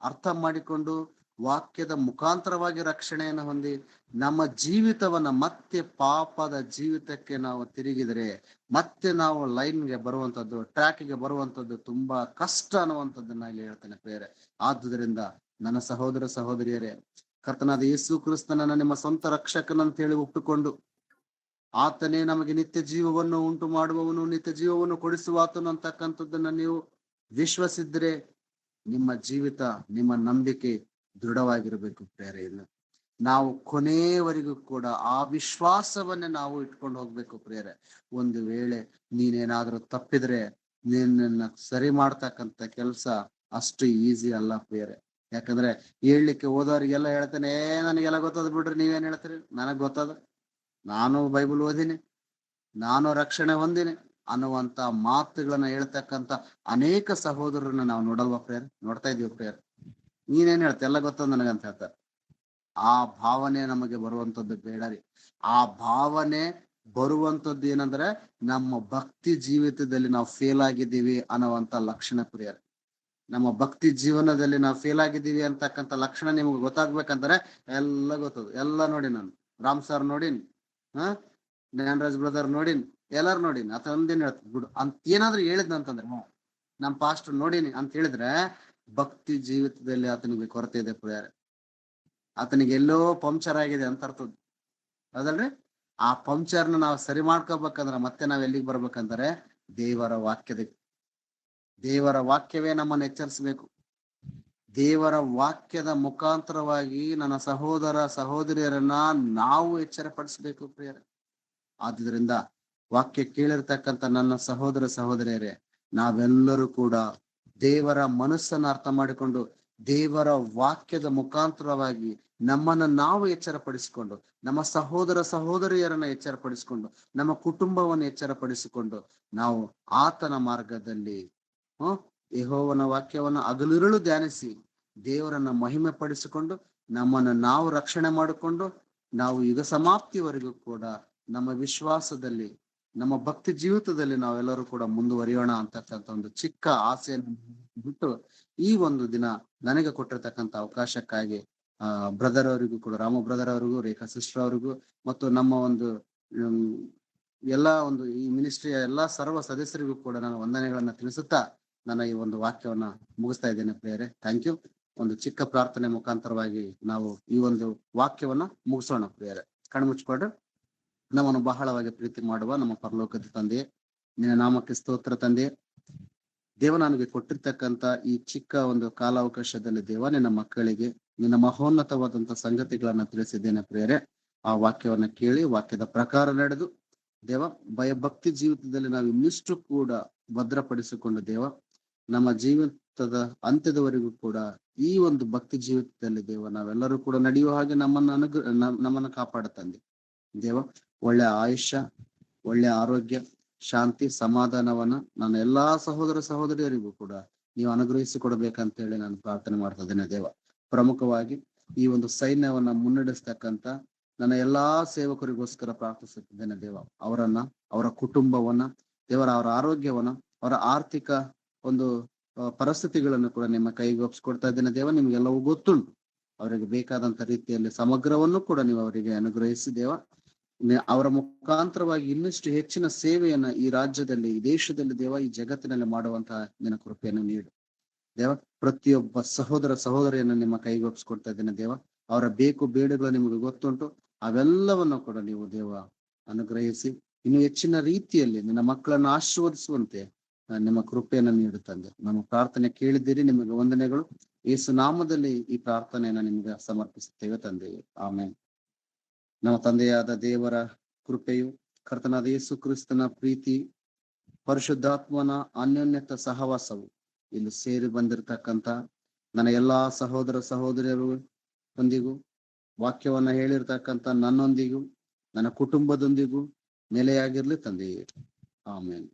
ಅರ್ಥ ಮಾಡಿಕೊಂಡು ವಾಕ್ಯದ ಮುಖಾಂತರವಾಗಿ ರಕ್ಷಣೆಯನ್ನು ಹೊಂದಿ ನಮ್ಮ ಜೀವಿತವನ್ನ ಮತ್ತೆ ಪಾಪದ ಜೀವಿತಕ್ಕೆ ನಾವು ತಿರುಗಿದರೆ ಮತ್ತೆ ನಾವು ಲೈನ್ಗೆ ಬರುವಂತದ್ದು, ಟ್ರ್ಯಾಕ್ಗೆ ಬರುವಂತದ್ದು ತುಂಬಾ ಕಷ್ಟ ಅನ್ನುವಂಥದ್ದನ್ನ ಇಲ್ಲಿ ಹೇಳ್ತೇನೆ ಪ್ರಿಯರೇ. ಆದುದರಿಂದ ನನ್ನ ಸಹೋದರ ಸಹೋದರಿಯರೇ, ಕರ್ತನಾದ ಯೇಸು ಕ್ರಿಸ್ತನನ್ನ ನಿಮ್ಮ ಸ್ವಂತ ರಕ್ಷಕನಂತ ಹೇಳಿ ಒಪ್ಪಿಕೊಂಡು ಆತನೇ ನಮಗೆ ನಿತ್ಯ ಜೀವವನ್ನು ಉಂಟು ಮಾಡುವವನು, ನಿತ್ಯ ಜೀವವನ್ನು ಕೊಡಿಸುವಾತನು ಅಂತಕ್ಕಂಥದ್ದನ್ನ ನೀವು ವಿಶ್ವಸಿದ್ರೆ ನಿಮ್ಮ ಜೀವಿತ, ನಿಮ್ಮ ನಂಬಿಕೆ ದೃಢವಾಗಿರ್ಬೇಕು ಪ್ರಿಯರೇ. ನಾವು ಕೊನೆಯವರೆಗೂ ಕೂಡ ಆ ವಿಶ್ವಾಸವನ್ನೇ ನಾವು ಇಟ್ಕೊಂಡು ಹೋಗ್ಬೇಕು ಪ್ರಿಯರೇ. ಒಂದು ವೇಳೆ ನೀನೇನಾದ್ರೂ ತಪ್ಪಿದ್ರೆ ನಿನ್ನ ಸರಿ ಮಾಡ್ತಕ್ಕಂಥ ಕೆಲಸ ಅಷ್ಟು ಈಸಿ ಅಲ್ಲ ಪ್ರಿಯರೇ. ಯಾಕಂದ್ರೆ ಹೇಳ್ಲಿಕ್ಕೆ ಹೋದವ್ರಿಗೆಲ್ಲ ಹೇಳ್ತಾನೆ, ನನಗೆಲ್ಲ ಗೊತ್ತದ ಬಿಡ್ರಿ, ನೀವೇನ್ ಹೇಳ್ತೀರಿ, ನನಗ್ ಗೊತ್ತದ, ನಾನು ಬೈಬಲ್ ಓದಿನಿ, ನಾನು ರಕ್ಷಣೆ ಹೊಂದಿನಿ ಅನ್ನುವಂತ ಮಾತುಗಳನ್ನ ಹೇಳ್ತಕ್ಕಂಥ ಅನೇಕ ಸಹೋದರರನ್ನ ನಾವು ನೋಡಲ್ವಾ ಪ್ರಿಯರೇ? ನೋಡ್ತಾ ಇದೀವಿ ಪ್ರಿಯರೇ. ನೀನೇನ್ ಹೇಳ್ತ, ಎಲ್ಲ ಗೊತ್ತದ ನನಗಂತ ಹೇಳ್ತಾರೆ. ಆ ಭಾವನೆ ನಮಗೆ ಬರುವಂತದ್ದು ಬೇಡ ರೀ. ಆ ಭಾವನೆ ಬರುವಂತದ್ದು ಏನಂದ್ರೆ ನಮ್ಮ ಭಕ್ತಿ ಜೀವಿತದಲ್ಲಿ ನಾವು ಫೇಲ್ ಆಗಿದ್ದೀವಿ ಅನ್ನುವಂತ ಲಕ್ಷಣ ಪ್ರಿಯರೇ. ನಮ್ಮ ಭಕ್ತಿ ಜೀವನದಲ್ಲಿ ನಾವು ಫೇಲ್ ಆಗಿದ್ದೀವಿ ಅಂತಕ್ಕಂಥ ಲಕ್ಷಣ ನಿಮ್ಗೆ ಗೊತ್ತಾಗ್ಬೇಕಂದ್ರೆ ಎಲ್ಲ ಗೊತ್ತದು. ಎಲ್ಲ ನೋಡಿ, ನಾನು ರಾಮ್ ಸರ್ ನೋಡಿನ್, ಜ್ಞಾನರಾಜ್ ಬ್ರದರ್ ನೋಡಿನ್, ಎಲ್ಲಾರು ನೋಡಿನ್. ಆತ ಒಂದೇನ್ ಹೇಳ್ತದ ಬಿಡು ಅಂತ ಏನಾದ್ರು ಹೇಳಿದ್ನಂತಂದ್ರೆ, ನಮ್ ಪಾಸ್ಟರ್ ನೋಡಿನಿ ಅಂತ ಹೇಳಿದ್ರೆ ಭಕ್ತಿ ಜೀವಿತದಲ್ಲಿ ಆತನಿಗೆ ಕೊರತೆ ಇದೆ ಪ್ರಿಯರೇ. ಆತನಿಗೆ ಎಲ್ಲೋ ಪಂಕ್ಚರ್ ಆಗಿದೆ ಅಂತ ಅರ್ಥದ್ದು, ಅದಲ್ರಿ? ಆ ಪಂಕ್ಚರ್ನ ನಾವು ಸರಿ ಮಾಡ್ಕೋಬೇಕಂದ್ರೆ ಮತ್ತೆ ನಾವ್ ಎಲ್ಲಿಗೆ ಬರ್ಬೇಕಂದ್ರೆ ದೇವರ ವಾಕ್ಯವೇ ನಮ್ಮನ್ನು ಎಚ್ಚರಿಸಬೇಕು. ದೇವರ ವಾಕ್ಯದ ಮುಖಾಂತರವಾಗಿ ನನ್ನ ಸಹೋದರ ಸಹೋದರಿಯರನ್ನ ನಾವು ಎಚ್ಚರಪಡಿಸ್ಬೇಕು ಪ್ರಿಯರೇ. ಆದುದರಿಂದ ವಾಕ್ಯ ಕೇಳಿರ್ತಕ್ಕಂಥ ನನ್ನ ಸಹೋದರ ಸಹೋದರಿಯರೇ, ನಾವೆಲ್ಲರೂ ಕೂಡ ದೇವರ ಮನಸ್ಸನ್ನು ಅರ್ಥ ಮಾಡಿಕೊಂಡು ದೇವರ ವಾಕ್ಯದ ಮುಖಾಂತರವಾಗಿ ನಮ್ಮನ್ನು ನಾವು ಎಚ್ಚರಪಡಿಸಿಕೊಂಡು ನಮ್ಮ ಸಹೋದರ ಸಹೋದರಿಯರನ್ನ ಎಚ್ಚರಪಡಿಸಿಕೊಂಡು ನಮ್ಮ ಕುಟುಂಬವನ್ನು ಎಚ್ಚರಪಡಿಸಿಕೊಂಡು ನಾವು ಆತನ ಮಾರ್ಗದಲ್ಲಿ ಯೆಹೋವನ ವಾಕ್ಯವನ್ನು ಹಗಲಿರುಳು ಧ್ಯಾನಿಸಿ ದೇವರನ್ನ ಮಹಿಮೆ ಪಡಿಸಿಕೊಂಡು ನಮ್ಮನ್ನು ನಾವು ರಕ್ಷಣೆ ಮಾಡಿಕೊಂಡು ನಾವು ಯುಗ ಸಮಾಪ್ತಿವರೆಗೂ ಕೂಡ ನಮ್ಮ ವಿಶ್ವಾಸದಲ್ಲಿ ನಮ್ಮ ಭಕ್ತಿ ಜೀವಿತದಲ್ಲಿ ನಾವೆಲ್ಲರೂ ಕೂಡ ಮುಂದುವರಿಯೋಣ ಅಂತಕ್ಕಂಥ ಒಂದು ಚಿಕ್ಕ ಆಸೆಯನ್ನು ಬಿಟ್ಟು ಈ ಒಂದು ದಿನ ನನಗೆ ಕೊಟ್ಟಿರ್ತಕ್ಕಂಥ ಅವಕಾಶಕ್ಕಾಗಿ ಬ್ರದರ್ ಅವರಿಗೂ ಕೂಡ, ರಾಮ ಬ್ರದರ್ ಅವರಿಗೂ, ರೇಖಾ ಸಿಸ್ಟರ್ ಅವರಿಗೂ ಮತ್ತು ನಮ್ಮ ಒಂದು ಎಲ್ಲಾ ಒಂದು ಈ ಮಿನಿಸ್ಟ್ರಿಯ ಎಲ್ಲಾ ಸರ್ವ ಸದಸ್ಯರಿಗೂ ಕೂಡ ನಾನು ವಂದನೆಗಳನ್ನ ತಿಳಿಸುತ್ತಾ ನನ್ನ ಈ ಒಂದು ವಾಕ್ಯವನ್ನ ಮುಗಿಸ್ತಾ ಇದ್ದೇನೆ ಪ್ರಿಯರೇ. Thank you. ಒಂದು ಚಿಕ್ಕ ಪ್ರಾರ್ಥನೆ ಮುಖಾಂತರವಾಗಿ ನಾವು ಈ ಒಂದು ವಾಕ್ಯವನ್ನ ಮುಗಿಸೋಣ ಪ್ರಿಯರೇ. ಕಣ್ಮುಚ್ಕೊಂಡ್ರೆ ನಮ್ಮನ್ನು ಬಹಳವಾಗಿ ಪ್ರೀತಿ ಮಾಡುವ ನಮ್ಮ ಪರಲೋಕದ ತಂದೆಯೇ, ನಿನ್ನ ನಾಮಕ್ಕೆ ಸ್ತೋತ್ರ ತಂದೆಯೇ. ದೇವ ನನಗೆ ಕೊಟ್ಟಿರ್ತಕ್ಕಂತ ಈ ಚಿಕ್ಕ ಒಂದು ಕಾಲಾವಕಾಶದಲ್ಲಿ ದೇವ ನಿನ್ನ ಮಕ್ಕಳಿಗೆ ನಿನ್ನ ಮಹೋನ್ನತವಾದಂತ ಸಂಗತಿಗಳನ್ನ ತಿಳಿಸಿದ್ದೇನೆ ಪ್ರಿಯರೇ. ಆ ವಾಕ್ಯವನ್ನ ಕೇಳಿ ವಾಕ್ಯದ ಪ್ರಕಾರ ನಡೆದು ದೇವ ಭಯಭಕ್ತಿ ಜೀವಿತದಲ್ಲಿ ನಾವು ಇನ್ನಿಷ್ಟು ಕೂಡ ಭದ್ರಪಡಿಸಿಕೊಂಡು ದೇವ ನಮ್ಮ ಜೀವಿತದ ಅಂತ್ಯದವರೆಗೂ ಕೂಡ ಈ ಒಂದು ಭಕ್ತಿ ಜೀವಿತದಲ್ಲಿ ದೇವ ನಾವೆಲ್ಲರೂ ಕೂಡ ನಡೆಯುವ ಹಾಗೆ ನಮ್ಮನ್ನ ಕಾಪಾಡುತ್ತಂದೆ ದೇವ. ಒಳ್ಳೆ ಆಯುಷ್ಯ, ಒಳ್ಳೆ ಆರೋಗ್ಯ, ಶಾಂತಿ, ಸಮಾಧಾನವನ್ನ ನನ್ನ ಎಲ್ಲಾ ಸಹೋದರ ಸಹೋದರಿಯರಿಗೂ ಕೂಡ ನೀವು ಅನುಗ್ರಹಿಸಿ ಕೊಡಬೇಕಂತ ಹೇಳಿ ನಾನು ಪ್ರಾರ್ಥನೆ ಮಾಡ್ತಾ ಇದ್ದೇನೆ ದೇವ. ಪ್ರಮುಖವಾಗಿ ಈ ಒಂದು ಸೈನ್ಯವನ್ನ ಮುನ್ನಡೆಸ್ತಕ್ಕಂತ ನನ್ನ ಎಲ್ಲಾ ಸೇವಕರಿಗೋಸ್ಕರ ಪ್ರಾರ್ಥಿಸುತ್ತಿದ್ದೇನೆ ದೇವ. ಅವರ ಕುಟುಂಬವನ್ನ ದೇವರ, ಅವರ ಆರೋಗ್ಯವನ್ನ, ಅವರ ಆರ್ಥಿಕ ಒಂದು ಪರಿಸ್ಥಿತಿಗಳನ್ನು ಕೂಡ ನಿಮ್ಮ ಕೈಗೆ ಒಪ್ಪಿಸ್ಕೊಡ್ತಾ ಇದ್ದೇನೆ ದೇವ. ನಿಮ್ಗೆಲ್ಲವೂ ಗೊತ್ತುಂಟು. ಅವರಿಗೆ ಬೇಕಾದಂತ ರೀತಿಯಲ್ಲಿ ಸಮಗ್ರವನ್ನು ಕೂಡ ನೀವು ಅವರಿಗೆ ಅನುಗ್ರಹಿಸಿ ದೇವ. ಅವರ ಮುಖಾಂತರವಾಗಿ ಇನ್ನಷ್ಟು ಹೆಚ್ಚಿನ ಸೇವೆಯನ್ನ ಈ ರಾಜ್ಯದಲ್ಲಿ, ಈ ದೇಶದಲ್ಲಿ ದೇವ, ಈ ಜಗತ್ತಿನಲ್ಲಿ ಮಾಡುವಂತಹ ನಿನ್ನ ಕೃಪೆಯನ್ನು ನೀಡು ದೇವ. ಪ್ರತಿಯೊಬ್ಬ ಸಹೋದರ ಸಹೋದರಿಯನ್ನು ನಿಮ್ಮ ಕೈಗೆ ಒಪ್ಪಿಸ್ಕೊಡ್ತಾ ಇದ್ದೇನೆ ದೇವ. ಅವರ ಬೇಕು ಬೇಡುಗಳು ನಿಮಗೆ ಗೊತ್ತುಂಟು. ಅವೆಲ್ಲವನ್ನು ಕೂಡ ನೀವು ದೇವ ಅನುಗ್ರಹಿಸಿ ಇನ್ನು ಹೆಚ್ಚಿನ ರೀತಿಯಲ್ಲಿ ನಿನ್ನ ಮಕ್ಕಳನ್ನು ಆಶೀರ್ವದಿಸುವಂತೆ ನಿಮ್ಮ ಕೃಪೆಯನ್ನು ನೀಡುತ್ತಂದೆ. ನಮ್ಮ ಪ್ರಾರ್ಥನೆ ಕೇಳಿದ್ದೀರಿ, ನಿಮಗೆ ವಂದನೆಗಳು. ಯೇಸು ನಾಮದಲ್ಲಿ ಈ ಪ್ರಾರ್ಥನೆಯನ್ನ ನಿಮಗೆ ಸಮರ್ಪಿಸುತ್ತೇವೆ ತಂದೆಯೇ, ಆಮೆನ್. ನಮ್ಮ ತಂದೆಯಾದ ದೇವರ ಕೃಪೆಯು, ಕರ್ತನಾದ ಯೇಸು ಕ್ರಿಸ್ತನ ಪ್ರೀತಿ, ಪರಿಶುದ್ಧಾತ್ಮನ ಅನ್ಯೋನ್ಯತ ಸಹವಾಸವು ಇಲ್ಲಿ ಸೇರಿ ಬಂದಿರತಕ್ಕಂತ ನನ್ನ ಎಲ್ಲಾ ಸಹೋದರ ಸಹೋದರಿಯರು ಒಂದಿಗೂ, ವಾಕ್ಯವನ್ನ ಹೇಳಿರ್ತಕ್ಕಂಥ ನನ್ನೊಂದಿಗೂ, ನನ್ನ ಕುಟುಂಬದೊಂದಿಗೂ ನೆಲೆಯಾಗಿರ್ಲಿ ತಂದೆಯೇ, ಆಮೆನ್.